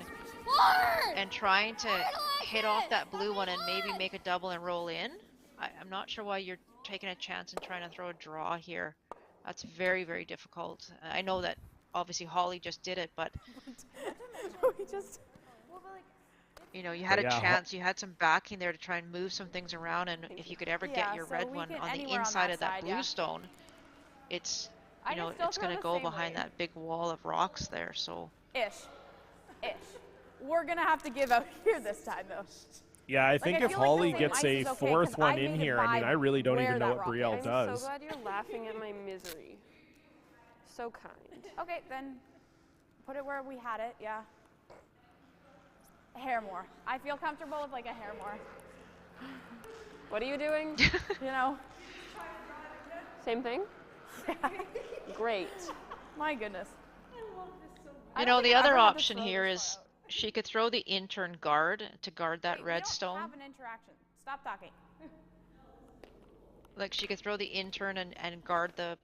and trying to hit off that blue one and maybe make a double and roll in. I'm not sure why you're taking a chance and trying to throw a draw here. That's very, very difficult. I know that obviously Holly just did it, but you know, you had a chance, you had some backing there to try and move some things around, and if you could ever get your red one on the inside of that blue stone, it's, you know, it's going to go behind that big wall of rocks there, so.
Ish. We're going to have to give out here this time, though.
Yeah, I think if Holly gets a fourth one in here, I mean, I really don't even know what Brielle does.
I'm so glad you're laughing at my misery. So kind.
Okay, then put it where we had it, yeah. A hair more. I feel comfortable with like a hair more.
What are you doing?
You know.
Same thing?
Yeah.
Great.
My goodness.
You know, the other option here is she could throw the intern guard to guard that red stone.
We don't have an interaction. Stop talking.
Like she could throw the intern and guard the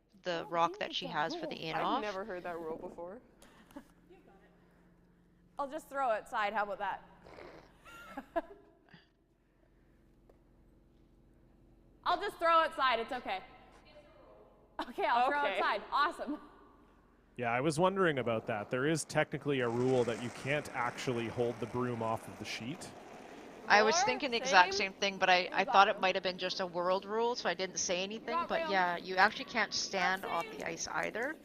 rock that she has for the in-off.
I've never heard that rule before.
I'll just throw it side. How about that? I'll just throw it side. It's okay. Okay, I'll throw it side. Awesome.
Yeah, I was wondering about that. There is technically a rule that you can't actually hold the broom off of the sheet.
I was thinking the exact same thing, but I thought it might have been just a world rule, so I didn't say anything. But yeah, you actually can't stand off the ice either.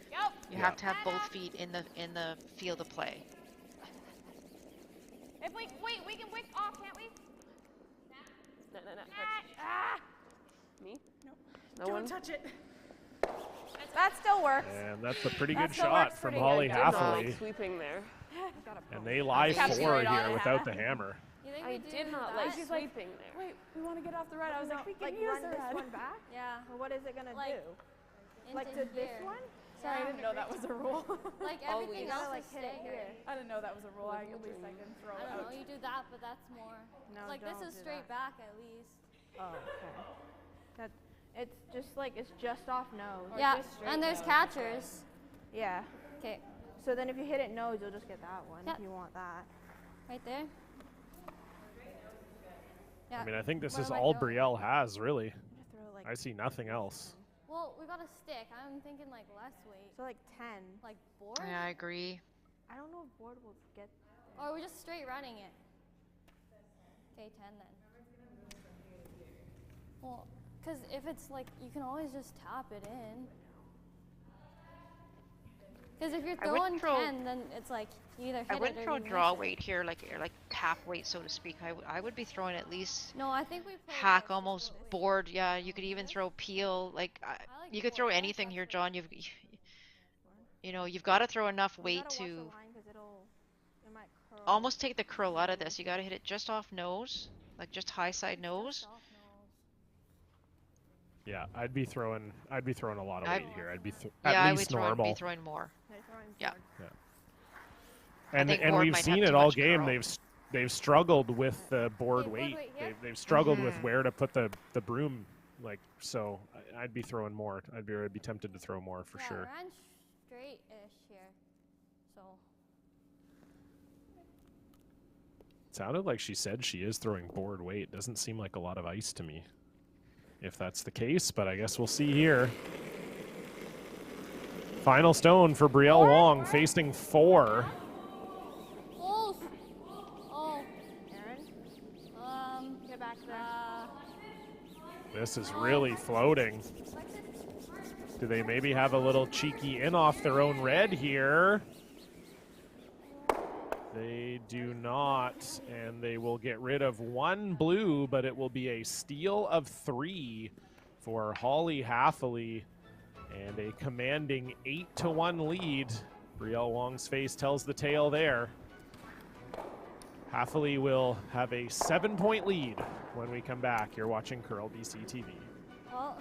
You have to have both feet in the field of play.
If we we can wick off, can't we?
No. Me?
No.
No one?
Touch it. That still works.
And that's a pretty good shot from Holly Haffley.
Sweeping there.
And they lie 4 here without the hammer.
I did not like sweeping there.
Wait, we want to get off the red. I was like, we can
run
use
this one back?
Yeah.
Well, what is it gonna do?
Like
to this one?
Sorry, I didn't know that was a rule.
Like everything else
like
is
hit it
staying.
here.
I didn't know that was a rule. At least I can throw it
I don't
out.
know, you do that, but that's more.
No,
like this is straight back at least.
Oh, okay. That it's just like it's just off nose.
Yeah, and there's catchers.
Yeah.
Okay.
So then if you hit it nose, you'll just get that one if you want that.
Right there. Yeah.
I mean, I think this is all Brielle has, really. I see nothing else.
Well, we got a stick. I'm thinking like less weight.
So like 10.
Like board?
Yeah, I agree.
I don't know if board will get.
Or are we just straight running it? Okay, 10 then. Well, because if it's like, you can always just tap it in. Because if you're throwing 10, then it's like you either hit it or
I wouldn't throw
you
draw
miss it.
weight here, like half weight, so to speak. I would be throwing at least
No, I think we play
hack, almost board. Yeah, you could even throw peel. Like you could throw anything here, John. You know, you've got to throw enough weight to almost take the curl out of this. You got to hit it just off nose, like just high side nose.
Yeah, I'd be throwing a lot of weight here. I'd be
I
least normal.
be throwing more. Yeah.
And we've seen it all game. They've struggled with the board weight. They've struggled with where to put the broom. Like, so I'd be throwing more. I'd be tempted to throw more for sure.
I ran straight-ish here, so.
It sounded like she said she is throwing board weight. Doesn't seem like a lot of ice to me, if that's the case, but I guess we'll see here. Final stone for Brielle Wong, facing 4.
Close. Oh.
Aaron? Get back there.
This is really floating. Do they maybe have a little cheeky in off their own red here? They do not, and they will get rid of 1 blue, but it will be a steal of 3 for Holly Haffley. And a commanding 8-1 lead. Brielle Wong's face tells the tale there. Hafele will have a 7-point lead when we come back. You're watching Curl BC TV.
Well.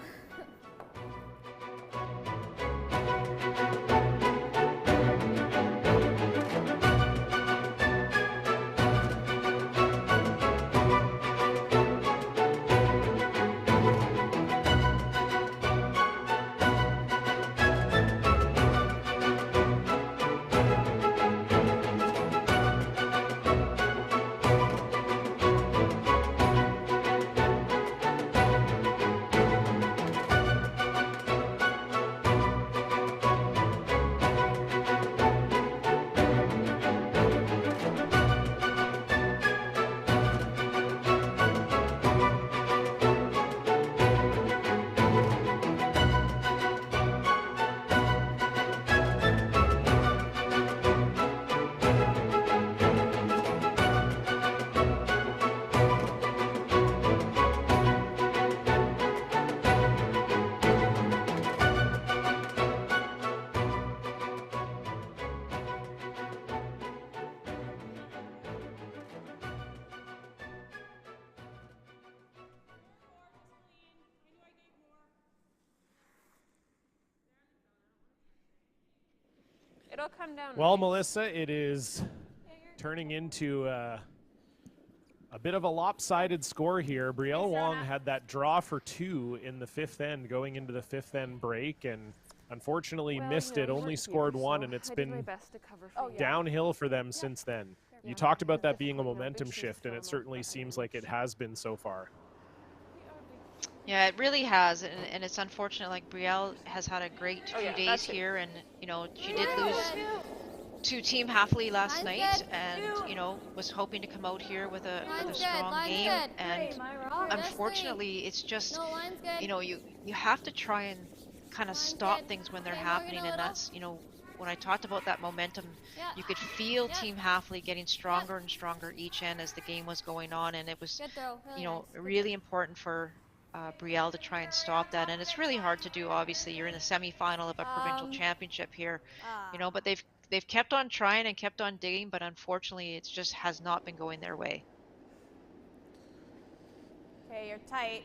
It'll come down.
Well, Melissa, it is turning into a bit of a lopsided score here. Brielle Wong had that draw for 2 in the 5th end going into the 5th end break, and unfortunately missed it, only scored 1, and it's been downhill for them since then. You talked about that being a momentum shift, and it certainly seems like it has been so far.
Yeah, it really has, and it's unfortunate. Like, Brielle has had a great few days here, and you know, she did lose to Team Hafele last night, and you know, was hoping to come out here with a strong game, and unfortunately, it's just, you know, you have to try and kind of stop things when they're happening, and that's, you know, when I talked about that momentum, you could feel Team Hafele getting stronger and stronger each end as the game was going on, and it was, you know, really important for Brielle to try and stop that, and it's really hard to do. Obviously, you're in the semi-final of a provincial championship here, you know, but they've kept on trying and kept on digging, but unfortunately, it just has not been going their way.
Okay, you're tight.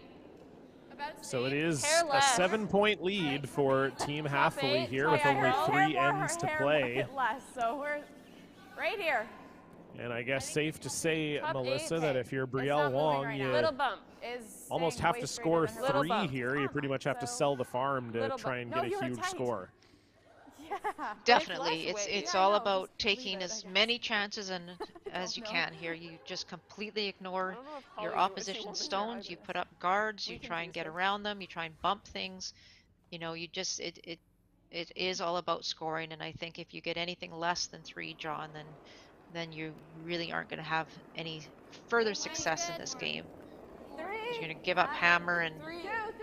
So it is a 7-point lead for Team Hafele here with only 3 ends to play.
Less, so we're right here.
And I guess safe to say, Melissa, that if you're Brielle Wong, you almost have to score 3 here. You pretty much have to sell the farm to try and get a huge score.
Yeah.
Definitely. It's all about taking as many chances as you can here. You just completely ignore your opposition stones. You put up guards. You try and get around them. You try and bump things. You know, you just, it is all about scoring. And I think if you get anything less than 3, John, then you really aren't going to have any further success in this game. You're going to give up hammer and,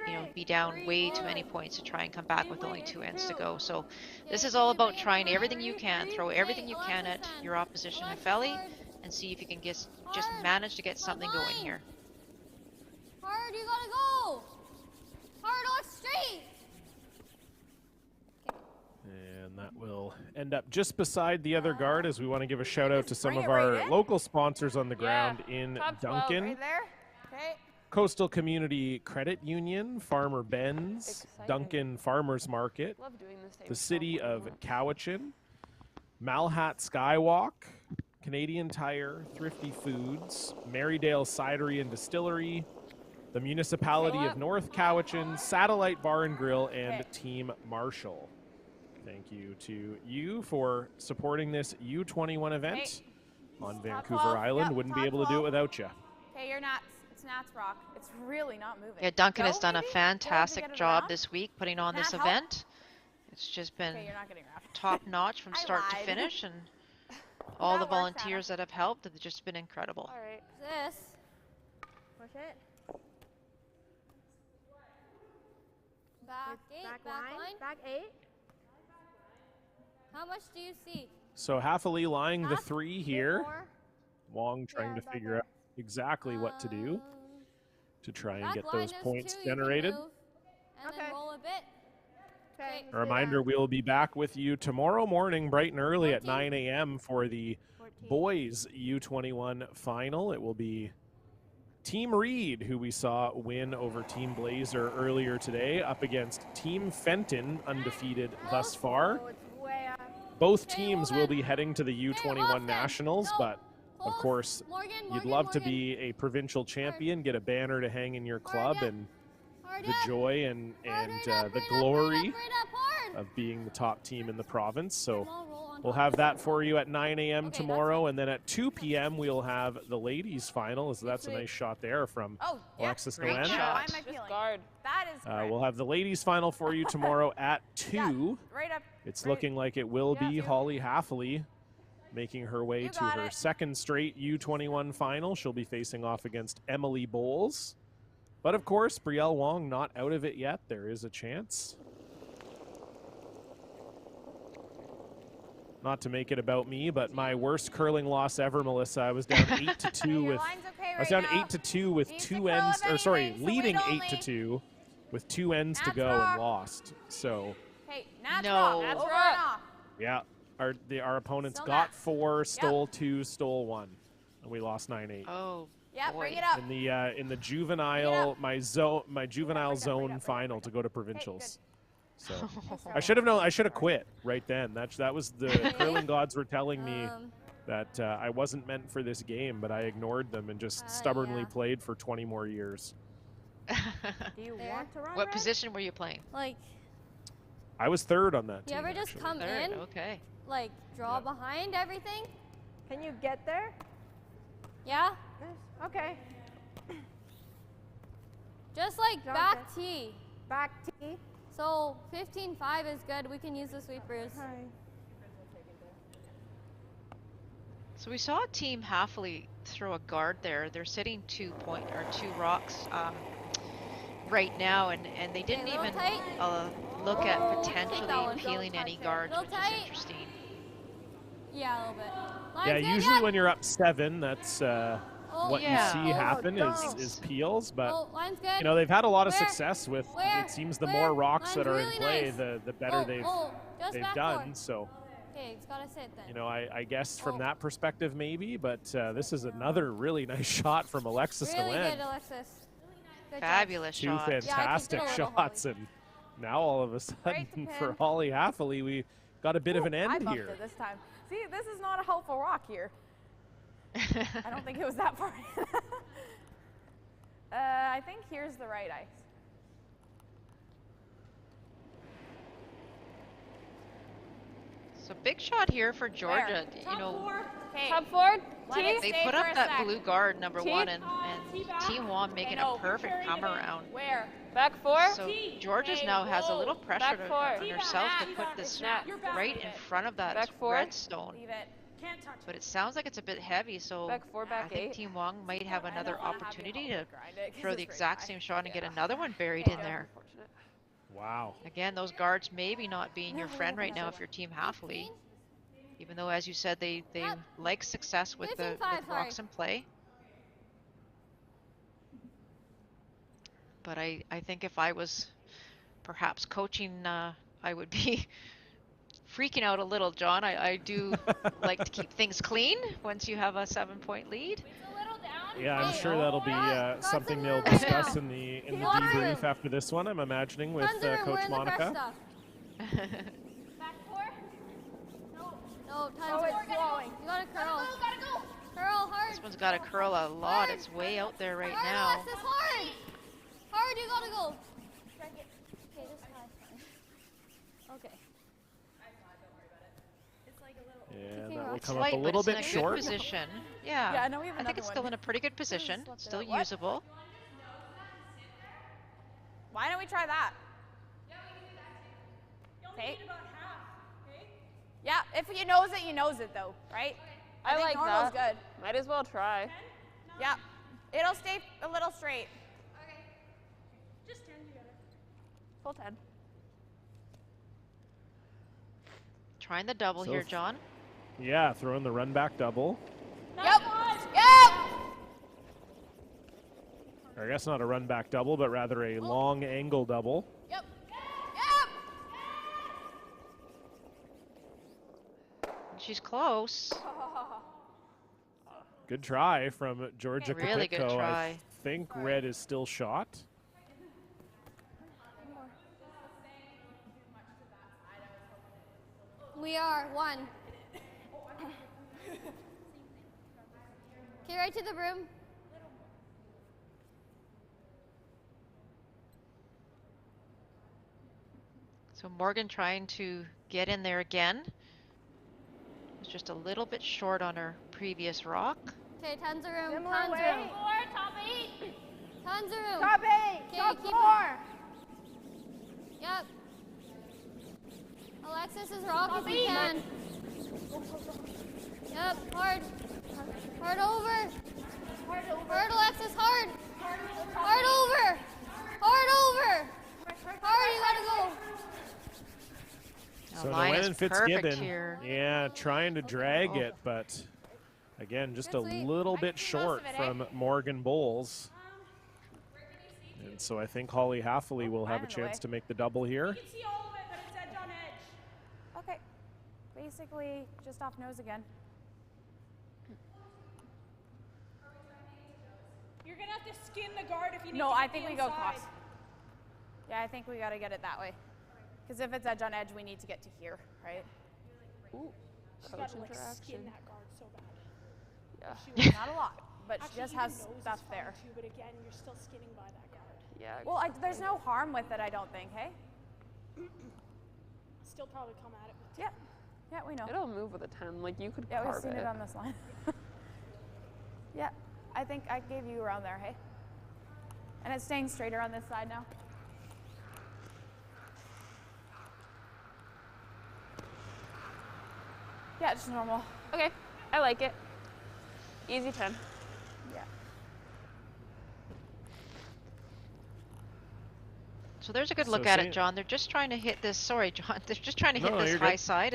you know, be down way too many points to try and come back with only 2 ends to go. So this is all about trying everything you can, throw everything you can at your opposition, Hafele, and see if you can just manage to get something going here.
Hard, you gotta go. Hard, on straight.
And that will end up just beside the other guard, as we want to give a shout out to some of our local sponsors on the ground in Duncan.
Right there. Okay.
Coastal Community Credit Union, Farmer Ben's, Duncan Farmers Market, the City of Cowichan, Malhat Skywalk, Canadian Tire, Thrifty Foods, Marydale Cidery and Distillery, the Municipality of North Cowichan, Satellite Bar and Grill, and Team Marshall. Thank you to you for supporting this U21 event on Vancouver Island. Wouldn't be able to do it without you.
Okay, you're not. It's Nats Rock. It's really not moving.
Yeah, Duncan has done a fantastic job this week putting on this event. It's just been top notch from start to finish, and all the volunteers that have helped have just been incredible.
All right. This. Push it. Back 8. Back 8. How much do you see?
So Hafele lying the 3 here. Wong trying to figure out exactly what to do to try and get those points generated.
And then roll a bit.
Okay.
A reminder, we will be back with you tomorrow morning, bright and early at 9 a.m. for the boys U21 final. It will be Team Reed, who we saw win over Team Blazer earlier today, up against Team Fenton, undefeated thus far. Both teams will be heading to the U21 Nationals, but of course, you'd love to be a provincial champion, get a banner to hang in your club, and the joy and the glory of being the top team in the province. So we'll have that for you at 9 a.m. tomorrow, and then at 2 p.m. we'll have the ladies' final. So that's a nice shot there from Alexis Nguyen. We'll have the ladies' final for you tomorrow at 2. It's looking like it will be Holly Haffley making her way to her second straight U21 final. She'll be facing off against Emily Bowles. But of course, Brielle Wong not out of it yet. There is a chance. Not to make it about me, but my worst curling loss ever, Melissa. I was down 8-2 with. I was down 8-2 with 2 ends, or sorry, leading 8-2 with 2 ends to go and lost. So.
No.
Yeah, our opponents got 4, stole 2, stole 1, and we lost 9-8.
Oh.
Yeah, bring it up.
In the juvenile, my juvenile zone final to go to provincials. So I should have known. I should have quit right then. That was the curling gods were telling me that I wasn't meant for this game, but I ignored them and just stubbornly played for 20 more years.
Do you want to run?
What position were you playing?
Like,
I was 3rd on that team.
You ever just come in?
Okay.
Like, draw behind everything?
Can you get there?
Yeah.
Okay.
Just like back T.
Back T.
So 15-5 is good. We can use the sweepers.
Okay.
So we saw Team Haffley throw a guard there. They're sitting 2 rocks right now, and they didn't even look at potentially peeling any guards, which is interesting.
Yeah, a little bit.
Yeah, usually when you're up 7, that's what you see happen is peels, but you know, they've had a lot of success with, it seems the more rocks that are in play, the better they've done. So,
okay, it's gotta sit then.
You know, I guess from that perspective maybe, but this is another really nice shot from Alexis
Really
Nguyen.
good, Alexis. Good
Fabulous
job.
shot.
Two fantastic shots, and now all of a sudden for Holly Haffley, we got a bit of an end
I bumped
here.
it this time. See, this is not a helpful rock here. I don't think it was that far. I think here's the right ice.
So big shot here for Georgia. You know,
Top forward.
they put up that blue guard, number 1, and Team Wong making a perfect come around.
Where? Back 4.
So Georgia's now has a little pressure on herself to put this right in front of that redstone. But it sounds like it's a bit heavy, so
back 4, back
I think
8.
Team Wong might have another opportunity to throw the exact same shot and get another one buried in there.
Wow.
Again, those guards maybe not being your friend right now if you're Team Haffley. Even though, as you said, they like success with the rocks in play. But I think if I was perhaps coaching, I would be freaking out a little, John. I do like to keep things clean once you have a 7-point lead.
Yeah, I'm sure that'll be something they'll discuss in the debrief after this one, I'm imagining, with Coach Monica.
No, time's flowing. You gotta curl. Curl hard.
This one's got to curl a lot. It's way out there right now.
This is hard. Hard, you gotta go. Okay, this high. Okay.
Yeah, that will come
Slight,
up a little
but it's
bit
in a
short.
good position. Yeah,
Yeah, no, we have
I think
another
it's
one.
still in a pretty good position. Still usable.
Why don't we try that? Okay. Yeah, if you knows it though, right?
I
think
like
normal's
that.
good.
Might as well try.
Yeah, it'll stay a little straight.
Okay. Just 10 together.
Full 10.
Trying the double here, John.
Yeah, throwing the run back double.
Yep. Yep.
Or I guess not a run back double, but rather a long angle double.
Yep.
she's close.
Good try from Georgia
Really good
Kapitko.
try.
I think red is still shot.
We are 1. Okay, right to the broom.
So Morgan trying to get in there again. Was just a little bit short on her previous rock.
Okay, tons of room.
Similar
Tons of
way.
room.
4, top 8.
Tons of room.
Top 8.
Okay,
Top
keep
4.
Yep. Alexis is rock
Top
if you
8.
can. Yep, hard. Hard over. Hard, Alexis, hard. Hard over. Hard over. Hard, you gotta go.
So
line
Noen
is perfect
Fitzgibbon,
here.
yeah, trying to drag it, but again, just a little bit short from Morgan Bowles. And so I think Holly Haffley will have a chance to make the double here.
You can see all of it, but it's edge on edge. Okay. Basically, just off nose again.
You're going to have to skin the guard if you need
No,
to
I
get
think
the
we go
inside.
cross. Yeah, I think we got to get it that way. Because if it's edge on edge, we need to get to here, right?
Ooh,
She's
coach
got to like
interaction.
skin that guard so bad.
Yeah.
Not a lot, but she
Actually,
just
even
has
nose is
stuff
fine
there.
Too, but again, you're still skinning by that guard.
Yeah.
Well, there's no harm with it, I don't think, hey?
Still probably come at it with 10.
Yeah. Yeah, we know.
It'll move with a 10. Like, you could
Yeah,
carve
we've seen it on this line. Yeah, I think I gave you around there, hey? And it's staying straighter on this side now. Yeah, just normal.
Okay, I like it. Easy 10.
Yeah.
So there's a good
So
look at
same-
it, John. They're just trying to hit this. Sorry, John. They're just trying to hit
No,
this
you're
high
good.
side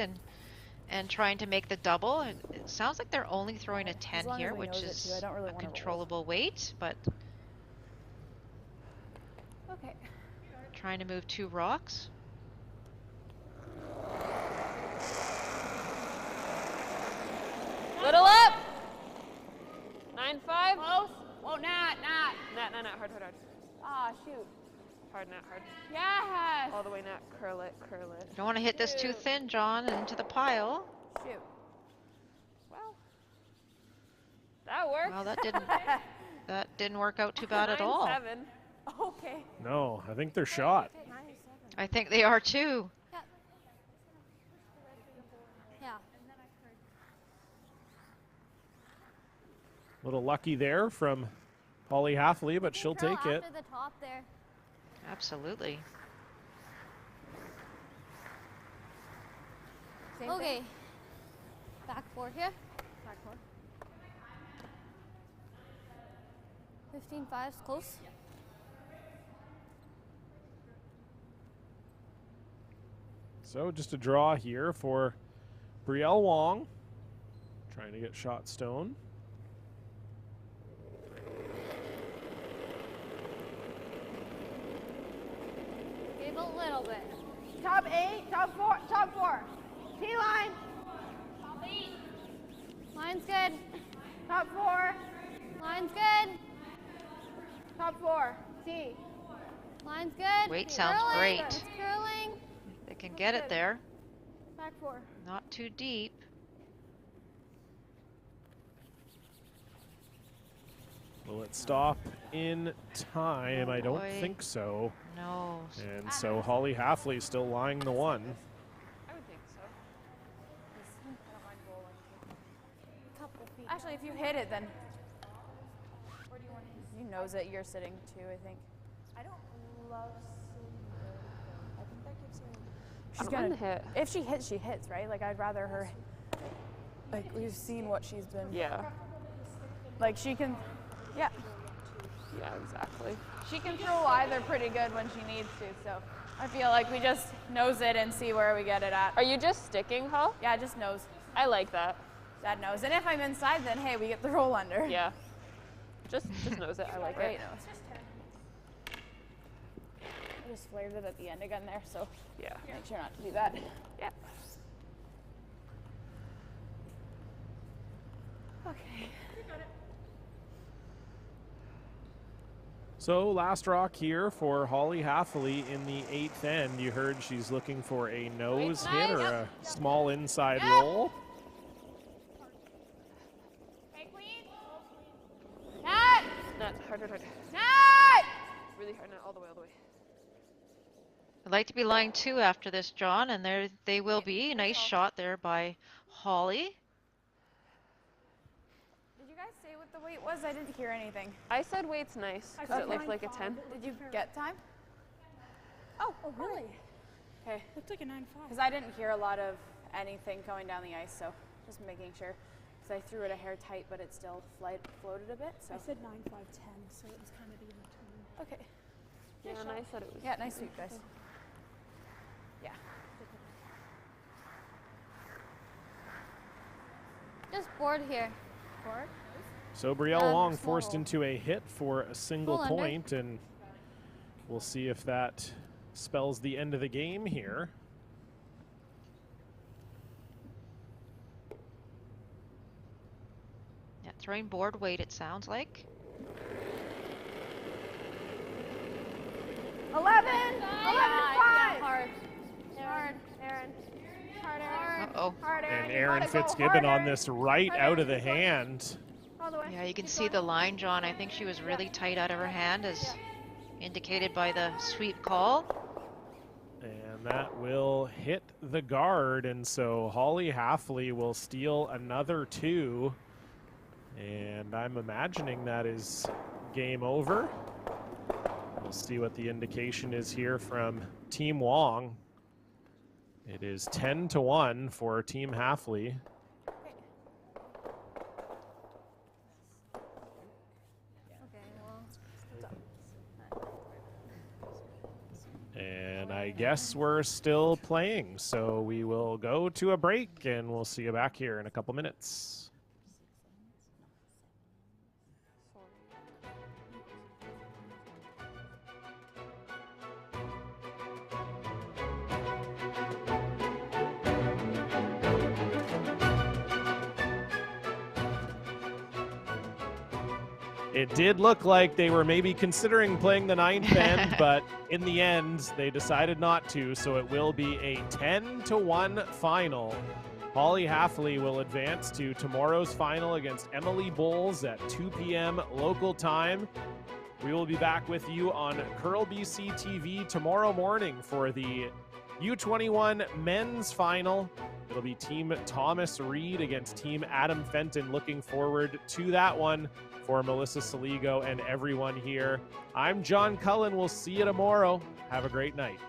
and trying to make the double. And it sounds like they're only throwing a 10
long as
here,
we
which
nose it,
is
too. I don't really
a
wanna roll.
controllable weight, but
Okay.
trying to move 2 rocks.
Little up. 9-5.
Close. Oh, not.
Hard.
Ah, shoot.
Hard, not hard.
Yes.
All the way, not. Curl it.
Don't want to hit this too thin, John, into the pile.
Shoot.
Well, that worked.
Well, that didn't work out too bad at all.
9-7.
Okay.
No, I think they're shot.
I think they are too.
Yeah.
Little lucky there from Holly Haffley, but she'll
Curl
take it.
after the top there.
Absolutely.
Same
Okay.
thing.
Back 4 here.
Back 4.
15-5's close.
So just a draw here for Brielle Wong, trying to get shot stone.
Gave a little bit.
Top 8, top 4, top 4. T-line. Top 8.
Line's good.
Top 4.
Line's good.
Top 4. T.
Line's good.
Weight sounds
Curling.
great.
It's curling.
They can get it there.
Back 4.
Not too deep.
Will it stop in time? I don't
boy.
think so.
No.
And so Holly Haffley still lying the one.
I would think so.
Couple feet. Actually, if you hit it, then. Where do you want to? You nose it. You're sitting too, I think. I don't love sitting there. I think that gives her. She's
I
gonna
don't hit.
If she hits, she hits, right? Like I'd rather her. Like we've seen what she's been.
Yeah.
Like she can. Yeah.
Yeah, exactly.
She can throw either pretty good when she needs to, so I feel like we just nose it and see where we get it at.
Are you just sticking, Hull?
Yeah, just nose.
I like that.
That nose. And if I'm inside, then hey, we get the roll under.
Yeah. Just nose it. I like
Great
it.
nose. I just flared it at the end again there, so
Yeah.
make sure not to do that.
Yeah. Okay.
So last rock here for Holly Haffley in the 8th end. You heard she's looking for a nose hit or a small inside roll.
Okay, Queen. Nat!
Nat, hard.
Nat!
Really hard, Nat, all the way.
I'd like to be line 2 after this, John, and there they will be. Nice shot there by Holly.
Did you guys say what the weight was? I didn't hear anything.
I said weight's nice because it looked like a 10.
Did you get time? Oh, really? Okay.
Looked like a 9.5.
Because I didn't hear a lot of anything going down the ice, so just making sure. Because I threw it a hair tight, but it still floated a bit. So
I said 9.5, 10, so it was kind of in between.
Okay.
Yeah, and I said it was.
Yeah, nice sweep, guys. Yeah.
Just board here.
Board?
So Brielle Long forced into a hit for a single point, and we'll see if that spells the end of the game here.
Yeah, throwing board weight, it sounds like.
11! 11, 5!
Hard.
Aaron. Hard.
Uh-oh.
And Aaron Fitzgibbon on this right out of the hand.
Yeah, you can see the line, John. I think she was really tight out of her hand, as indicated by the sweep call.
And that will hit the guard, and so Holly Haffley will steal another 2. And I'm imagining that is game over. We'll see what the indication is here from Team Wong. It is 10-1 for Team Haffley. And I guess we're still playing, so we will go to a break and we'll see you back here in a couple minutes. It did look like they were maybe considering playing the 9th end, but in the end, they decided not to, so it will be a 10-1 final. Holly Haffley will advance to tomorrow's final against Emily Bowles at 2 p.m. local time. We will be back with you on Curl BC TV tomorrow morning for the U21 men's final. It'll be Team Thomas Reed against Team Adam Fenton. Looking forward to that one. For Melissa Saligo and everyone here, I'm John Cullen. We'll see you tomorrow. Have a great night.